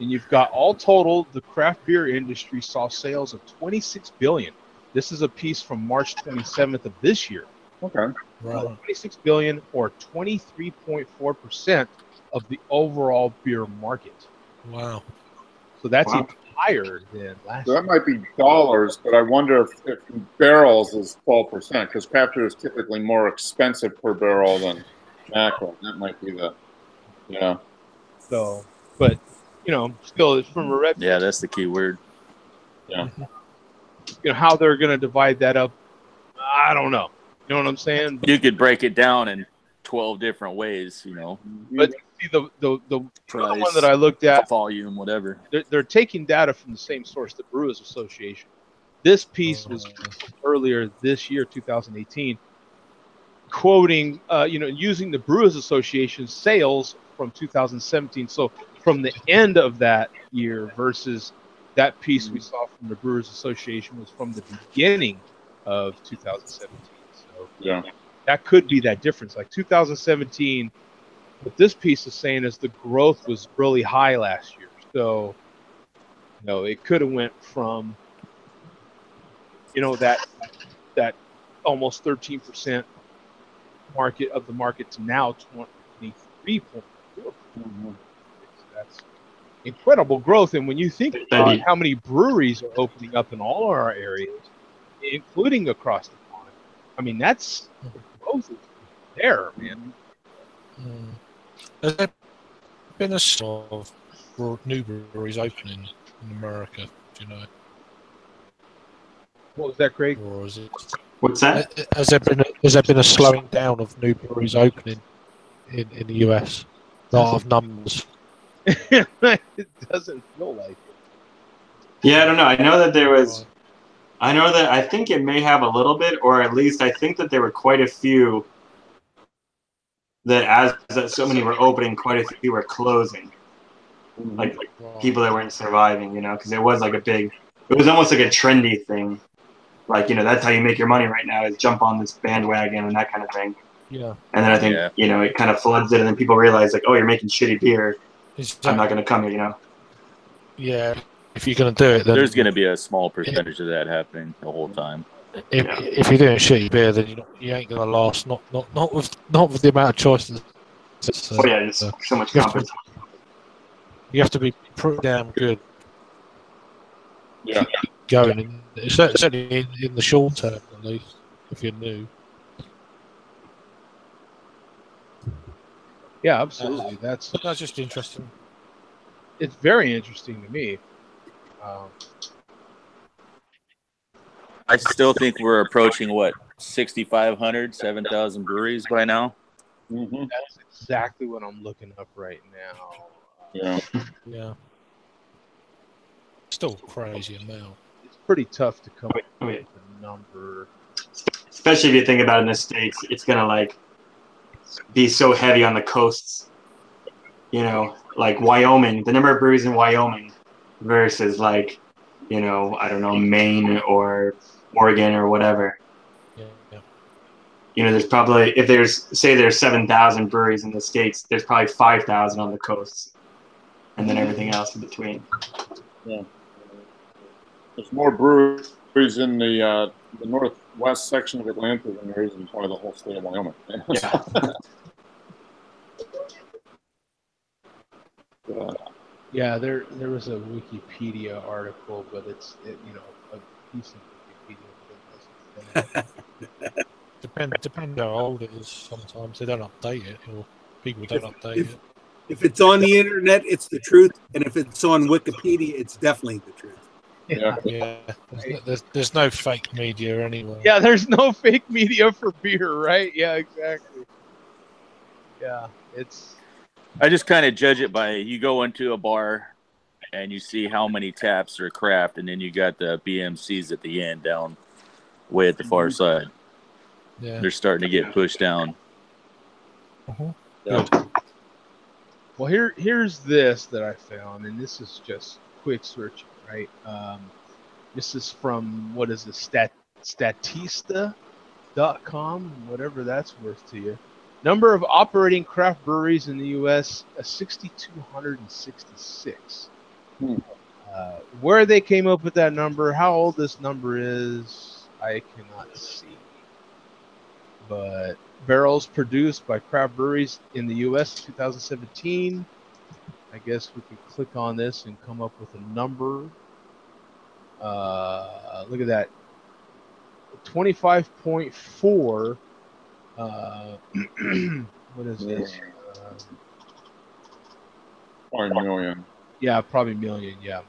And you've got all total, the craft beer industry saw sales of $26 billion. This is a piece from March 27th of this year.
Okay.
Right.
$26 billion, or 23.4% of the overall beer market.
Wow.
So that's even higher than last
So
year.
that might be dollars, but I wonder if in barrels is 12%, because craft beer is typically more expensive per barrel than macro. That might be the, you know.
So, but, you know, still, it's from a reputable.
Yeah, that's the key word.
Yeah.
You know, how they're going to divide that up, I don't know. You know what I'm saying?
You could break it down in 12 different ways, you know.
But see, the
Price,
other one that I looked at,
volume, whatever.
they're taking data from the same source, the Brewers Association. This piece was earlier this year, 2018, quoting, you know, using the Brewers Association's sales from 2017. So from the end of that year versus that piece we saw from the Brewers Association was from the beginning of 2017. So
Yeah.
that could be that difference. Like 2017, what this piece is saying is the growth was really high last year. So, you know, it could have went from, you know, that almost 13% market of the market to now 23.4%. That's incredible growth. And when you think about how many breweries are opening up in all our areas, including across the pond, I mean, that's the growth is there, man.
Has there been a sort of new breweries opening in America? Do you know?
What was that, Craig?
Or is it?
what's that?
Has there been a slowing down of new breweries opening in the US? Not of numbers.
It doesn't feel like it.
Yeah, I don't know. I know that there was. I know that I think it may have a little bit, or at least I think that there were quite a few that as so many were opening, quite a few were closing. Like people that weren't surviving, you know, because it was like it was almost like a trendy thing. Like, you know, that's how you make your money right now is jump on this bandwagon and that kind of thing.
Yeah.
And then I think, you know, it kind of floods it, and then people realize, like, oh, you're making shitty beer. I'm not going to come here, you know?
Yeah. If you're going to do it, then
There's going to be a small percentage of that happening the whole time.
if you're doing shitty beer, then you ain't going to last. Not with the amount of choices.
Oh, yeah, there's so much competition.
You have to be pretty damn good.
Yeah.
Going certainly in the short term, at least, if you're new.
Yeah, absolutely. That's
just interesting.
It's very interesting to me.
I still think we're approaching, 6,500, 7,000 breweries by now?
Mm-hmm.
That's exactly what I'm looking up right now.
Yeah.
Yeah. Still crazy amount.
It's pretty tough to come up with a number.
Especially if you think about it in the States, it's going to, like, be so heavy on the coasts. You know, like Wyoming, the number of breweries in Wyoming versus, like, you know, I don't know, Maine or Oregon or whatever.
Yeah.
You know, there's probably, if there's 7,000 breweries in the States, there's probably 5,000 on the coasts. And then everything else in between.
Yeah. There's more breweries in the northwest section of Atlanta than there is in probably the whole state of Wyoming. Yeah.
Yeah, there was a Wikipedia article, but it's you know, a decent Wikipedia.
Depend how old it is. Sometimes they don't update it, or people don't update it.
If it's on the internet, it's the truth, and if it's on Wikipedia, it's definitely the truth.
Yeah. There's no fake media anywhere.
Yeah, there's no fake media for beer, right? Yeah, exactly. Yeah, it's.
I just kind of judge it by, you go into a bar and you see how many taps are craft, and then you got the BMCs at the end down way at the far side.
Yeah.
They're starting to get pushed down.
Yeah.
Well, here's this that I found, and this is just quick searching, right? This is from, what is this, Statista.com, whatever that's worth to you. Number of operating craft breweries in the U.S., 6,266. Where they came up with that number, how old this number is, I cannot see. But barrels produced by craft breweries in the U.S. 2017. I guess we could click on this and come up with a number. Look at that. 25.4. What is this?
Probably million.
Yeah, probably million. Yeah.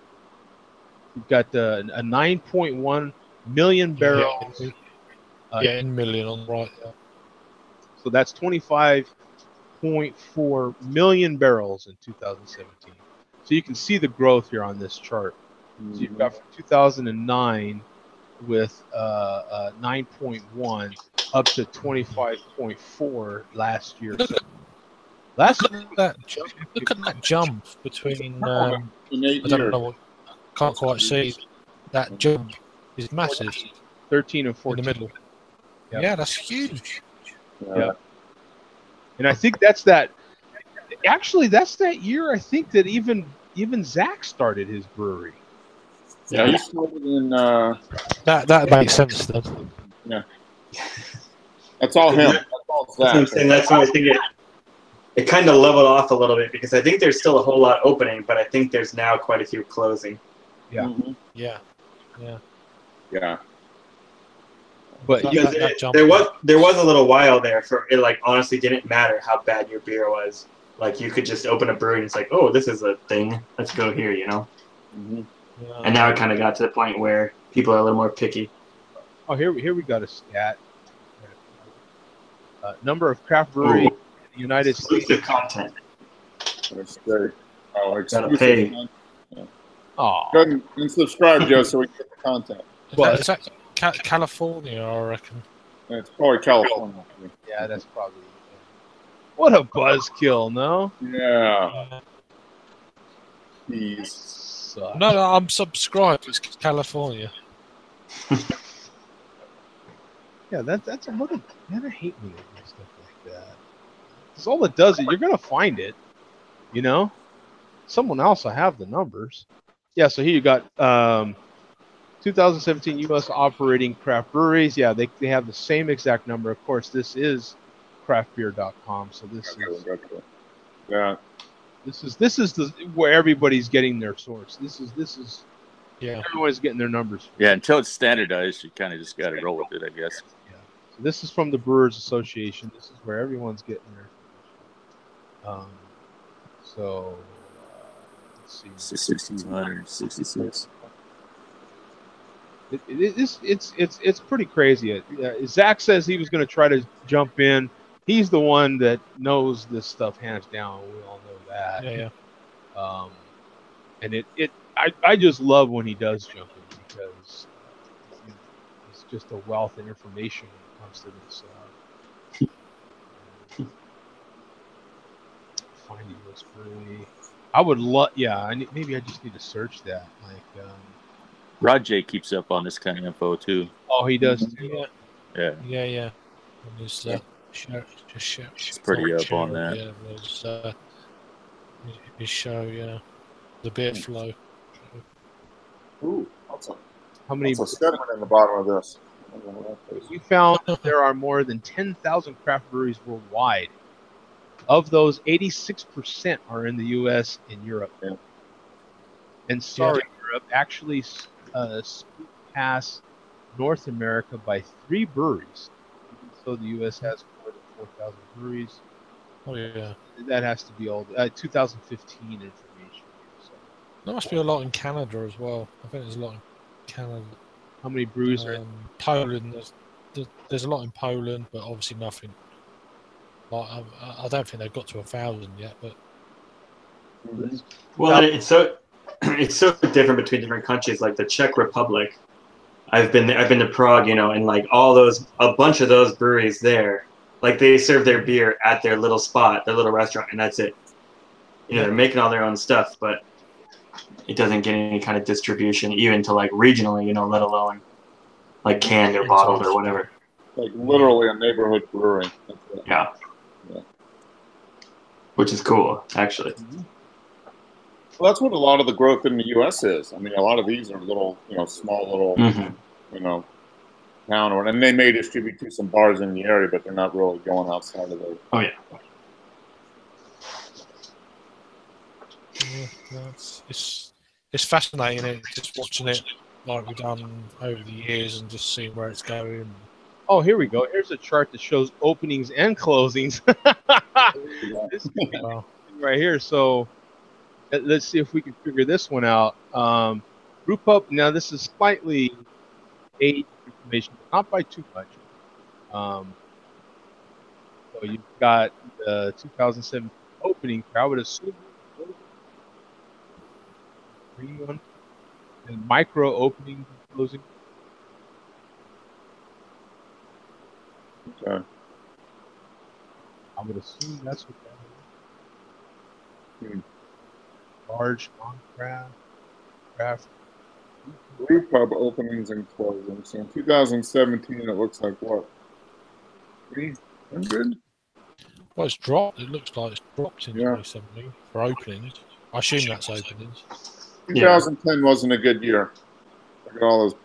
We've got a 9.1 million barrels.
In million on the right. Yeah.
So that's 25.4 million barrels in 2017. So you can see the growth here on this chart. So you've got from 2009 with 9.1 up to 25.4 last year. So
Look at that jump between. I don't know. Can't quite see. That jump is massive.
13 and 14
in the middle.
Yep.
Yeah, that's huge.
Yeah. And I think that's that. Actually, that's that year. I think that even Zach started his brewery.
Yeah, he started in.
That makes sense then.
Yeah. That's all him. That's all Zach.
That's why I think it kind of leveled off a little bit, because I think there's still a whole lot opening, but I think there's now quite a few closing.
Yeah.
Mm-hmm.
Yeah.
But
because there was a little while there for it, like, honestly didn't matter how bad your beer was. Like, you could just open a brewery and it's like, oh, this is a thing. Let's go here, you know.
Mm-hmm.
Yeah.
And now it kind of got to the point where people are a little more picky.
Oh, here we got a stat. Number of craft breweries in the United States.
Exclusive content.
That's great. Oh,
Gotta pay.
Content. Yeah.
Oh.
Go ahead and subscribe, Joe, so we can get the content.
Is that California, I reckon?
Yeah, it's probably California.
Yeah, that's probably. What a buzzkill, no?
Yeah. He's
Sucks.
No, I'm subscribed. It's California.
Yeah, that's a look at. Man, I hate when they do stuff like that. Because all it does is you're gonna find it, you know. Someone else will have the numbers. Yeah, so here you got 2017 U.S. operating craft breweries. Yeah, they have the same exact number. Of course, this is craftbeer.com. So this is
yeah.
this is the where everybody's getting their source. This is
Yeah.
everyone's getting their numbers.
Yeah, until it's standardized, you kind of just got to roll with it, I guess.
Yeah. So this is from the Brewers Association. This is where everyone's getting their information. So let's see.
6,266.
It's pretty crazy. Zach says he was going to try to jump in. He's the one that knows this stuff hands down. We all know that.
Yeah.
And I just love when he does jump in because it's just a wealth of information when it comes to this. Find the U.S. brewery. I would love. Yeah, maybe I just need to search that. Like.
Rod J keeps up on this kind of info too.
Oh, he does too.
Yeah.
Yeah. And there's
It's pretty up on that.
Yeah, there's his show. Yeah, the beer flow.
Ooh,
How many?
that's a sediment in the bottom of this.
We found there are more than 10,000 craft breweries worldwide. Of those, 86% are in the U.S. and Europe.
Yeah.
And Europe actually past North America by 3 breweries. So the U.S. has more than 4,000 breweries.
Oh yeah.
That has to be all 2015 information. So.
There must be a lot in Canada as well. I think there's a lot in Canada.
How many breweries are in
Poland? There's a lot in Poland, but obviously nothing. Like, I don't think they've got to 1,000 yet, but.
Well, it's so different between different countries. Like the Czech Republic, I've been to Prague, and like a bunch of those breweries there, like they serve their beer at their little spot, their little restaurant, and that's it. They're making all their own stuff, but it doesn't get any kind of distribution, even to like regionally, let alone like canned or bottled or whatever.
Like literally a neighborhood brewery.
Yeah. Which is cool, actually.
Well, that's what a lot of the growth in the U.S. is. I mean, a lot of these are little, small little, town, and they may distribute to some bars in the area, but they're not really going outside of those.
Oh yeah.
Yeah, it's fascinating. Just watching it like we've done over the years and just seeing where it's going.
Oh, here we go. Here's a chart that shows openings and closings. This right here. So let's see if we can figure this one out. Brew pub. Now this is slightly age information, but not by too much. So you've got the 2007 opening. I would assume green one and micro opening and closing.
Okay.
I would assume that's what that is. Large on-craft.
Brew pub openings and closings. So in 2017, it looks like what? 300?
Well, it's dropped. It looks like it's dropped in 2017 for openings. I assume that's openings.
2010 wasn't a good year. Look at all those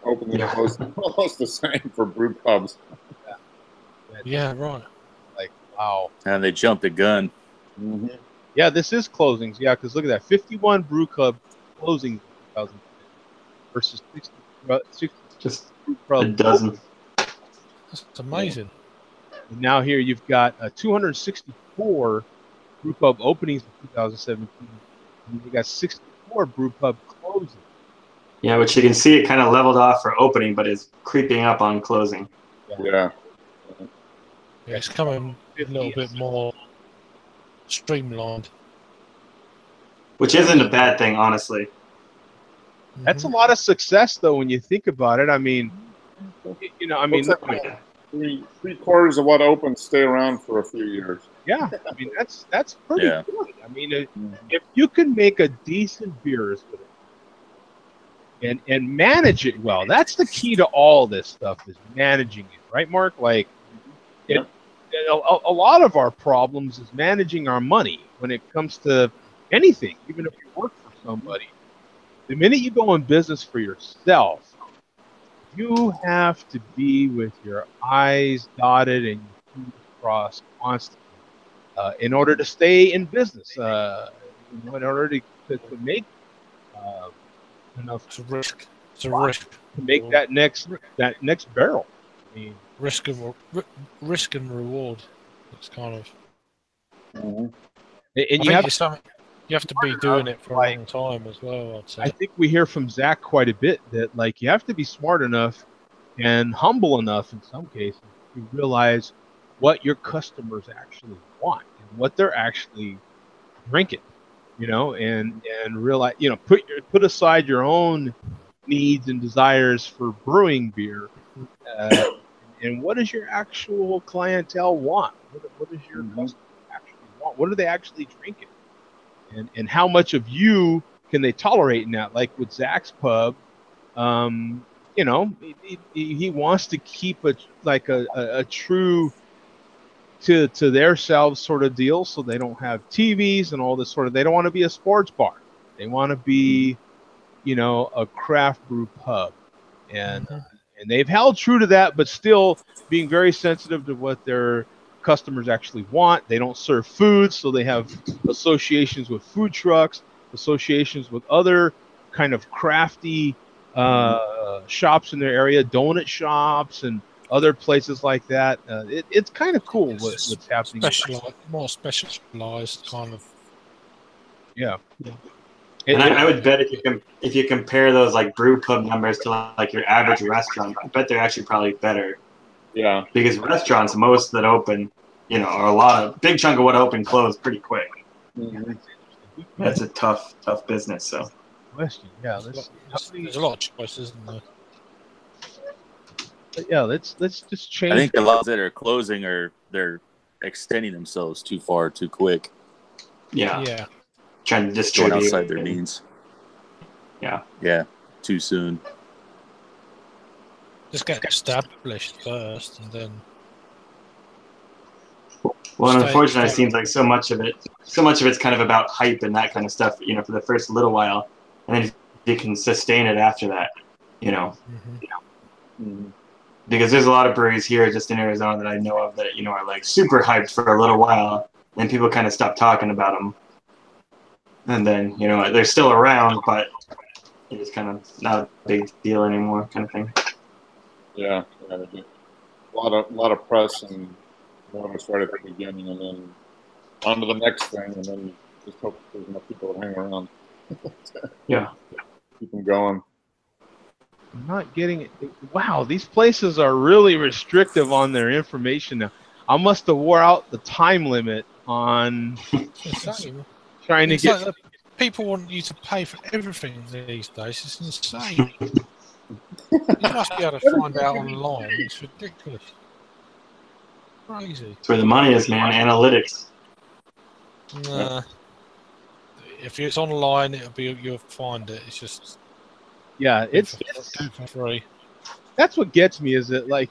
openings almost the same for brew pubs.
Yeah, right.
Like, wow.
And they jumped the gun.
Mm-hmm.
Yeah, this is closings. Yeah, because look at that. 51 brew pub closings in 2010 versus 60
just
brew pub
a dozen.
That's amazing.
And now here you've got 264 brew pub openings in 2017. And you got 64 brew pub closings.
Yeah, which you can see it kind of leveled off for opening, but it's creeping up on closing.
Yeah.
Yeah, it's coming a little bit more streamlined.
Which isn't a bad thing, honestly.
That's a lot of success, though, when you think about it. I mean, look,
three-quarters of what opens stay around for a few years.
Yeah, I mean that's pretty
Yeah.
good. I mean, if you can make a decent beer and manage it well, that's the key to all this stuff is managing it, right, Mark? Like,
Yeah.
a lot of our problems is managing our money when it comes to anything, even if you work for somebody. The minute you go in business for yourself, you have to be with your I's dotted and your T's crossed constantly in order to stay in business, in order to make enough
It's a risk. It's a
to
risk.
make that next barrel. I mean,
Risk and reward. It's kind of.
and
I
you
think
have
it's something you have to be doing it for a long time as well. I'd say.
I think we hear from Zach quite a bit that like you have to be smart enough and humble enough in some cases to realize what your customers actually want and what they're actually drinking, and realize, put aside your own needs and desires for brewing beer, and what does your actual clientele want? What does your customer actually want? What are they actually drinking? And how much of you can they tolerate in that? Like with Zach's Pub, he wants to keep a true to their selves sort of deal, so they don't have TVs and all this sort of. They don't want to be a sports bar. They want to be, a craft brew pub, and they've held true to that, but still being very sensitive to what their customers actually want. They don't serve food, so they have associations with food trucks, associations with other kind of crafty shops in their area, donut shops, and other places like that. It's kind of cool what's happening.
More specialized kind of.
Yeah.
And I would bet if you compare those like brew pub numbers to like your average restaurant, I bet they're actually probably better.
Yeah.
Because restaurants, most that open, or a lot of big chunk of what open close pretty quick.
Mm-hmm.
That's a tough business. So.
Question. Yeah.
There's a lot of choices, isn't there?
But yeah, let's just change.
I think a lot that are closing they're extending themselves too far, too quick.
Yeah.
Yeah.
Trying to
Going
distribute
outside their means.
Yeah.
Yeah. Too soon.
Just get established first, and then.
Well, and unfortunately, it seems like so much of it's kind of about hype and that kind of stuff, for the first little while, and then you can sustain it after that, Because there's a lot of breweries here just in Arizona that I know of that, are like super hyped for a little while, and people kind of stop talking about them. And then, they're still around, but it's kind of not a big deal anymore, kind of thing.
Yeah. A lot of press and notice right at the beginning, and then on to the next thing, and then just hope there's enough people that hang around.
Yeah.
Keep them going.
I'm not getting it. Wow, these places are really restrictive on their information now. I must have wore out the time limit on trying to get.
Like people want you to pay for everything these days. It's insane. You must be able to find out online. It's ridiculous. Crazy.
That's where the money is, man. Analytics.
Nah. If it's online, you'll find it. It's just.
Yeah, it's
for free.
That's what gets me is that, like,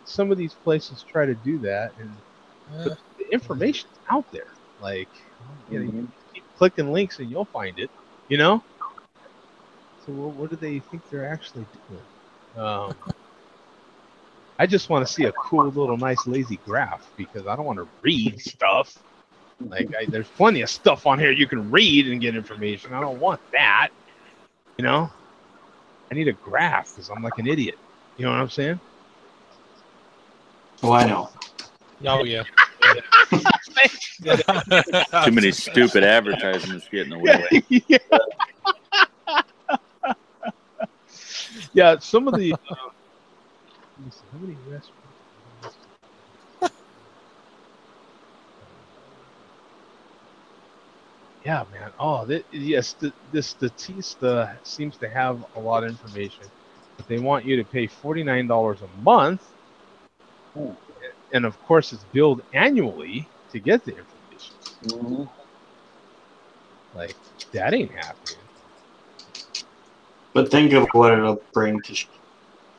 some of these places try to do that, and the information's out there. Like, you keep clicking links and you'll find it. So, what do they think they're actually doing? I just want to see a cool little nice lazy graph because I don't want to read stuff. Like, there's plenty of stuff on here you can read and get information. I don't want that. I need a graph because I'm like an idiot. You know what I'm saying?
Oh, I know.
Oh, yeah.
Too many stupid advertisements getting in the way.
Yeah, some of the. How many restaurants? Yeah, man. Oh, yes. The Statista seems to have a lot of information, but they want you to pay $49 a month And of course, it's billed annually to get the information.
Mhm.
Like, that ain't happening.
But think of what it'll bring to.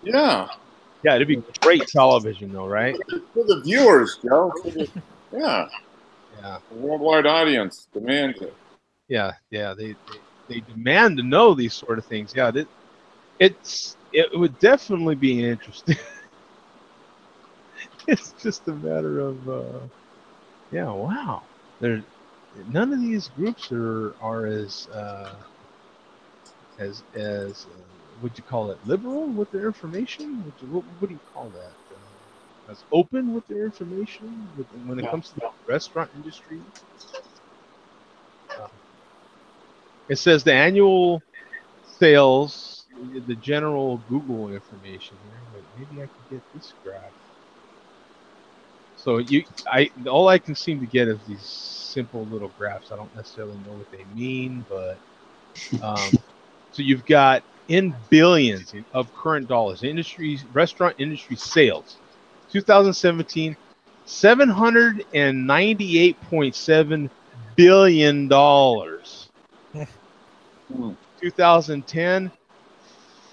Yeah.
Yeah, it'd be great television, though, right?
For the viewers, Joe. Yeah.
Yeah,
The worldwide audience demands it.
yeah. They demand to know these sort of things. Yeah, it would definitely be interesting. It's just a matter of yeah. Wow, there's none of these groups are as would you call it, liberal with their information? What do you call that? As open with their information when it comes to the restaurant industry. It says the annual sales, the general Google information here. But maybe I could get this graph. So all I can seem to get is these simple little graphs. I don't necessarily know what they mean, but so you've got in billions of current dollars, restaurant industry sales, 2017, $798.7 billion. 2010,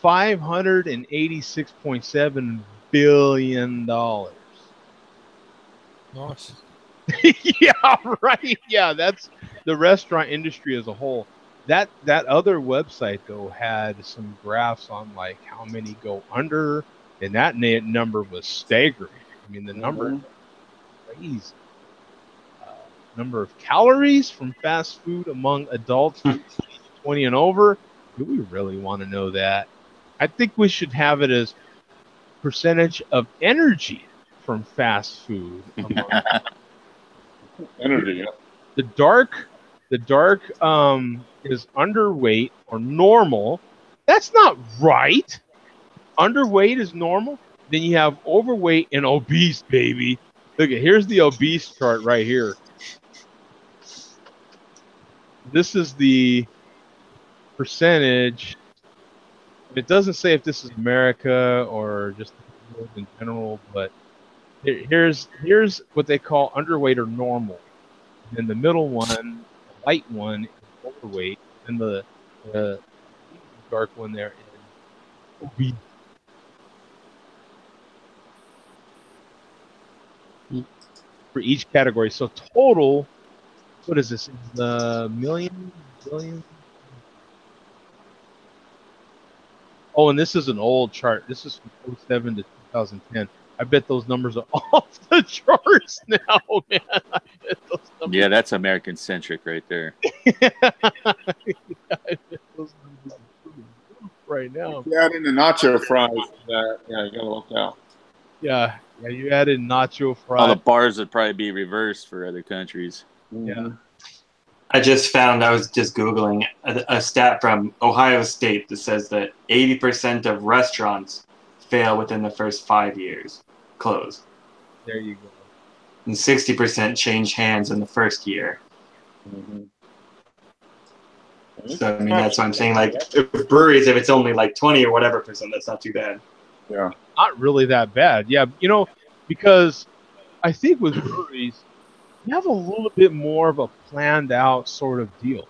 $586.7 billion.
Nice.
Yeah, right. Yeah, that's the restaurant industry as a whole. That other website though had some graphs on like how many go under, and that number was staggering. I mean, the number crazy. Number of calories from fast food among adults 20 and over. Do we really want to know that? I think we should have it as percentage of energy from fast food among
Energy. Yeah.
the dark is underweight or normal. That's not right. Underweight is normal. Then you have overweight and obese, baby. Look at, here's the obese chart right here. This is the percentage. It doesn't say if this is America or just the world in general, but here's what they call underweight or normal. And the middle one, the light one, is overweight, and the dark one there is obese. For each category. So total, what is this? The million, billion. Oh, and this is an old chart. This is from 2007 to 2010. I bet those numbers are off the charts now, man. I bet those numbers.
Yeah, that's American centric right there.
Yeah, I bet those numbers are right now.
You add in the nacho fries. Yeah, you gotta look out.
Yeah, you added nacho fries.
All the bars would probably be reversed for other countries.
Yeah.
I just found, I was just Googling a stat from Ohio State that says that 80% of restaurants fail within the first 5 years, close.
There you go.
And 60% change hands in the first year. So, I mean, that's what I'm saying. Like, if breweries, if it's only like 20 or whatever percent, that's not too bad.
Yeah.
Not really that bad. Yeah, because I think with breweries, you have a little bit more of a planned out sort of deal,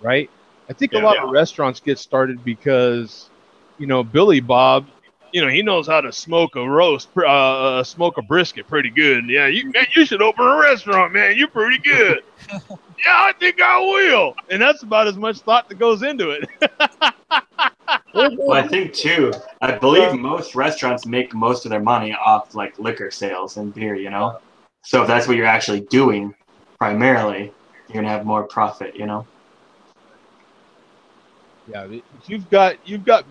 right? I think a lot of restaurants get started because, Billy Bob, he knows how to smoke a brisket pretty good. Yeah, you should open a restaurant, man. You're pretty good. Yeah, I think I will. And that's about as much thought that goes into it.
Well, I think too, I believe most restaurants make most of their money off like liquor sales and beer, So if that's what you're actually doing primarily, you're gonna have more profit,
Yeah, you've got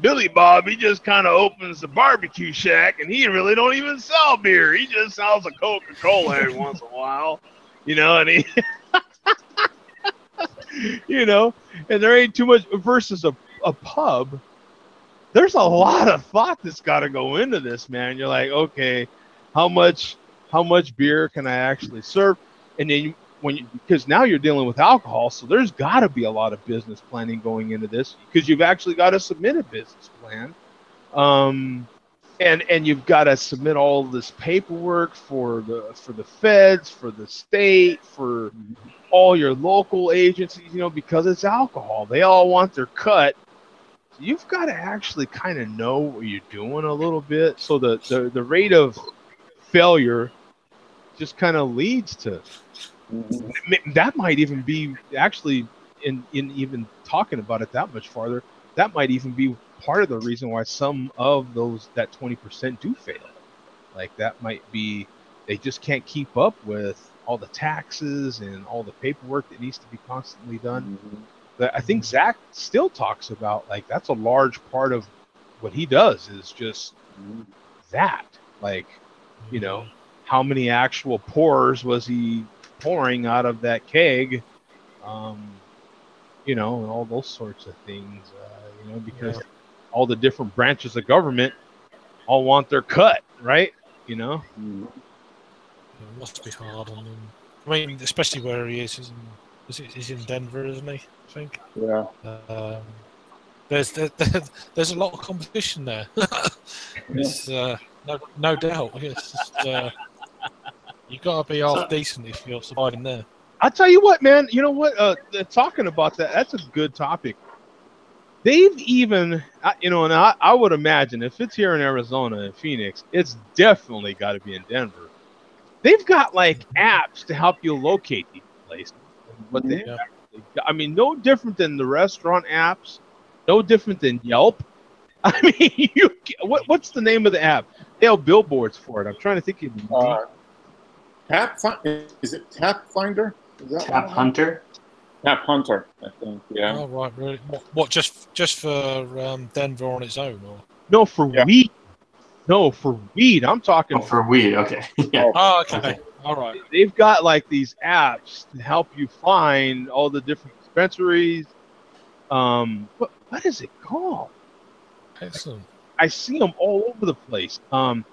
Billy Bob. He just kind of opens the barbecue shack, and he really don't even sell beer. He just sells a Coca-Cola every once in a while, and he, and there ain't too much versus a pub. There's a lot of thought that's got to go into this, man. You're like, okay, how much beer can I actually serve? And then because now you're dealing with alcohol, so there's got to be a lot of business planning going into this because you've actually got to submit a business plan. and you've got to submit all this paperwork for the feds, for the state, for all your local agencies, because it's alcohol. They all want their cut. So you've got to actually kind of know what you're doing a little bit. So the rate of failure just kind of leads to that. Might even be actually in even talking about it that much farther, that might even be part of the reason why some of that 20% do fail. Like that might be they just can't keep up with all the taxes and all the paperwork that needs to be constantly done. But I think Zach still talks about like that's a large part of what he does is just that. Like, how many actual pours was he pouring out of that keg? And all those sorts of things, because all the different branches of government all want their cut, right?
It must be hard on him. I mean, especially where he is. He's in Denver, isn't he? I think.
Yeah.
There's a lot of competition there. It's no doubt. It's just, you got to be half decent if you're surviving there.
I'll tell you what, man. You know what? Talking about that, that's a good topic. They've even, and I would imagine if it's here in Arizona and Phoenix, it's definitely got to be in Denver. They've got like apps to help you locate these places. But I mean, no different than the restaurant apps, no different than Yelp. I mean, what's the name of the app? They have billboards for it. I'm trying to think of
is it Tap Finder?
Tap Hunter?
Tap Hunter, I think. Yeah.
Oh right, really? What? Just for Denver on its own, or
no for weed? No, for weed. I'm talking
for weed. Okay.
Yeah. Oh, okay. All right.
They've got like these apps to help you find all the different dispensaries. What is it called?
Excellent.
I see them all over the place. And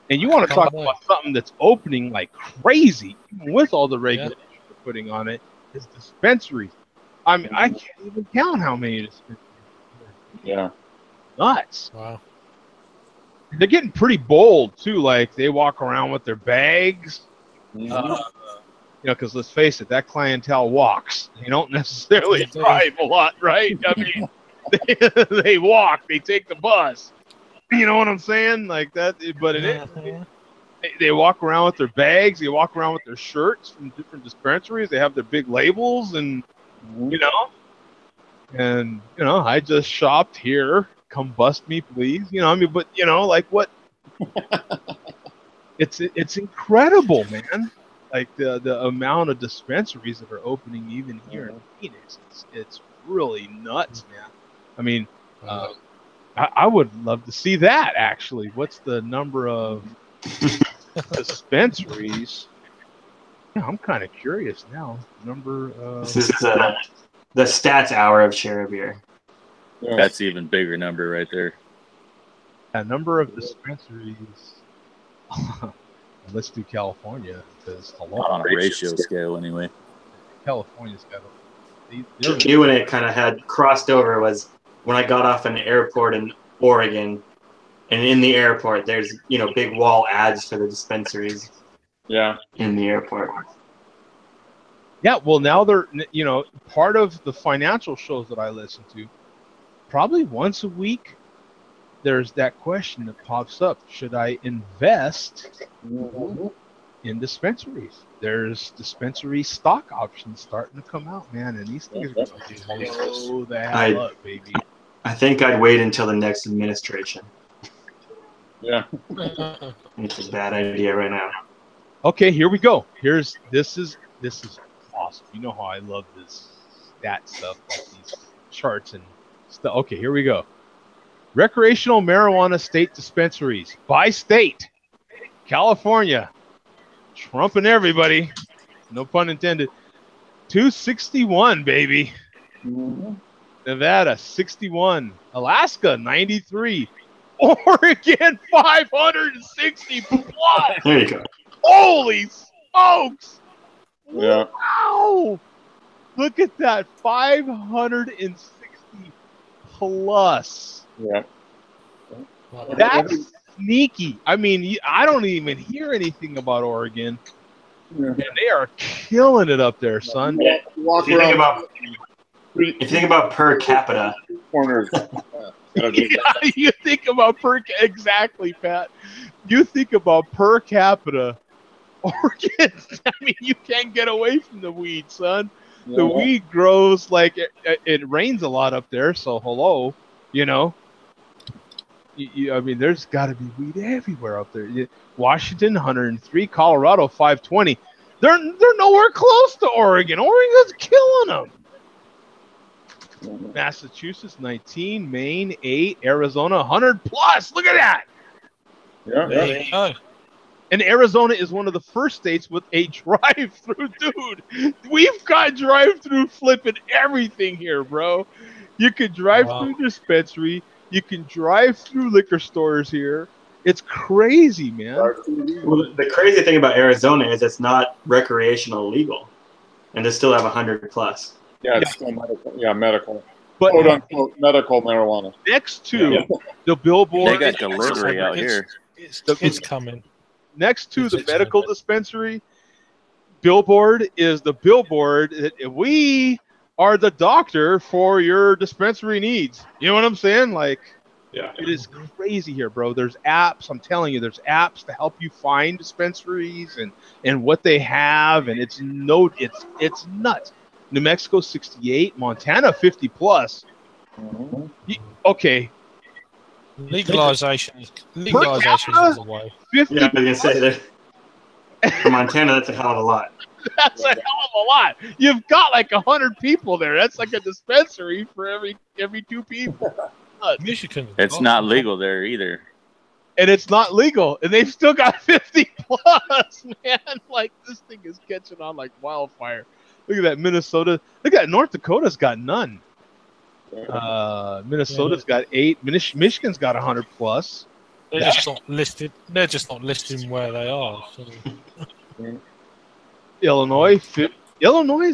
you want to talk about something that's opening like crazy, even with all the regulations they're putting on it, is dispensaries. I mean, I can't even count how many dispensaries.
Yeah.
Nuts.
Wow.
They're getting pretty bold too. Like they walk around with their bags. Because let's face it, that clientele walks. They don't necessarily drive a lot, right? I mean, they walk. They take the bus. You know what I'm saying? Like that. But they walk around with their bags. They walk around with their shirts from different dispensaries. They have their big labels, and I just shopped here. Come bust me, please. But like what? It's incredible, man. Like the amount of dispensaries that are opening even here in Phoenix, it's really nuts, man. I mean, I would love to see that actually. What's the number of dispensaries? Yeah, I'm kind of curious now.
This is the stats hour of Share a Beer.
Yeah. That's an even bigger number right there.
A number of dispensaries. Let's do California because
on a ratio scale anyway.
California's got
when it kind of had crossed over was when I got off an airport in Oregon, and in the airport there's big wall ads for the dispensaries.
Yeah.
In the airport.
Yeah, well now they're part of the financial shows that I listen to, probably once a week there's that question that pops up. Should I invest in dispensaries? There's dispensary stock options starting to come out, man, and these things are going to blow the hell up, baby.
I think I'd wait until the next administration.
Yeah.
It's a bad idea right now.
Okay, here we go. This is awesome. You know how I love this stat stuff, like these charts and stuff. Okay, here we go. Recreational marijuana state dispensaries by state. California, trumping everybody. No pun intended. 261, baby. Nevada, 61. Alaska, 93. Oregon, 560 plus.
There you go.
Holy smokes.
Yeah.
Wow. Look at that. 560 plus.
Yeah.
sneaky. I mean, I don't even hear anything about Oregon.
Yeah.
And they are killing it up there, son.
Walk
If you think
around
about if you think about per capita,
corners.
Yeah, you think about exactly, Pat. You think about per capita. Oregon. I mean, you can't get away from the weed, son. The weed grows like it rains a lot up there. So hello, you know. I mean, there's got to be weed everywhere up there. Washington 103, Colorado 520. They're nowhere close to Oregon. Oregon's killing them. Massachusetts 19, Maine 8, Arizona 100 plus. Look at that.
Yeah.
There you go.
And Arizona is one of the first states with a drive-through, dude. We've got drive-through flipping everything here, bro. You can drive through dispensary. You can drive through liquor stores here. It's crazy, man.
well, the crazy thing about Arizona is it's not recreational legal, and they still have 100 plus.
Yeah, it's still medical. Yeah, medical.
But
Quote unquote medical marijuana.
next to the billboard,
They got delivery out here.
It's coming.
next to the
It's
medical
coming.
dispensary billboard is the billboard that we are the doctor for your dispensary needs. You know what I'm saying? Like,
Yeah.
it is crazy here, bro. There's apps. I'm telling you, there's apps to help you find dispensaries and what they have, and it's nuts. New Mexico 68, Montana 50 plus. Okay,
Legalization is the way.
50
Yeah, I was gonna say that for Montana, that's a hell of a lot.
That's a hell of a lot. You've got like 100 people there. That's like a dispensary for every 2 people.
Michigan.
It's not legal there either.
And it's not legal, and they've still got 50 plus, man. Like, this thing is catching on like wildfire. Look at that, Minnesota. Look at that, North Dakota's got none. Minnesota's got 8. Michigan's got 100 plus.
They're just not listed. They're just not listing where they are. So.
Illinois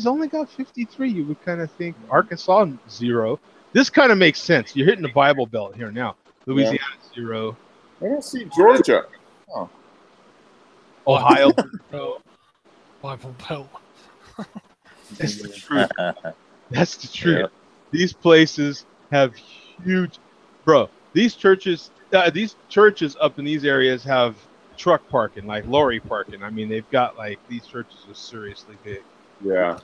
only got 53. You would kind of think Arkansas 0. This kind of makes sense. You're hitting the Bible Belt here now. Louisiana 0.
I don't see Georgia.
Ohio.
Bible Belt.
That's the truth. That's the truth. Yeah. These places have huge, bro. These churches up in these areas have truck parking, like lorry parking. I mean, they've got like, these churches are seriously big.
Yeah.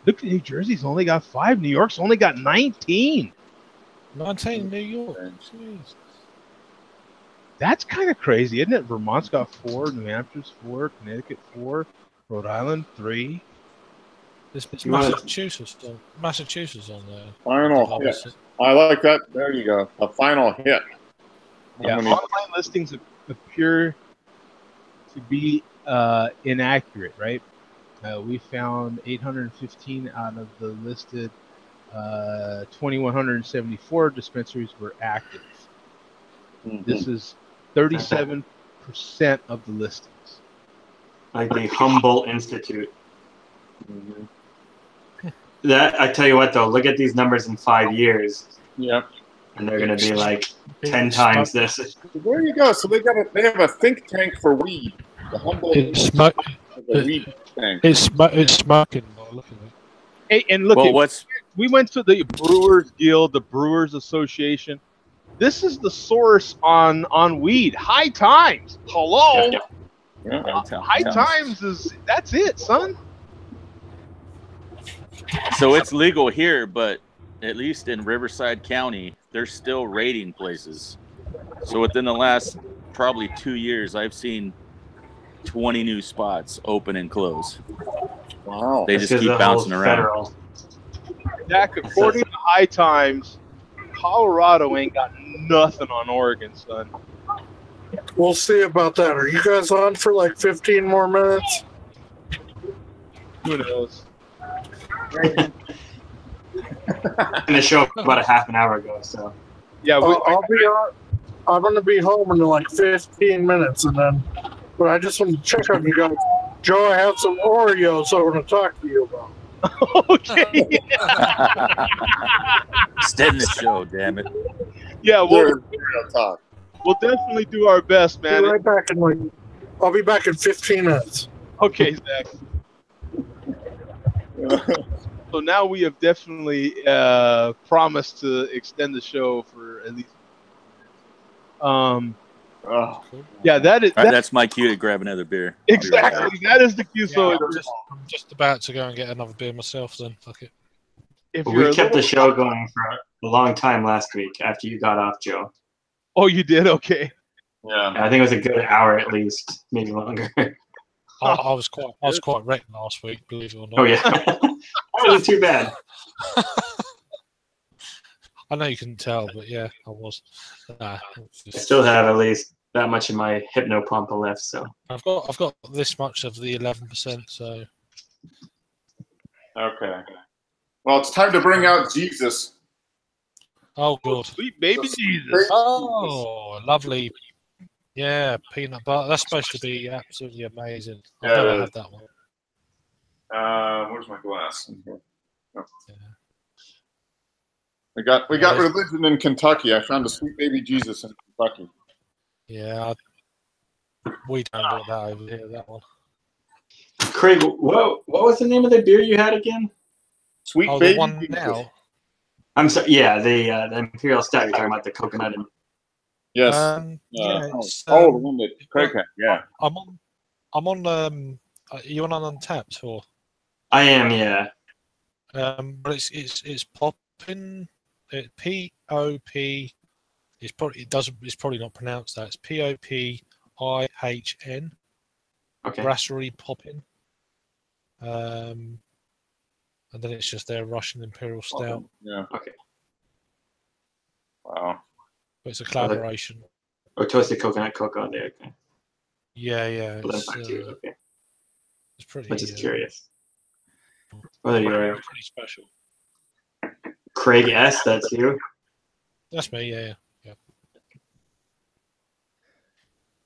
Look at New Jersey's only got 5. New York's only got 19.
19 in New York. Jeez.
That's kind of crazy, isn't it? Vermont's got 4, New Hampshire's 4, Connecticut 4, Rhode Island 3.
It's Massachusetts on there.
Final hit. I like that. There you go. A final hit.
Yeah, online listings appear to be inaccurate, right? We found 815 out of the listed 2,174 dispensaries were active. This is 37% of the listings.
Like the Humboldt Institute. That, I tell you what, though, look at these numbers in 5 years.
Yep.
And they're going to be like 10 times this.
There you go. So they have a think tank for weed. The Humboldt weed tank.
It's smoking. Look at it.
Hey, and look, we went to the Brewers Guild, the Brewers Association. This is the source on weed. High Times. Hello.
Yeah.
High Times that's it, son.
So it's legal here, but at least in Riverside County, they're still raiding places. So within the last probably 2 years, I've seen 20 new spots open and close.
Wow.
They just keep bouncing around.
Jack, according to High Times, Colorado ain't got nothing on Oregon, son.
We'll see about that. Are you guys on for like 15 more minutes?
Who knows?
In the show about a half an hour ago, so
yeah,
I'm gonna be home in like 15 minutes, and then. But I just want to check on you guys. Joe, I have some Oreos I want to talk to you about.
Okay.
Stay in the show, damn it.
Yeah,
we'll talk.
We'll definitely do our best,
Be
man.
right back in like. I'll be back in 15 minutes.
Okay, Zach. So now we have definitely promised to extend the show for at least. Yeah,
that's my cue to grab another beer.
Exactly, that is the cue. So
I'm just about to go and get another beer myself. Then fuck it.
If
we kept the show going for a long time last week after you got off, Joe.
Oh, you did? Okay.
Yeah.
I think it was a good hour at least, maybe longer.
I was quite wrecked last week, believe it or not.
Oh yeah, that wasn't too bad.
I know you couldn't tell, but yeah, I was.
I still have at least that much of my hypno pump left, so
I've got this much of the 11%. So
Okay. Well, it's time to bring out Jesus.
oh god,
sweet baby Jesus.
Oh, lovely. Yeah, peanut butter. That's supposed to be absolutely amazing. I've
Yeah,
never had that one.
Where's my glass? Oh.
Yeah.
We got religion in Kentucky. I found a sweet baby Jesus in Kentucky.
Yeah, we don't get that over here. That one.
Craig, what was the name of the beer you had again?
Sweet
Oh,
baby
the one
Jesus.
now.
I'm sorry. Yeah, the Imperial Stout. You're talking about the coconut.
Yes.
Yeah.
The one that Craig had. Yeah.
I'm on. Are you on Untapped or?
I am. Yeah.
But it's popping. P-O-P. It's probably not pronounced that. It's P-O-P-I-H-N.
Okay.
Brasserie popping. And then it's just their Russian Imperial Stout.
Yeah.
Okay.
Wow.
But it's a collaboration.
Or toasted coconut cocoa there. Okay.
Yeah. It's
okay.
It's pretty.
I'm just curious. Whether you're
pretty special.
Craig S. That's you.
That's me. Yeah.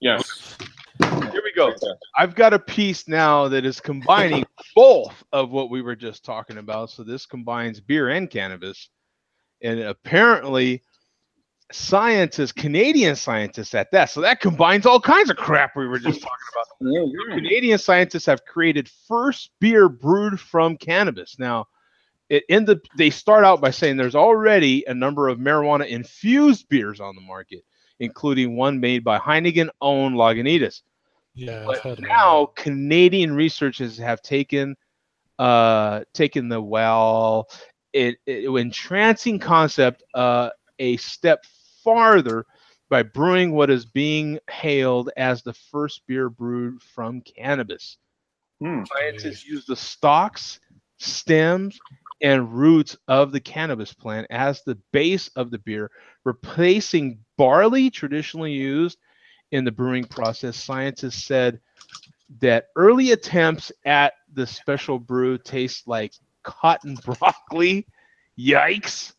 Yes.
Here we go. I've got a piece now that is combining both of what we were just talking about. So this combines beer and cannabis. And apparently Canadian scientists at that. So that combines all kinds of crap we were just talking about.
Yeah.
Canadian scientists have created first beer brewed from cannabis. Now, they start out by saying there's already a number of marijuana-infused beers on the market, including one made by Heineken-owned Lagunitas.
Yeah,
but now Canadian researchers have taken the entrancing concept a step farther by brewing what is being hailed as the first beer brewed from cannabis. Scientists use the stalks, stems, and roots of the cannabis plant as the base of the beer, replacing barley traditionally used in the brewing process. Scientists said that early attempts at the special brew taste like cotton broccoli. Yikes.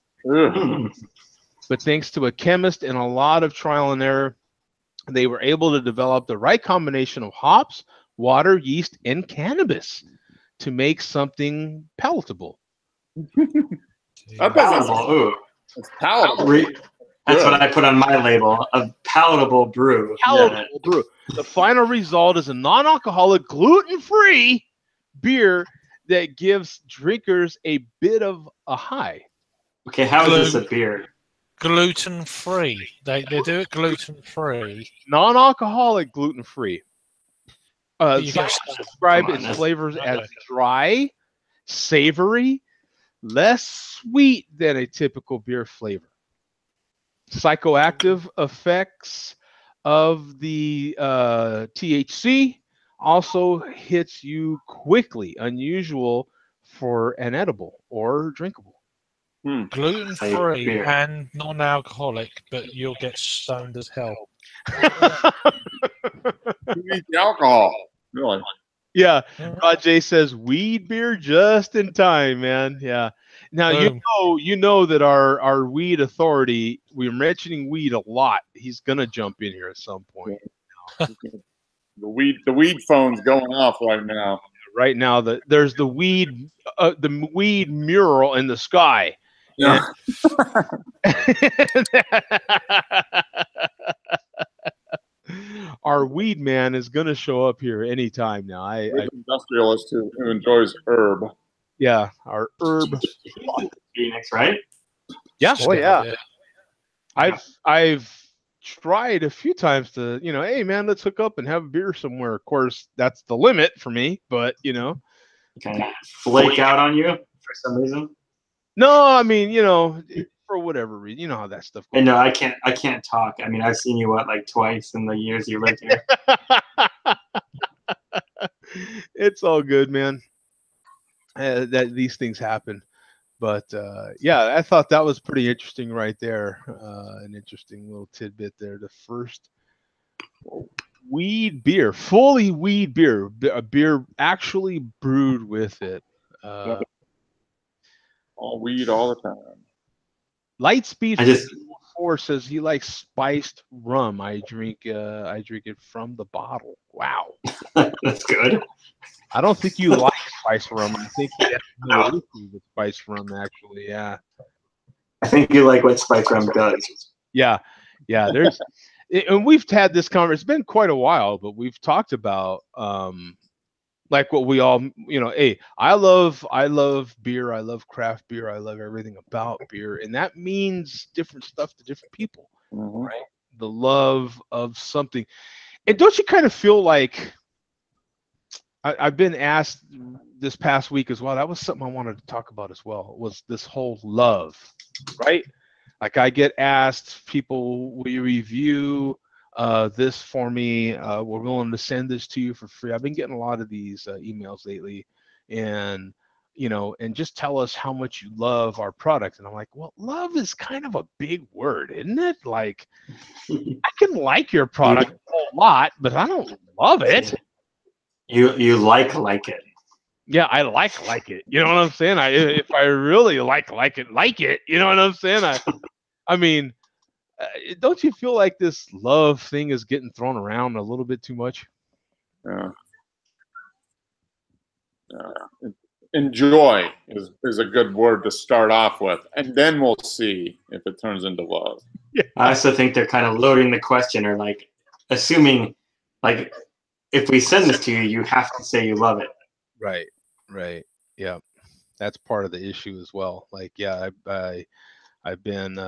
But thanks to a chemist and a lot of trial and error, they were able to develop the right combination of hops, water, yeast, and cannabis to make something palatable.
Palatable. Ooh.
It's palatable.
That's what I put on my label, a palatable brew.
Palatable brew. The final result is a non-alcoholic, gluten-free beer that gives drinkers a bit of a high.
Okay, how is this a beer?
Gluten-free. They do it gluten-free.
Non-alcoholic, gluten-free. Describe its flavors as dry, savory, less sweet than a typical beer flavor. Psychoactive effects of the THC also hits you quickly, unusual for an edible or drinkable.
Gluten-free and non-alcoholic, but you'll get stoned as hell.
You need the alcohol. Really?
Yeah. Rajay says weed beer just in time, man. Yeah. Now you know that our weed authority, we're mentioning weed a lot. He's gonna jump in here at some point.
The weed phone's going off right now.
Right now, there's the weed mural in the sky.
Yeah.
our weed man is gonna show up here anytime now.
There's an industrialist who enjoys herb.
Yeah, our herb.
Phoenix, right?
Yeah,
Oh yeah.
I've tried a few times to, hey man, let's hook up and have a beer somewhere. Of course, that's the limit for me, but
kind of flake out on you for some reason.
No, I mean, for whatever reason, you know how that stuff goes.
And no, I can't talk. I mean, I've seen you like twice in the years you lived here.
It's all good, man. That these things happen. But yeah, I thought that was pretty interesting right there. An interesting little tidbit there. The first weed beer, fully weed beer, a beer actually brewed with it.
All weed all the time.
Lightspeed 4 says he likes spiced rum. I drink it from the bottle. Wow,
that's good.
I don't think you like spiced rum. I think you have no issue with spiced rum, actually. Yeah.
I think you like what spiced rum does.
Yeah. There's, and we've had this conversation. It's been quite a while, but we've talked about like what we all, hey, I love beer. I love craft beer. I love everything about beer, and that means different stuff to different people, right? The love of something, and don't you kind of feel like? I've been asked this past week as well. That was something I wanted to talk about as well. Was this whole love, right? Like I get asked, people, will you review this for me? We're willing to send this to you for free. I've been getting a lot of these emails lately, and and just tell us how much you love our product. And I'm like, well, love is kind of a big word, isn't it? Like, I can like your product a whole lot, but I don't love it.
You like it.
Yeah, I like it. You know what I'm saying? If I really like it. You know what I'm saying? I mean, don't you feel like this love thing is getting thrown around a little bit too much?
Yeah. Enjoy is a good word to start off with, and then we'll see if it turns into love.
Yeah. I also think they're kind of loading the question, or like assuming, like, if we send this to you, you have to say you love it.
Right. Yeah, that's part of the issue as well. Like, yeah, I've been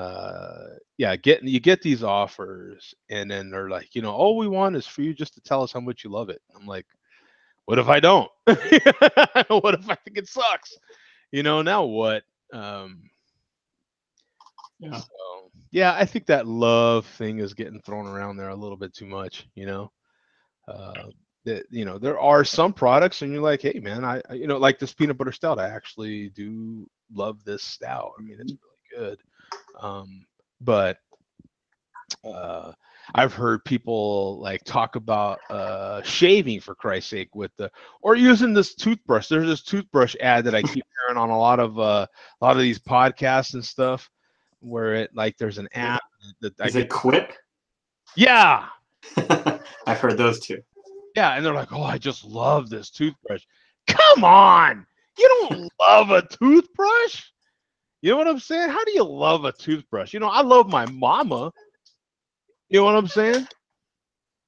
you get these offers, and then they're like, all we want is for you just to tell us how much you love it. I'm like, what if I don't? What if I think it sucks? Now what? Yeah, I think that love thing is getting thrown around there a little bit too much. That there are some products, and you're like, hey man, I like this peanut butter stout. I actually do love this stout. I mean, it's really good. But I've heard people like talk about shaving, for Christ's sake, or using this toothbrush. There's this toothbrush ad that I keep hearing on a lot of these podcasts and stuff, where there's an app that
is it Quip?
Yeah,
I've heard those too.
Yeah, and they're like, oh, I just love this toothbrush. Come on, you don't love a toothbrush? You know what I'm saying? How do you love a toothbrush? I love my mama. You know what I'm saying?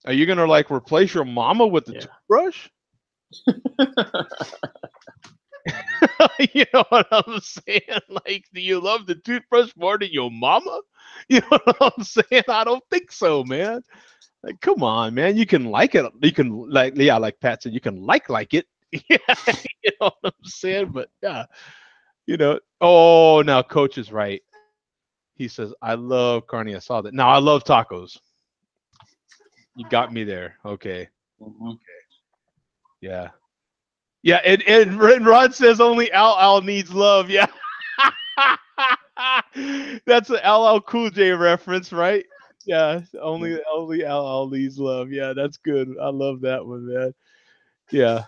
Are you gonna replace your mama with the toothbrush? You know what I'm saying? Like, do you love the toothbrush more than your mama? You know what I'm saying? I don't think so, man. Like, come on, man. You can like it. You can like Pat said, you can like it. Yeah, you know what I'm saying? But yeah, oh, now Coach is right. He says, I love carne. I saw that. Now I love tacos. You got me there. Okay. Okay. Yeah. Yeah, and Rod says only Al needs love. Yeah. That's an LL Cool J reference, right? Yeah, only Al needs love. Yeah, that's good. I love that one, man. Yeah.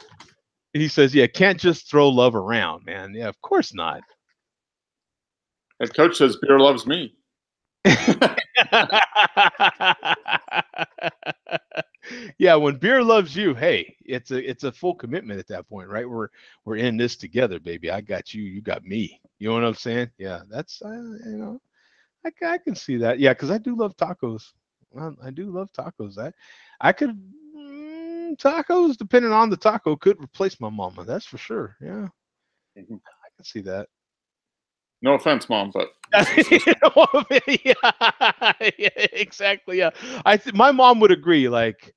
He says, yeah, can't just throw love around, man. Yeah, of course not.
And Coach says beer loves me.
Yeah, when beer loves you, hey, it's a full commitment at that point, right? We're in this together, baby. I got you, you got me. You know what I'm saying? Yeah, that's I can see that. Yeah, because I do love tacos. I do love tacos. I could tacos, depending on the taco, could replace my mama. That's for sure. Yeah,
Mhm.
I can see that.
No offense, Mom, but
Yeah, exactly. Yeah, my mom would agree. Like,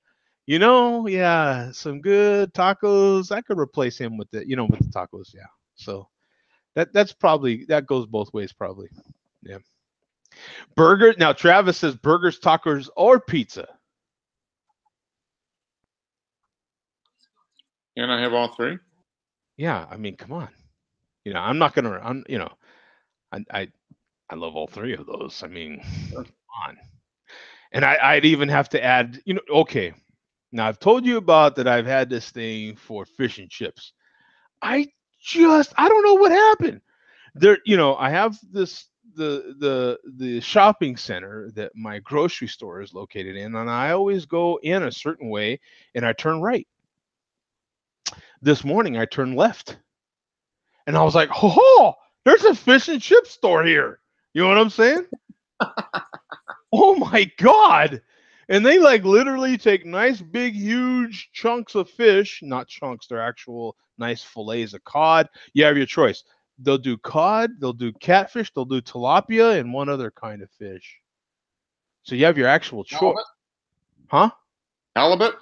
yeah, some good tacos. I could replace him with the tacos. Yeah. So that's probably that goes both ways. Probably. Yeah. Burger. Now Travis says burgers, tacos, or pizza.
can I have all three?
Yeah. I mean, come on. I'm not gonna. I love all three of those. I mean, come on. And I'd even have to add. Okay. Now I've told you about that. I've had this thing for fish and chips. I don't know what happened. There, I have the shopping center that my grocery store is located in, and I always go in a certain way and I turn right. This morning I turned left. And I was like, oh, there's a fish and chip store here. You know what I'm saying? Oh my God. And they like literally take nice, big, huge chunks of fish, not chunks, they're actual nice fillets of cod. You have your choice. They'll do cod, they'll do catfish, they'll do tilapia, and one other kind of fish. So you have your actual choice.
Halibut?
Huh?
Halibut?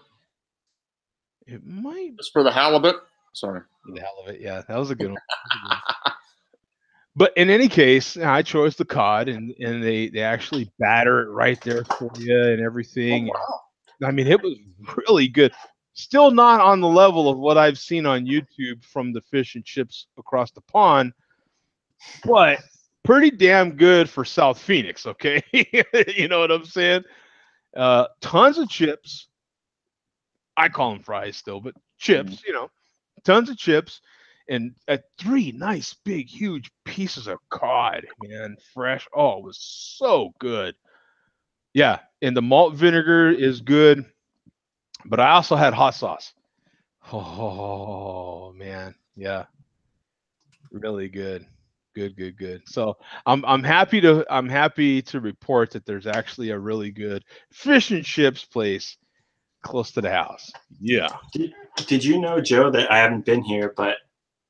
It might
Just for the halibut? Sorry.
be the hell of it. Yeah, that was a good one. But in any case, I chose the cod, and they actually batter it right there for you and everything.
Oh, wow.
I mean, it was really good. Still not on the level of what I've seen on YouTube from the fish and chips across the pond, but pretty damn good for South Phoenix. Okay, you know what I'm saying? Tons of chips. I call them fries still, but chips. Tons of chips. And three nice, big, huge pieces of cod, man, fresh. Oh, it was so good. Yeah, and the malt vinegar is good, but I also had hot sauce. Oh man, yeah, really good, good. So I'm happy to report that there's actually a really good fish and chips place close to the house. Yeah.
Did you know, Joe, that I haven't been here, but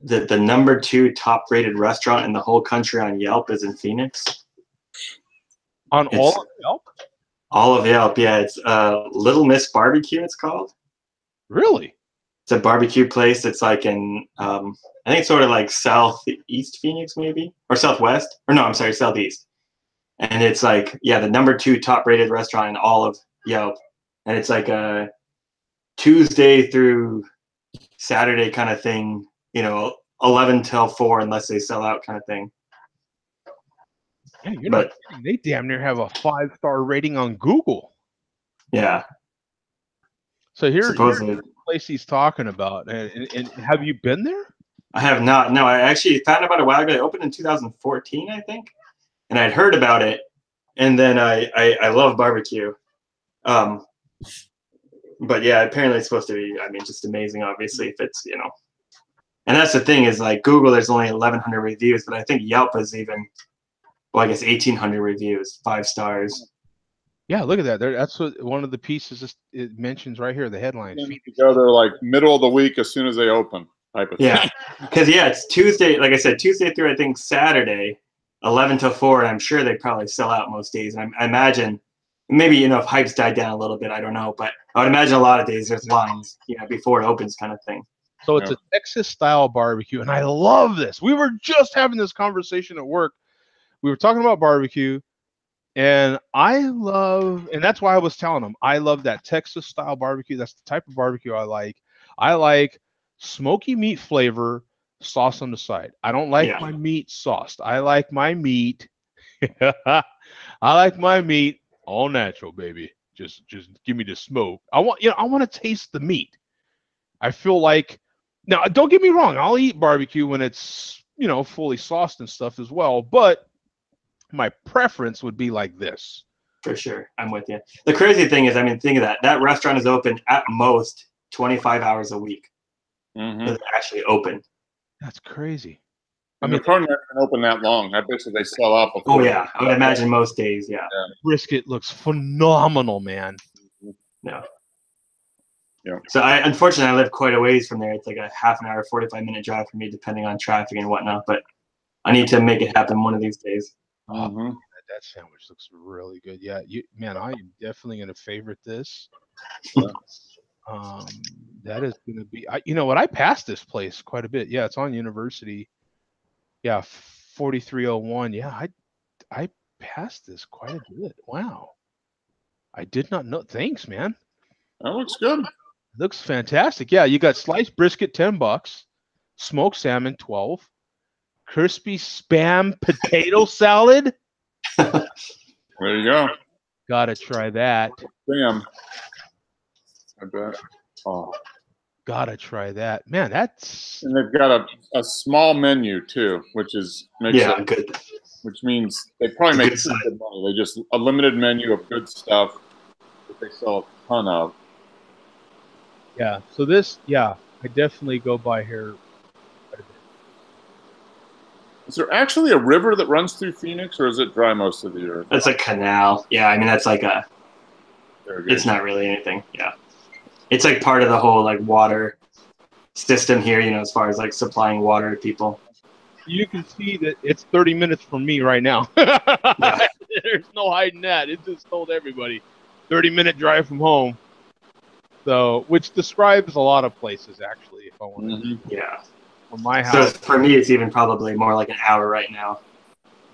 the number 2 top rated restaurant in the whole country on Yelp is in Phoenix?
On all of Yelp?
All of Yelp, yeah. It's Little Miss Barbecue, it's called.
Really?
It's a barbecue place. It's like in, I think it's sort of like southeast Phoenix, maybe, or southwest, or no, I'm sorry, southeast. And it's like, yeah, the number 2 top rated restaurant in all of Yelp. And it's like a Tuesday through Saturday kind of thing, 11 till 4 unless they sell out kind of thing.
Yeah, you're not kidding. They damn near have a 5-star rating on Google.
Yeah.
So here's the place he's talking about. And have you been there?
I have not. No, I actually found out about it a while ago. It opened in 2014, I think. And I'd heard about it. And then I love barbecue. But yeah, apparently it's supposed to be, just amazing, obviously, if it's, And that's the thing is, like, Google, there's only 1,100 reviews, but I think Yelp is even, well, I guess 1,800 reviews, 5 stars.
Yeah, look at that. That's what one of the pieces it mentions right here, the headline.
You go there like middle of the week as soon as they open. Type of
yeah,
thing.
because it's Tuesday, like I said, Tuesday through, I think, Saturday, 11 till 4, and I'm sure they probably sell out most days. And I imagine, maybe, if hype's died down a little bit, I don't know, but I would imagine a lot of days there's lines, before it opens kind of thing.
So it's a Texas-style barbecue, and I love this. We were just having this conversation at work. We were talking about barbecue, and and that's why I was telling them, I love that Texas-style barbecue. That's the type of barbecue I like. I like smoky meat flavor, sauce on the side. I don't like my meat sauced. I like my meat. I like my meat all natural, baby. Just give me the smoke. I want to taste the meat. I feel like, now don't get me wrong, I'll eat barbecue when it's, fully sauced and stuff as well, but my preference would be like this.
For sure. I'm with you. The crazy thing is, think of that. That restaurant is open at most 25 hours a week.
Mm-hmm.
It's actually open.
That's crazy.
They're probably not even open that long. I bet you they sell out before.
Oh, yeah. I would imagine most days, yeah.
Brisket looks phenomenal, man.
No.
Yeah.
So unfortunately, I live quite a ways from there. It's like a half an hour, 45-minute drive for me, depending on traffic and whatnot. But I need to make it happen one of these days.
Mm-hmm.
That sandwich looks really good. Yeah, man, I am definitely gonna favorite this. That is gonna be. You know what? I passed this place quite a bit. Yeah, it's on University. Yeah, 4301. Yeah, I passed this quite a bit. Wow, I did not know. Thanks, man.
That looks good.
Looks fantastic. Yeah, you got sliced brisket, $10, smoked salmon, 12, crispy spam potato salad.
There you go.
Gotta try that.
Bam. I bet. Oh.
Gotta try that. Man, that's.
And they've got a small menu too, which makes it
good.
Which means they probably make
Good
good money. They just a limited menu of good stuff that they sell a ton of.
Yeah. So this, I definitely go by here quite a bit.
Is there actually a river that runs through Phoenix, or is it dry most of the year?
That's a canal. Yeah, I mean that's like a. It's not really anything. Yeah, it's like part of the whole like water system here. You know, as far as like supplying water to people.
You can see that it's 30 minutes from me right now. There's no hiding that. It just told everybody. 30-minute drive from home. So, which describes a lot of places, actually, if I want to.
Yeah.
From my house.
So for me, it's even probably more like an hour right now.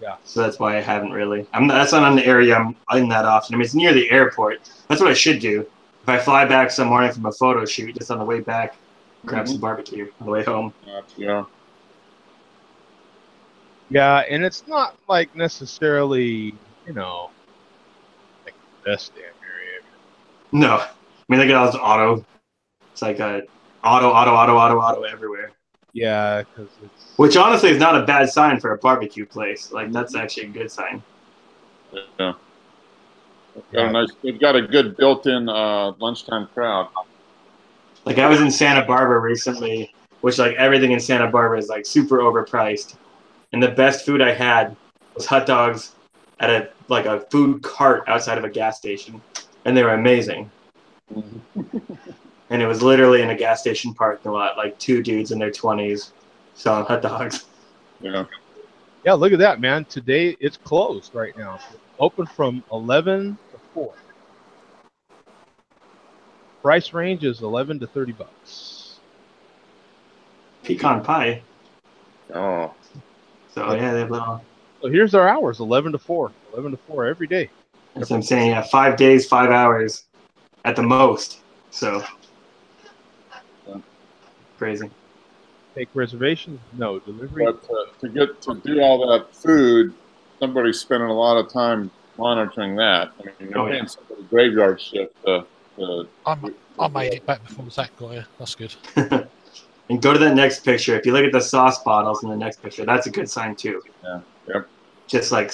Yeah.
So that's why I haven't really. That's not an area I'm in that often. I mean, it's near the airport. That's what I should do. If I fly back some morning from a photo shoot, just on the way back, grab some barbecue on the way home.
Yeah.
Yeah, and it's not like necessarily, like the best damn area.
No. I mean, look at all this auto. It's like a auto everywhere.
Yeah, because it's.
Which honestly is not a bad sign for a barbecue place. Like, that's actually a good sign.
Yeah. They've got a good built-in lunchtime crowd.
Like, I was in Santa Barbara recently, which, like, everything in Santa Barbara is, like, super overpriced. And the best food I had was hot dogs at a food cart outside of a gas station. And they were amazing. And it was literally in a gas station parking lot, like two dudes in their 20s selling hot dogs.
Yeah.
Yeah, look at that, man. Today it's closed right now. Open from 11 to 4. Price range is $11 to $30.
Pecan pie.
Oh.
So yeah, they have little.
So here's our hours: 11 to 4, 11 to 4 every day.
That's what I'm saying. Yeah, 5 days, 5 hours, at the most. So crazy.
Take reservations? No delivery.
But to do all that food, somebody's spending a lot of time monitoring that. I mean, you're paying somebody graveyard shift.
I made it back before Zach got here. That's good.
And go to that next picture. If you look at the sauce bottles in the next picture, that's a good sign too.
Yeah. Yep.
Just like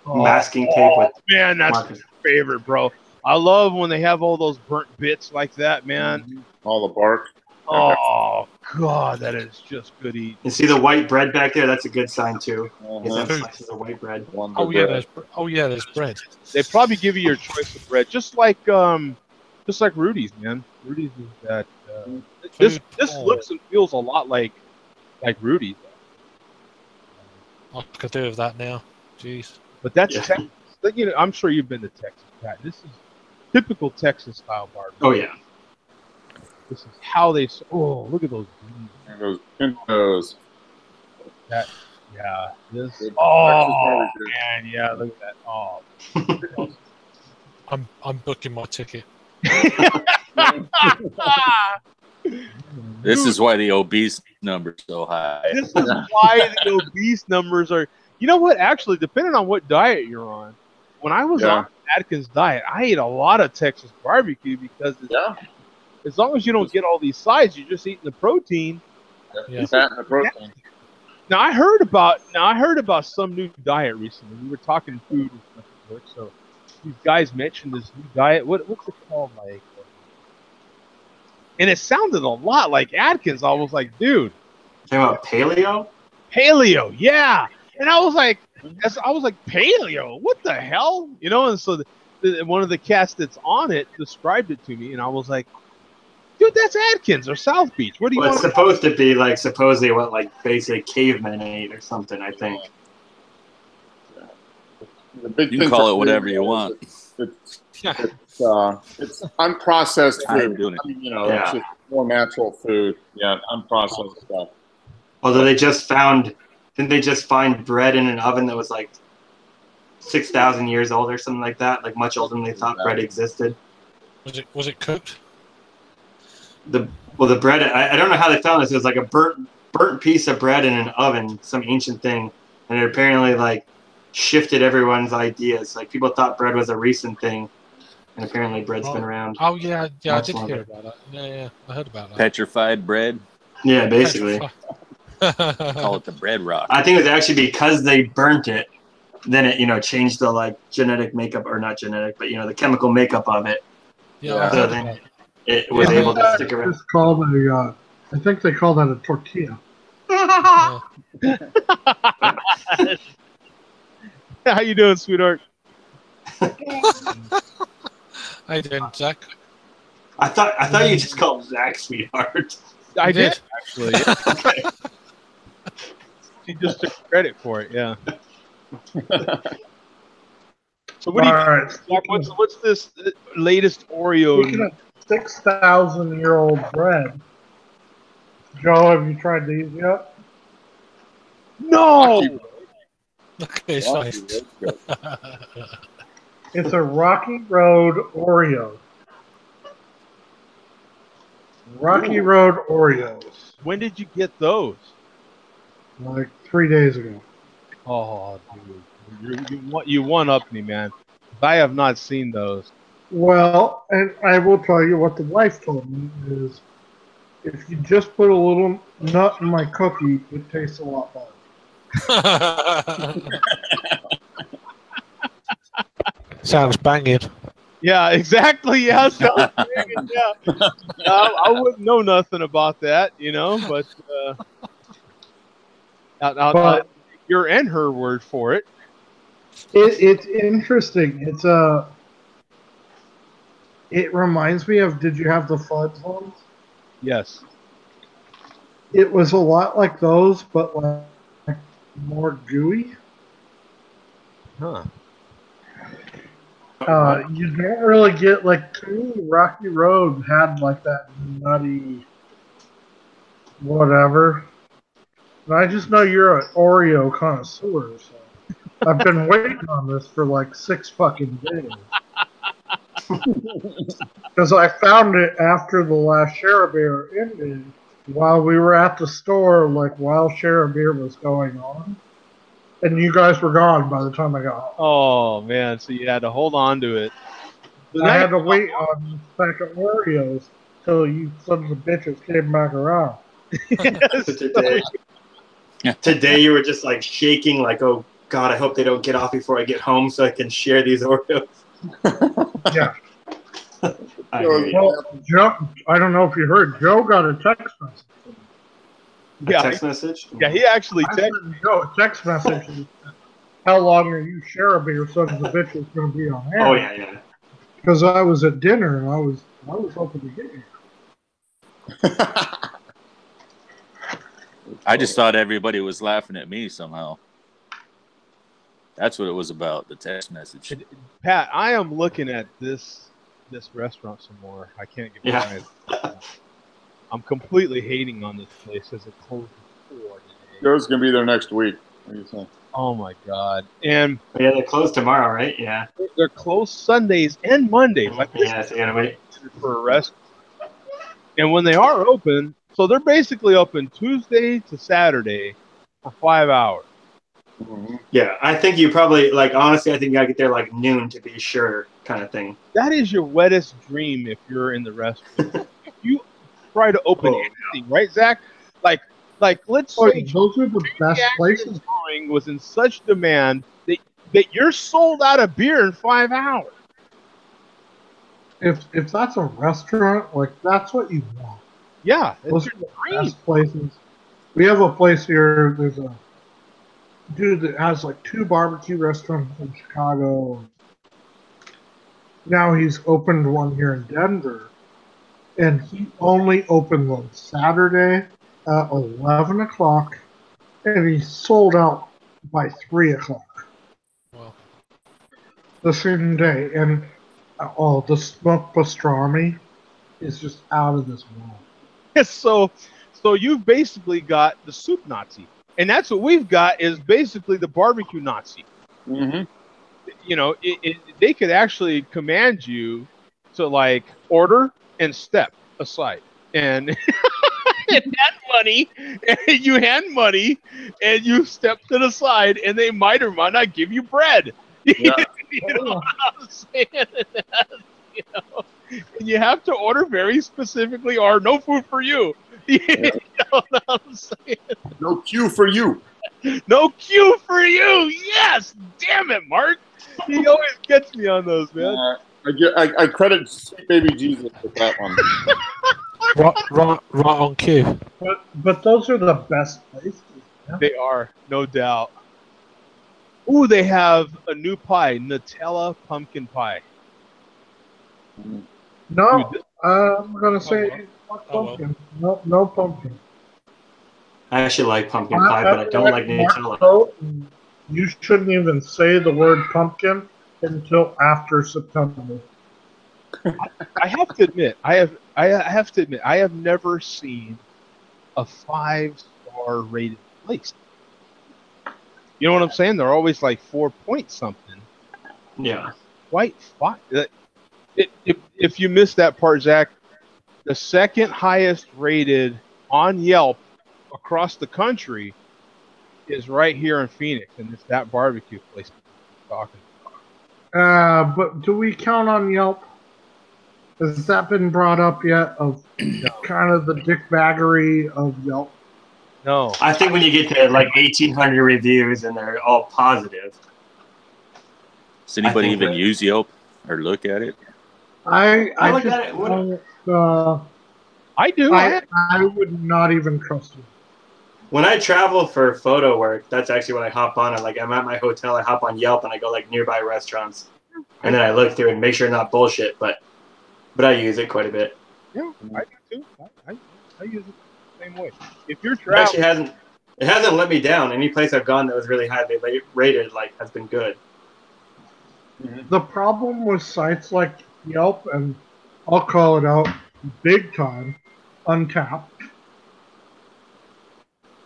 masking tape with.
Man, that's my favorite, bro. I love when they have all those burnt bits like that, man.
All the bark.
Oh God, that is just good eating.
You see the white bread back there? That's a good sign too.
Uh-huh.
Slices of white bread.
There's bread.
They probably give you your choice of bread, just like Rudy's, man. Rudy's is that. This looks and feels a lot like Rudy's.
I could do with that now. Jeez.
But that's Texas. I'm sure you've been to Texas, Pat. This is typical Texas style barbecue.
Oh yeah.
This is how they. Oh, look at those.
Those pintos.
That. Yeah. This. Oh man. Yeah. Look at that. Oh.
I'm booking my ticket.
This is why the obese number's so high.
This is why the obese numbers are. You know what? Actually, depending on what diet you're on, when I was on Atkins diet, I ate a lot of Texas barbecue because as long as you don't get all these sides, you're just eating the protein.
Yeah. Fat and the protein.
Now I heard about some new diet recently. We were talking food and stuff at work, so these guys mentioned this new diet. What's it called? Like. And it sounded a lot like Atkins. I was like, dude.
Talking about paleo?
Paleo, yeah. And I was like, paleo? What the hell? And so one of the cats that's on it described it to me, and I was like, that's Atkins or South Beach. What do you
Well,
want?
it's supposed to be like supposedly what like basic cavemen ate or something. I think.
The big
You
thing
can call
for
it whatever
food
you
is
want.
It's unprocessed
Tired
food.
doing it.
I mean, you know,
Yeah.
it's just more natural food. Yeah, unprocessed stuff.
Although didn't they just find bread in an oven that was like 6,000 years old or something like that? Like much older than they thought bread existed.
Was it cooked?
The bread. I don't know how they found this. It was like a burnt piece of bread in an oven, some ancient thing, and it apparently like shifted everyone's ideas. Like people thought bread was a recent thing, and apparently bread's been around.
Oh yeah, I
much
did
longer.
hear about that. Yeah, I heard about that.
Petrified bread.
Yeah, basically.
Call it the bread rock.
I think it was actually because they burnt it, then it changed the like genetic makeup, or not genetic, but the chemical makeup of it.
Yeah, I
So
heard
then
about that.
it was able to stick around.
It's called a, I think they call that a tortilla.
How you doing, sweetheart?
How you doing, Zach?
I thought you just called Zach sweetheart.
I
did.
did actually. Okay. She just took credit for it. Yeah. So what do you?
Alright.
Zach, what's this latest Oreo?
Speaking of 6,000-year-old bread, Joe, have you tried these yet?
No.
Okay, sorry.
It's a Rocky Road Oreo. Rocky Road Oreos.
When did you get those?
Like 3 days ago.
Oh, dude, you one up me, man. I have not seen those.
Well, and I will tell you what the wife told me is, if you just put a little nut in my cookie, it tastes a lot better.
Sounds banging.
Yeah, exactly. Yeah, sounds banging, yeah. I wouldn't know nothing about that, but I'll take your and her word for it.
It's interesting. It reminds me of, did you have the Fudge ones?
Yes.
It was a lot like those, but like more gooey.
Huh.
You don't really get, like, to me, Rocky Road had like that nutty whatever. And I just know you're an Oreo connoisseur, so I've been waiting on this for like 6 fucking days. Because I found it after the last Share a Beer ended, while we were at the store, like while Share a Beer was going on. And you guys were gone by the time I got home.
Oh man, so you had to hold on to it.
I had to wait on the pack of Oreos till you sons of bitches came back around.
Today you were just like shaking, like, oh God, I hope they don't get off before I get home so I can share these Oreos.
Yeah.
Well,
Joe, I don't know if you heard, Joe got a text message.
Text message?
Yeah, he actually
texted Joe a text message. How long are you Share a Beer sons of bitches going to be on air?
Oh yeah.
Because I was at dinner and I was hoping to get you.
I just thought everybody was laughing at me somehow. That's what it was about, the text message.
Pat, I am looking at this restaurant some more. I can't get my eyes. I'm completely hating on this place because it closed at 4 today.
Joe's going to be there next week. What do you think?
Oh my God! And
yeah, they're closed tomorrow, right? Yeah,
they're closed Sundays and Mondays. Like
yeah, so you gotta wait
for a restaurant. And when they are open, so they're basically open Tuesday to Saturday for 5 hours.
Mm-hmm. Yeah, I think you probably honestly, I think you gotta get there like noon to be sure, kind of thing.
That is your wettest dream if you're in the restaurant. If you try to open anything, right, Zach? Like let's say
those are the best places.
Was in such demand that you're sold out of beer in 5 hours.
If that's a restaurant, like that's what you want.
Yeah,
those are the best places. We have a place here. There's a dude that has like 2 barbecue restaurants in Chicago. Now he's opened one here in Denver. and he only opened on Saturday at 11 o'clock, and he sold out by 3 o'clock
Well,
the same day. And the smoked pastrami is just out of this world.
So you've basically got the soup Nazi, and that's what we've got is basically the barbecue Nazi.
Mm-hmm.
You know, they could actually command you to like order and step aside and, and hand money, and you hand money, and you step to the side, and they might or might not give you bread.
Yeah.
You know what I'm saying? You know, and you have to order very specifically, or no food for you. You know what I'm saying?
No queue for you.
No queue for you. Yes, damn it, Mark. He always gets me on those, man.
I credit Sweet Baby Jesus with that one.
right on cue.
But those are the best places. Yeah?
They are, no doubt. Ooh, they have a new pie, Nutella pumpkin pie.
No,
Dude,
I'm gonna say
well.
pumpkin. No pumpkin.
I actually like pumpkin pie, but I don't like Nutella.
You shouldn't even say the word pumpkin until after September.
I have to admit, I have never seen a 5-star rated place. You know what I'm saying? They're always like 4 point something.
Yeah.
Quite fine. If you missed that part, Zach, the second highest rated on Yelp across the country is right here in Phoenix, and it's that barbecue place we're talking about.
But do we count on Yelp? Has that been brought up yet? Of kind of the dickbaggery of Yelp?
No.
I think when you get to like 1,800 reviews and they're all positive.
Does anybody even
that-
use Yelp or look at it?
I
look
just
at it.
I do.
I would not even trust it.
When I travel for photo work, that's actually what I hop on. Like I'm at my hotel, I hop on Yelp and I go like nearby restaurants, and then I look through and make sure not bullshit. But I use it quite a bit.
Yeah, I do too. I use it the same way. If you're
It
traveling,
actually hasn't let me down. Any place I've gone that was really highly rated like has been good.
The problem with sites like Yelp, and I'll call it out big time, Untapped.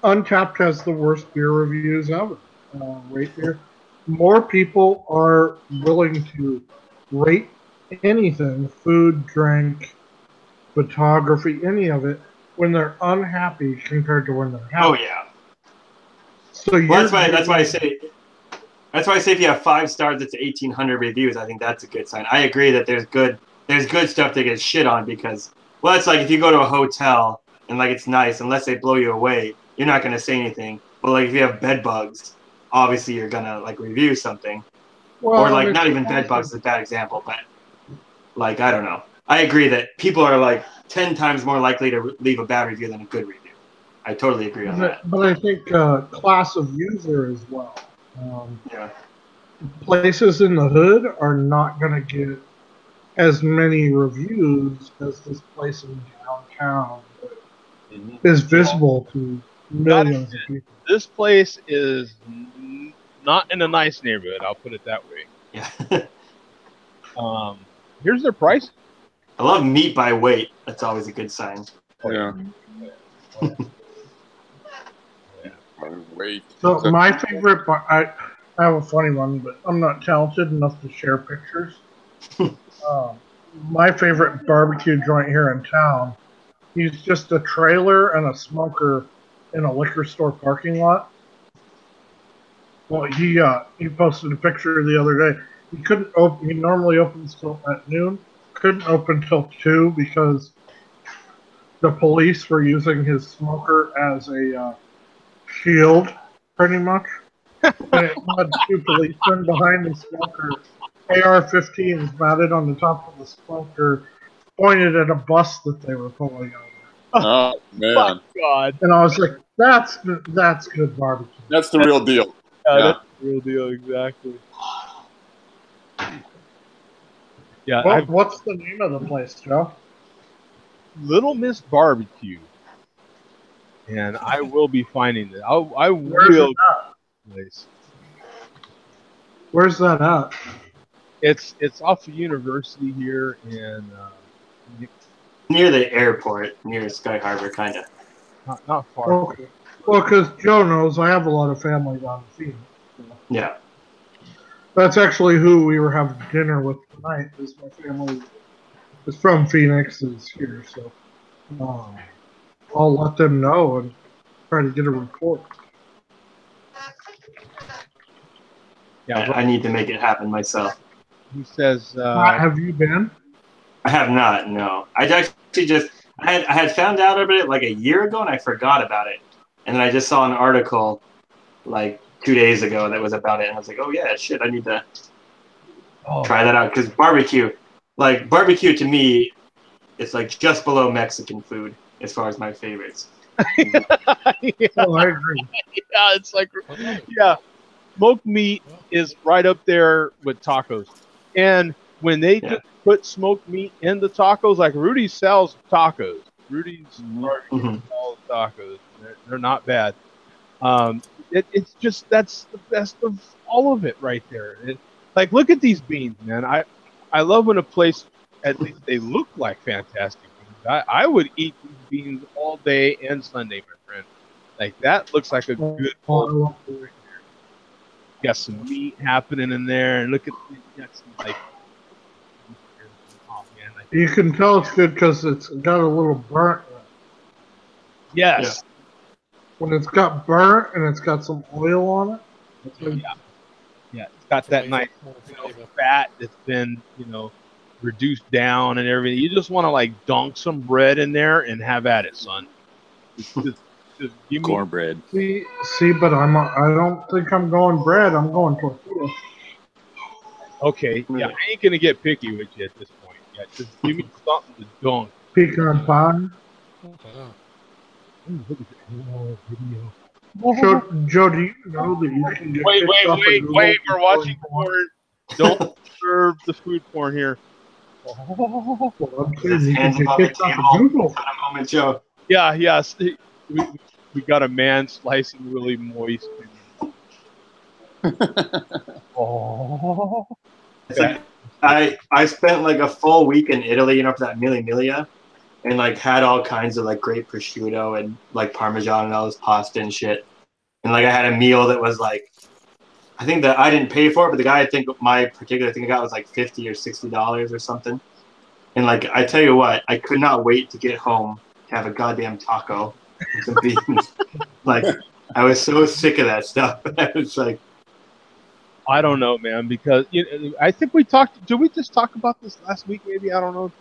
Untapped has the worst beer reviews ever. Rate beer. More people are willing to rate anything, food, drink, photography, any of it, when they're unhappy compared to when they're happy.
Oh yeah.
So
Well, that's why I say if you have 5 stars, it's 1,800 reviews. I think that's a good sign. I agree that there's good stuff that gets shit on because, well, it's like if you go to a hotel and like it's nice, unless they blow you away, you're not gonna say anything. But like if you have bed bugs, obviously you're gonna like review something.
Well,
Or like not even bed bugs is a bad example, but like I don't know. I agree that people are like 10 times more likely to leave a bad review than a good review. I totally agree on that.
But I think class of user as well.
Yeah.
Places in the hood are not going to get as many reviews as this place in downtown that is visible to millions of people.
this place is not in a nice neighborhood. I'll put it that way.
Yeah.
Here's their price.
I love meat by weight. That's always a good sign.
Yeah. Wait.
So my favorite, I have a funny one, but I'm not talented enough to share pictures. My favorite barbecue joint here in town, he's just a trailer and a smoker in a liquor store parking lot. Well, he posted a picture the other day. He couldn't open. He normally opens till at noon. Couldn't open till 2 because the police were using his smoker as a shield, pretty much. And it had 2 policemen behind the smoker, AR-15s mounted on the top of the smoker, pointed at a bus that they were pulling over.
Oh man,
God!
And I was like, "That's good barbecue.
That's the real deal."
Yeah, that's the real deal, exactly. Yeah.
What's the name of the place, Joe?
Little Miss Barbecue, and I will be finding it. I
Where's
will.
it at?
Place.
Where's that at?
It's off the University here in
Near the airport, near Sky Harbor, kind of.
not far.
Okay. Well, because Joe knows I have a lot of family down in Phoenix. So.
Yeah.
That's actually who we were having dinner with tonight. Is my family is from Phoenix, is here, so I'll let them know and try to get a report.
Yeah,
I need to make it happen myself.
he says.
Have you been?
I have not. No, I actually just I had found out about it like a year ago, and I forgot about it. And then I just saw an article like 2 days ago that was about it, and I was like, oh yeah, shit, I need to try that out because barbecue to me, it's like just below Mexican food as far as my favorites.
Yeah.
Oh, I agree.
Yeah, it's like smoked meat is right up there with tacos, and when they put smoked meat in the tacos, like Rudy sells tacos. Rudy's barbecue sells tacos. They're not bad. It's just that's the best of all of it right there. Like look at these beans, man. I love when a place at least they look like fantastic beans. I would eat these beans all day and Sunday, my friend. Like that looks like a good bowl. Got some meat happening in there, and look at got some like. Oh man!
You can tell it's good because it's got a little burnt.
Yes.
Yeah. When it's got burnt and it's got some oil on it.
Yeah. It's got that nice fat that's been reduced down and everything. You just want to like dunk some bread in there and have at it, son. Just give me
cornbread.
See, but I don't think I'm going bread. I'm going tortilla.
Okay, yeah, I ain't gonna get picky with you at this point. Yeah, just give me something to dunk.
Pecan pie. Joe, do you know that you can get
Wait, we're watching porn. Don't serve the food porn here.
Well, I'm saying
His
you can
hands
get
above the
kicked off
table.
of Google.
For a moment, Joe.
Yeah. We got a man slicing really moist.
It's like I spent like a full week in Italy, for that Mille Miglia, and like had all kinds of like great prosciutto and like Parmesan and all this pasta and shit. And like I had a meal that was like, I think that I didn't pay for it, but the guy I think my particular thing I got was like $50 or $60 or something. And like I tell you what, I could not wait to get home to have a goddamn taco with some beans. Like I was so sick of that stuff. I was like,
I don't know, man, because I think we talked. Did we just talk about this last week? Maybe I don't know,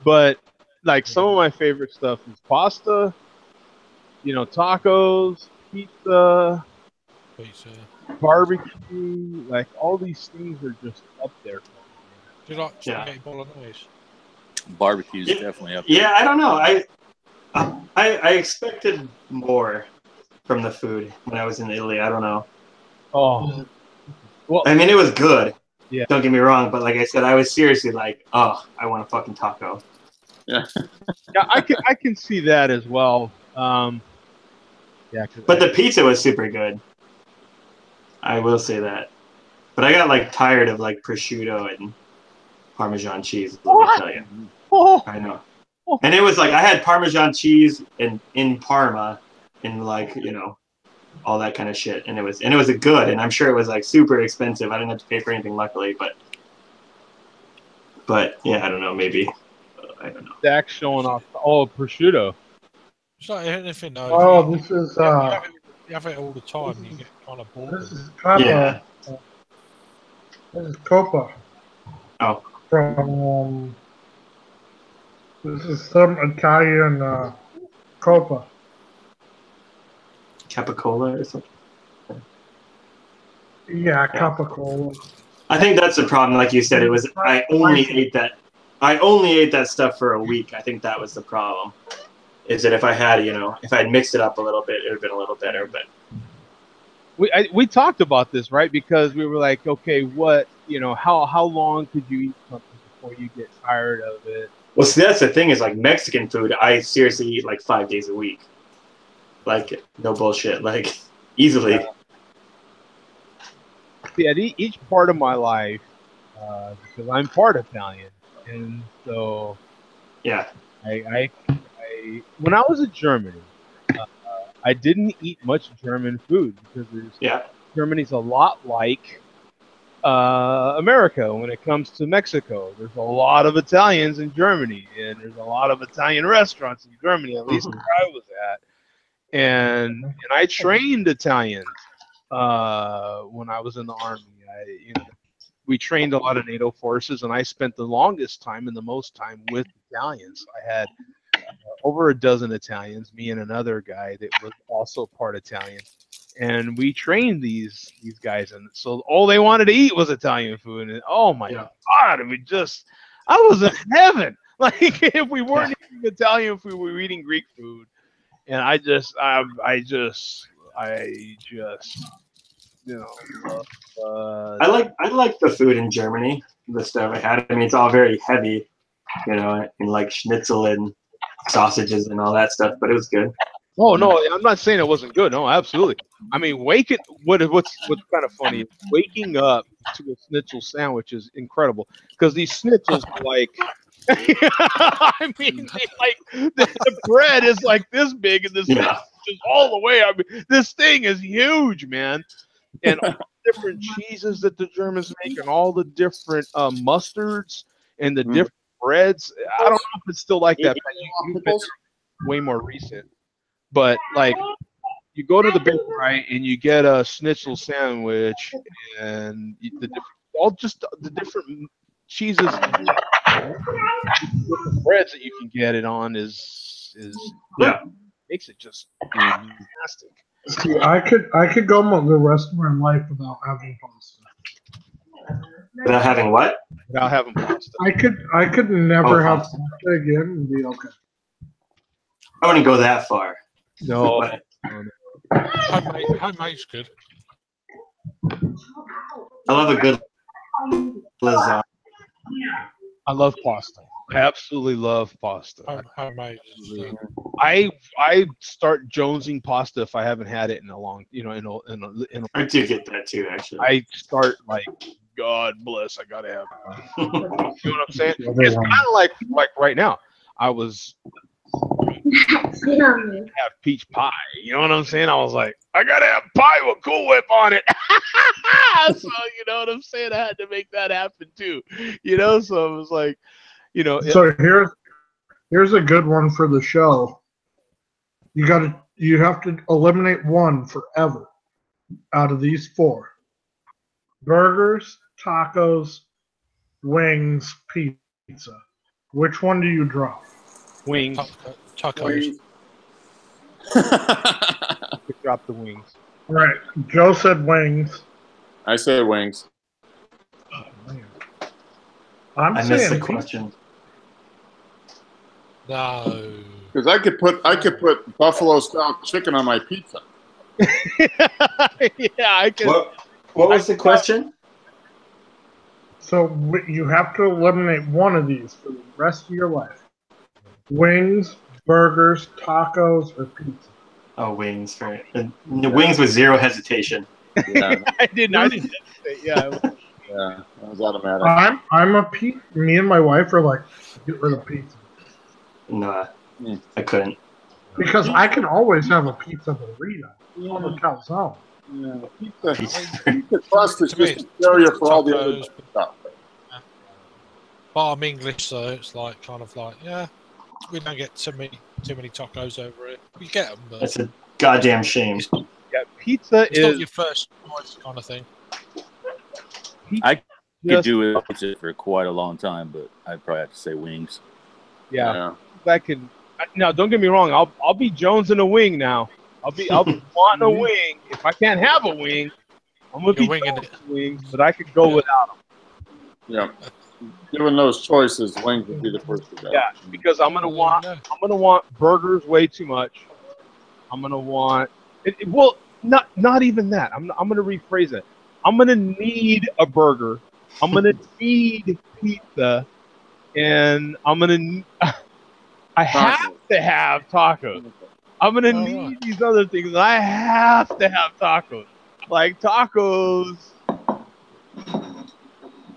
but like some of my favorite stuff is pasta, tacos, pizza, barbecue. Like all these things are just up there.
Do you like spaghetti bolognese?
Barbecue's definitely up there.
Yeah, I don't know. I expected more from the food when I was in Italy. I don't know.
Oh. Well,
I mean, it was good.
Yeah.
Don't get me wrong, but like I said, I was seriously like, oh, I want a fucking taco.
Yeah.
Yeah, I can see that as well. Yeah.
But the pizza was super good. I will say that. But I got like tired of like prosciutto and Parmesan cheese. Let me tell you. I know. And it was like I had Parmesan cheese in Parma, and like all that kind of shit, and it was a good, and I'm sure it was like super expensive. I didn't have to pay for anything, luckily, but yeah, I don't know, maybe I don't know.
Dak showing off. Oh, prosciutto.
It's not anything though.
Oh, this is
you have it all the time. You get kind of bored.
This is Copa.
Yeah.
This is Copa.
Oh.
From this is some Italian Copa.
Capicola or something.
Yeah, Capicola.
I think that's the problem. Like you said, it was I only ate that stuff for a week. I think that was the problem. Is that if I had if I'd mixed it up a little bit, it would have been a little better. But
we talked about this, right? Because we were like, okay, what how long could you eat something before you get tired of it?
Well, see, that's the thing is like Mexican food. I seriously eat like 5 days a week. Like no bullshit. Like easily.
See, at each part of my life, because I'm part Italian, and so
Yeah.
I when I was in Germany, I didn't eat much German food because Germany's a lot like America when it comes to Mexico. There's a lot of Italians in Germany, and there's a lot of Italian restaurants in Germany, at least where I was at. And I trained Italians when I was in the army. We trained a lot of NATO forces, and I spent the longest time and the most time with Italians. I had over a dozen Italians, me and another guy that was also part Italian, and we trained these guys, and so all they wanted to eat was Italian food. And oh my God, I was in heaven. Like if we weren't eating Italian food, we were eating Greek food, and I just
I like the food in Germany. The stuff I had. I mean, it's all very heavy, and like schnitzel and sausages and all that stuff. But it was good.
Oh no, I'm not saying it wasn't good. No, absolutely. I mean, what's kind of funny is waking up to a schnitzel sandwich is incredible because these schnitzels are like. I mean, the bread is like this big, and this is all the way. I mean, this thing is huge, man. And all the different cheeses that the Germans make, and all the different mustards and the different breads. I don't know if it's still like that. You've been way more recent, but like you go to the bakery, right, and you get a schnitzel sandwich, and the different cheeses. The breads that you can get it on is makes it just fantastic.
See, I could go the rest of my life without having pasta.
Without having what?
Without having pasta.
I could never have pasta again and be okay.
I wouldn't go that far.
No.
Homemade's good.
I love a good lasagna.
I love pasta. I absolutely love pasta.
Homemade.
I start jonesing pasta if I haven't had it in a long, in a
I do get that too, actually.
I start like, God bless, I gotta have it. You know what I'm saying? It's kind of like right now. I was have peach pie. You know what I'm saying? I was like, I gotta have pie with Cool Whip on it. So you know what I'm saying? I had to make that happen too. So it was like,
So here's a good one for the show. You have to eliminate one forever out of these four: burgers, tacos, wings, pizza. Which one do you drop?
Wings.
Tacos.
Drop the wings.
Right. Joe said wings.
I say wings.
Oh, man.
I missed the question.
No.
Because I could put buffalo style chicken on my pizza.
Yeah, I can.
What was the question?
So you have to eliminate one of these for the rest of your life: wings, burgers, tacos, or pizza.
Oh, wings, right? Wings with zero hesitation.
Yeah.
I didn't hesitate. Yeah.
Yeah, that was automatic.
Me and my wife are like, get rid of pizza.
No, I couldn't.
Because I can always have a pizza burrito on the calzone.
Yeah, pizza crust is just a barrier for all the other stuff.
But I'm English, so it's like kind of like, we don't get too many tacos over here. We get them, but
that's a goddamn shame.
Yeah, pizza
it's not your first choice kind of thing.
I could do it pizza for quite a long time, but I'd probably have to say wings.
Yeah. That can. Now, don't get me wrong. I'll be Jones in a wing now. I'll be wanting a wing. If I can't have a wing, I'm gonna be winging it. Wings, but I could go without them.
Yeah. Given those choices, wings would be the first to go.
Yeah, because I'm gonna want burgers way too much. I'm gonna want well, not even that. I'm gonna rephrase it. I'm gonna need a burger. I'm gonna need pizza, and I have to have tacos. I'm gonna need these other things. I have to have tacos. Like tacos.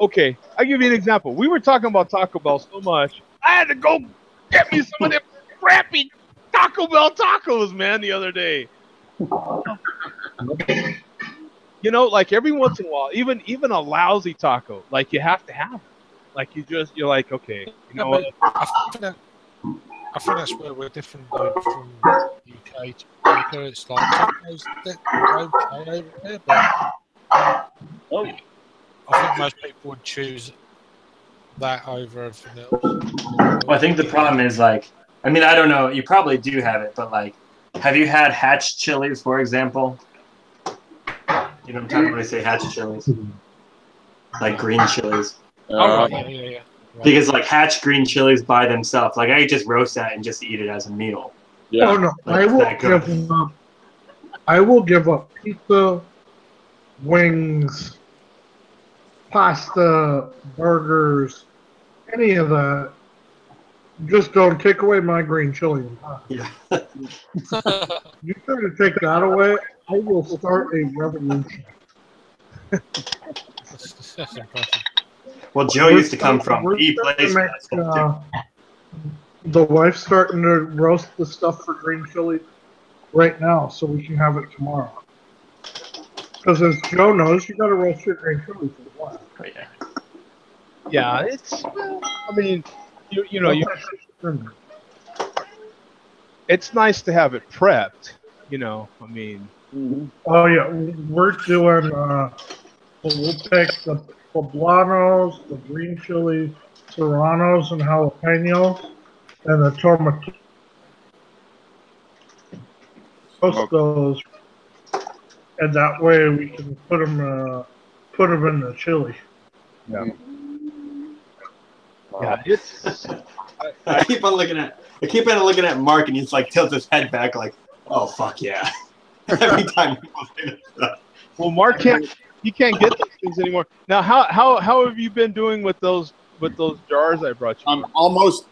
Okay, I'll give you an example. We were talking about Taco Bell so much, I had to go get me some of them crappy Taco Bell tacos, man, the other day. You know, like every once in a while, even a lousy taco, like you have to have it. Like you're like, okay, you know what?
I think that's where we're different though from UK to America. It's like tacos, they're okay over there, but I think most people would choose that over everything else.
Well, I think the problem is like, I mean, I don't know. You probably do have it, but like, have you had hatch chilies, for example? You know what I'm talking about when I say hatch chilies? Like green chilies.
Yeah.
Because like hatch green chilies by themselves, like I could just roast that and just eat it as a meal.
Yeah. Oh no,
like,
I will give up pizza, wings, pasta, burgers, any of that. Just don't take away my green chili.
Yeah.
You try to take that away, I will start a revolution.
That's impressive.
Well, Joe used to come from the place.
The wife's starting to roast the stuff for green chili right now, so we can have it tomorrow. Because as Joe knows, you got to roast your green chili for a while.
Oh, yeah.
Yeah, it's. I mean, you know, it's nice to have it prepped. You know, I mean.
Oh yeah, we're doing. We'll take the poblanos, the green chili, serranos, and jalapenos, and the tomato. Roast those, and that way we can put them in the chili.
Yeah. Yeah, it's.
I keep on looking at Mark, and he's like tilts his head back, like, "Oh fuck yeah!" Every time people say that stuff.
Well, Mark can't get those things anymore. Now, how have you been doing with those jars I brought you?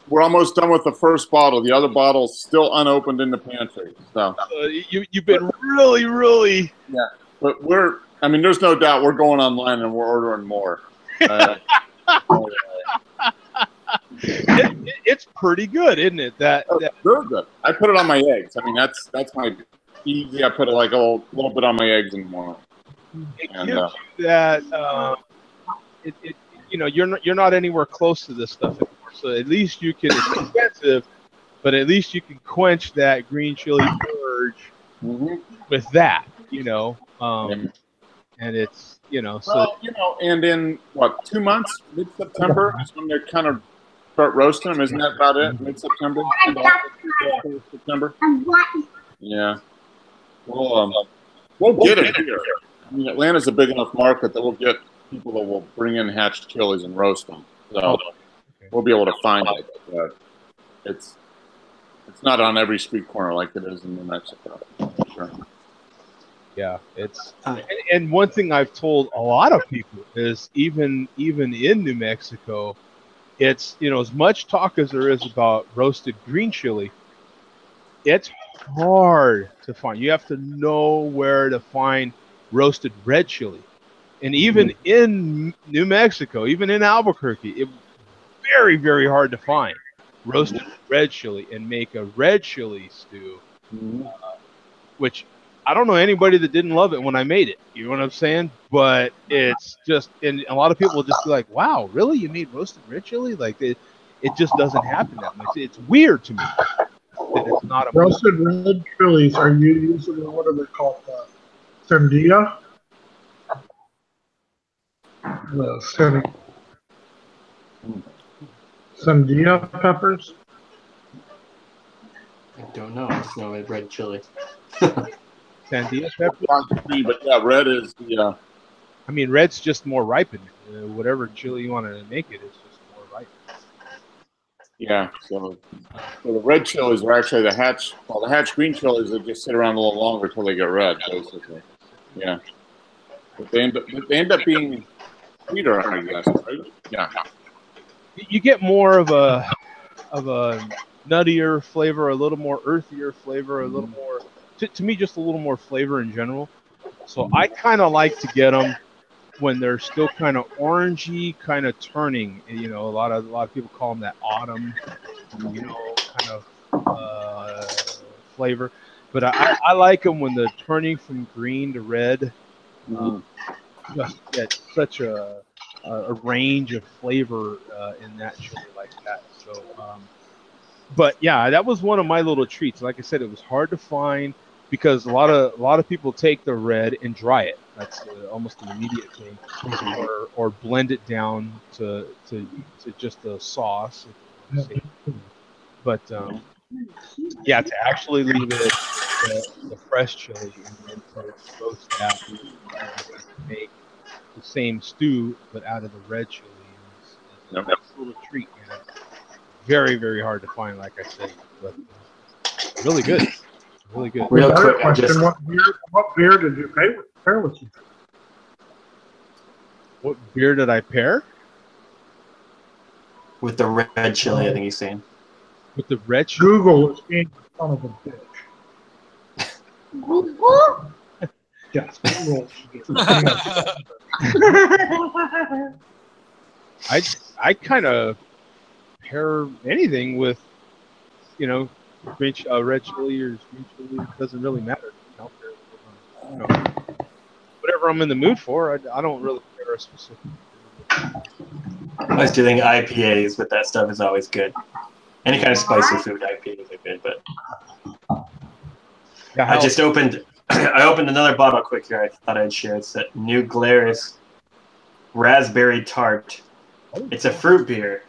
We're almost done with the first bottle. The other bottle's still unopened in the pantry. So
you've been really.
Yeah, but there's no doubt we're going online and we're ordering more.
It's pretty good, isn't it? That
very good. I put it on my eggs. I mean, that's my easy. I put it like a little bit on my eggs in the morning.
It gives you that. You know, you're not anywhere close to this stuff anymore. So at least you can. It's expensive, but at least you can quench that green chili urge with that. You know, and it's
and in 2 months, mid-September is when they kind of start roasting them. Isn't that about it? Mid-September, September. Yeah. We'll get it here. I mean, Atlanta's a big enough market that we'll get people that will bring in hatched chilies and roast them. So we'll be able to find it. But it's not on every street corner like it is in New Mexico. Sure.
Yeah, it's and one thing I've told a lot of people is even in New Mexico, it's as much talk as there is about roasted green chili, it's hard to find. You have to know where to find roasted red chili. And even in New Mexico, even in Albuquerque, it's very, very hard to find roasted red chili and make a red chili stew, which I don't know anybody that didn't love it when I made it. You know what I'm saying? But it's just, and a lot of people will just be like, wow, really? You made roasted red chili? Like, it just doesn't happen that much. It's weird to me that it's not a
roasted red chilies. Are you using, what are they called? Sandia? Sandia peppers?
I don't know. I just know it's red chili.
Sandia pepper?
But yeah, red is the.
I mean, red's just more ripened. Whatever chili you want to make it, it's just more ripe.
Yeah, so the red chilies are actually the hatch green chilies that just sit around a little longer until they get red, basically. Yeah. But they end up being sweeter, I guess, right? Yeah.
you get more of a nuttier flavor, a little more earthier flavor, a little more to me just a little more flavor in general. So I kind of like to get them when they're still kind of orangey, kind of turning. You know, a lot of people call them that autumn, you know, kind of flavor. But I like them when they're turning from green to red. Just get such a range of flavor in that chili like that. So, but yeah, that was one of my little treats. Like I said, it was hard to find because a lot of people take the red and dry it. That's almost an immediate thing, or blend it down to just a sauce. But yeah, to actually leave it the fresh chili and then to roast that and make the same stew but out of the red chili is a nice little treat, man. Very, very hard to find, like I said, but really good. Really good.
Real quick,
question: what beer did you pair with you?
What beer did I pair?
With the red chili, I think he's saying.
With the red chili?
Google is being a son of a bitch. Yes, Google.
I kind of pair anything with, you know, red chili or green chili. It doesn't really matter. You know, whatever I'm in the mood for. I don't really pair a specific.
I was doing IPAs with that stuff is always good. Any kind of spicy food IPAs are good, but
yeah,
I just opened another bottle quick here. I thought I'd share. It's that New Glarus Raspberry Tart. It's a fruit beer,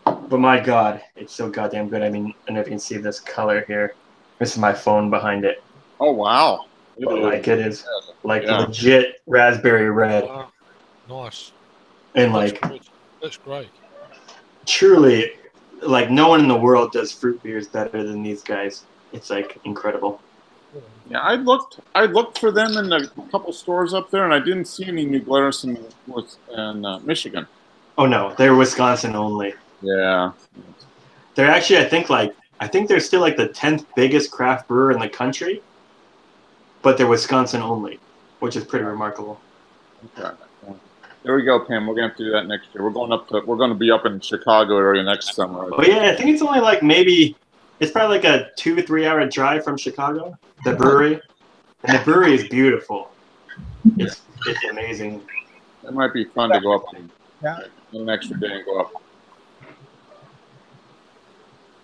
but my God, it's so goddamn good. I mean, I don't know if you can see this color here. This is my phone behind it.
Oh wow!
Like it is like legit raspberry red.
Wow. Nice.
And like
that's great.
Truly, like no one in the world does fruit beers better than these guys. It's like incredible.
Yeah, I looked for them in a couple stores up there, and I didn't see any New Glarus in Michigan.
Oh no, they're Wisconsin only.
Yeah,
they're actually I think they're still like the 10th biggest craft brewer in the country, but they're Wisconsin only, which is pretty remarkable.
Okay. There we go, Pam. We're gonna have to do that next year. We're going to be up in Chicago area next summer.
Oh yeah, I think it's only like it's probably like a 2-3 hour drive from Chicago. The brewery, and the brewery is beautiful. It's amazing.
It might be fun to go up an extra day and go up.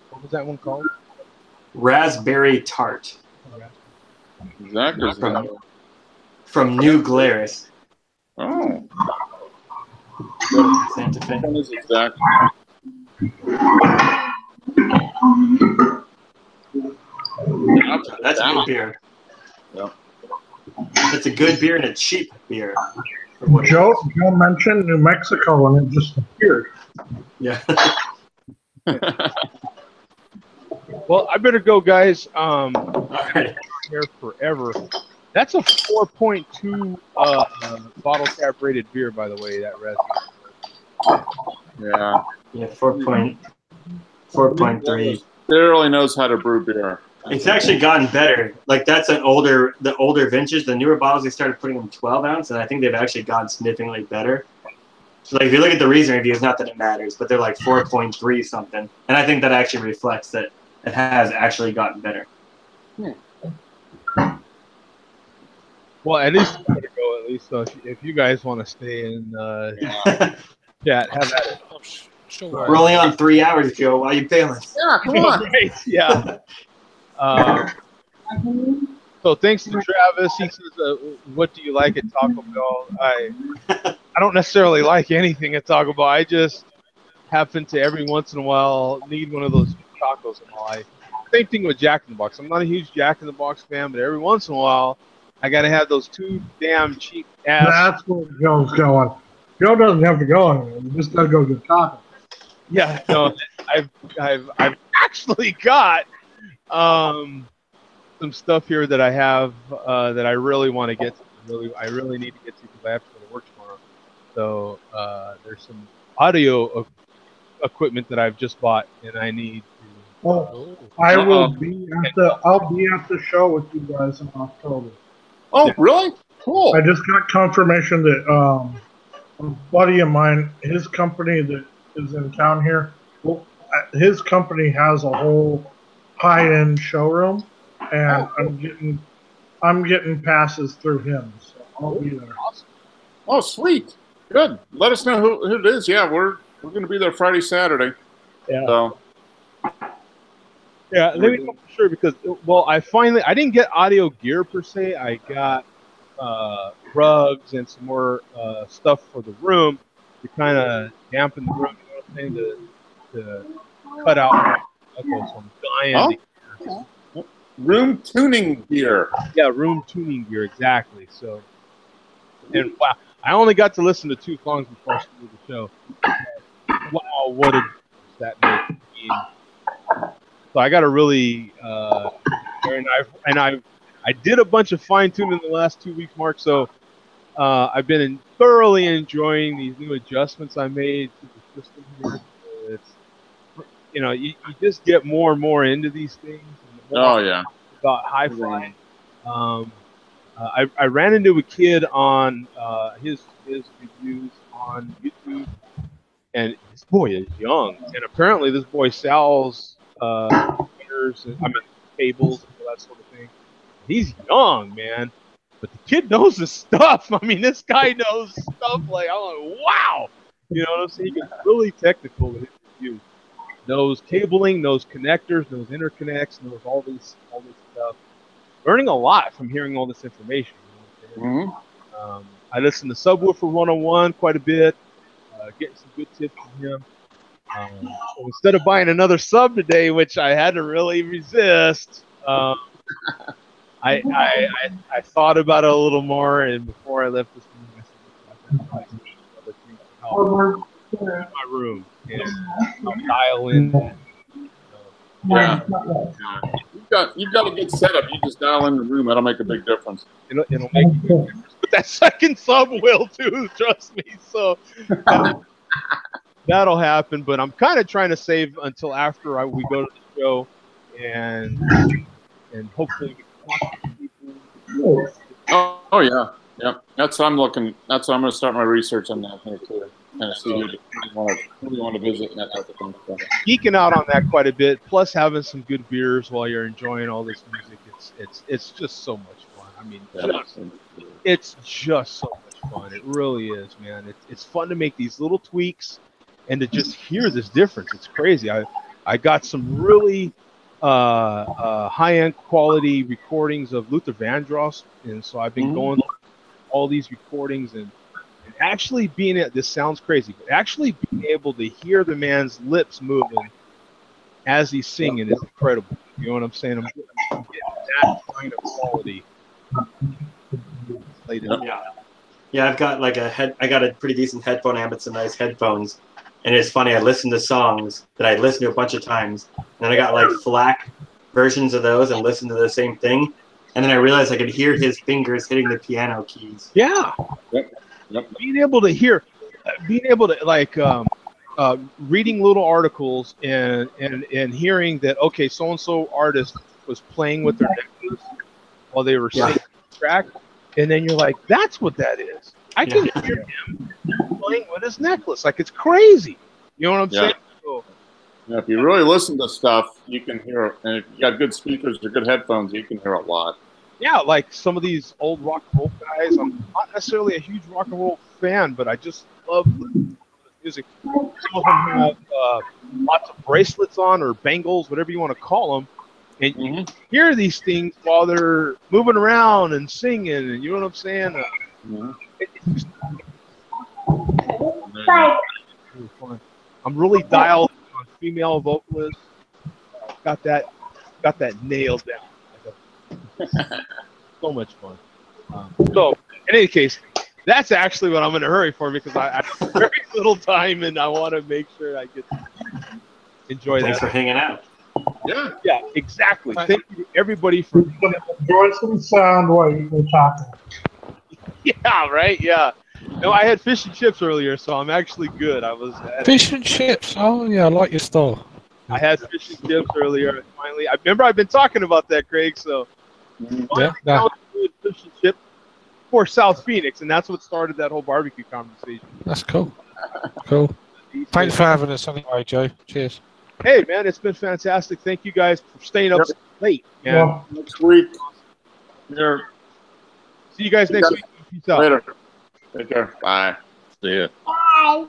What was that one called?
Raspberry Tart.
Exactly.
From New Glarus.
Oh.
Santa Fe.
That is exactly.
That's a good beer.
Yeah.
It's a good beer and a cheap beer.
Joe mentioned New Mexico and it just appeared.
Yeah.
Well, I better go, guys. I've been here forever. That's a 4.2 bottle cap rated beer, by the way. That raspberry.
Yeah.
Yeah, 4.3.
They really knows how to brew beer.
It's actually gotten better. Like that's the older vintage. The newer bottles, they started putting them 12 ounce, and I think they've actually gotten significantly better. So like if you look at the recent reviews, not that it matters, but they're like 4.3 something, and I think that actually reflects that it has actually gotten better.
Well, at least I'm gonna go. At least if you guys want to stay in chat, have at it.
Sure.
We're only on 3 hours, Joe. Why are you failing?
Yeah, come on.
Right, yeah. So thanks to Travis. He says, "What do you like at Taco Bell?" I don't necessarily like anything at Taco Bell. I just happen to every once in a while need one of those tacos in my life. Same thing with Jack in the Box. I'm not a huge Jack in the Box fan, but every once in a while, I gotta have those too damn cheap ass.
That's where Joe's going. Joe doesn't have to go anywhere. You just gotta go get tacos.
Yeah, no, I've actually got some stuff here that I have that I really want to get to. I really need to get to because I have to go to work tomorrow. So there's some audio equipment that I've just bought, and I need to.
Oh, I'll be at the show with you guys in October.
Oh, really? Cool.
I just got confirmation that a buddy of mine, his company that is in town here, well, his company has a whole high-end showroom, and I'm getting passes through him, so I'll be there.
Oh, sweet. Good. Let us know who it is. Yeah, we're going to be there Friday, Saturday.
Yeah.
So.
Yeah, let me know for sure because I didn't get audio gear per se. I got rugs and some more stuff for the room to kind of dampen the room. You know what I'm saying? To cut out my echo. So I'm dying to hear.
Room tuning gear.
Yeah, room tuning gear, exactly. So, and wow, I only got to listen to 2 songs before I started the show. Wow, what a difference that made. So I got to really, I did a bunch of fine tuning in the last 2 weeks, Mark. So I've been thoroughly enjoying these new adjustments I made to the system here. It's, you just get more and more into these things.
Oh yeah.
About hi-fi. I ran into a kid on his reviews on YouTube, and this boy is young, and apparently this boy sells cables and all that sort of thing. He's young, man, but the kid knows his stuff. I mean, this guy knows stuff like, I'm like, wow, you know what I'm saying? He gets really technical with his reviews. Knows cabling, knows connectors, knows interconnects, knows all this stuff. Learning a lot from hearing all this information. You know what I'm saying? I listen to Subwoofer 101 quite a bit, getting some good tips from him. So instead of buying another sub today, which I had to really resist, I thought about it a little more, and before I left this room, I said, other things to help in my room, and I'll dial in.
Yeah. You've got a good setup. You just dial in the room. That'll make a big difference.
It'll make a big difference. But that second sub will too. Trust me. So that'll happen. But I'm kind of trying to save until after we go to the show, and hopefully we can talk to people.
Oh yeah. Yep. That's what I'm looking. That's what I'm going to start my research on that here too. Kind of see who you want to visit and that type of thing. So.
Geeking out on that quite a bit, plus having some good beers while you're enjoying all this music. It's just so much fun. I mean, it's just so much fun. It really is, man. It's fun to make these little tweaks and to just hear this difference. It's crazy. I got some really high-end quality recordings of Luther Vandross, and so I've been going through all these recordings and actually this sounds crazy, but actually being able to hear the man's lips moving as he's singing is incredible. You know what I'm saying? I'm getting that kind of quality.
Yeah, I've got I got a pretty decent headphone amp and some nice headphones. And it's funny, I listen to songs that I listened to a bunch of times, and then I got like FLAC versions of those and listened to the same thing. And then I realized I could hear his fingers hitting the piano keys.
Yeah.
Yep.
Being able to reading little articles and hearing that, okay, so-and-so artist was playing with their necklace while they were singing the track, and then you're like, that's what that is. I can hear him playing with his necklace. Like, it's crazy. You know what I'm saying? So,
if you really listen to stuff, you can hear it. And if you got good speakers or good headphones, you can hear a lot.
Yeah, like some of these old rock and roll guys. I'm not necessarily a huge rock and roll fan, but I just love the music. Some of them have lots of bracelets on or bangles, whatever you want to call them. And you hear these things while they're moving around and singing, and you know what I'm saying? It's really fun. I'm really dialed on female vocalists. Got that nailed down. So much fun. So, in any case, that's actually what I'm in a hurry for because I have very little time and I want to make sure I get to enjoy that.
Thanks for hanging out.
Yeah, exactly. Thank you to everybody for
enjoy some sound while you were talking.
Yeah, right. Yeah. No, I had fish and chips earlier, so I'm actually good.
Fish and chips. Oh yeah, I like your style.
I had fish and chips earlier. Finally, I remember I've been talking about that, Craig. So
Yeah, yeah.
fish and chips for South Phoenix, and that's what started that whole barbecue conversation.
That's cool. Cool. Thanks for having us anyway, Joe. Cheers.
Hey, man, it's been fantastic. Thank you guys for staying up so late. Man.
Well,
Next week. Here.
See you guys next week. Peace out.
Later. Take care. Bye.
See ya.
bye.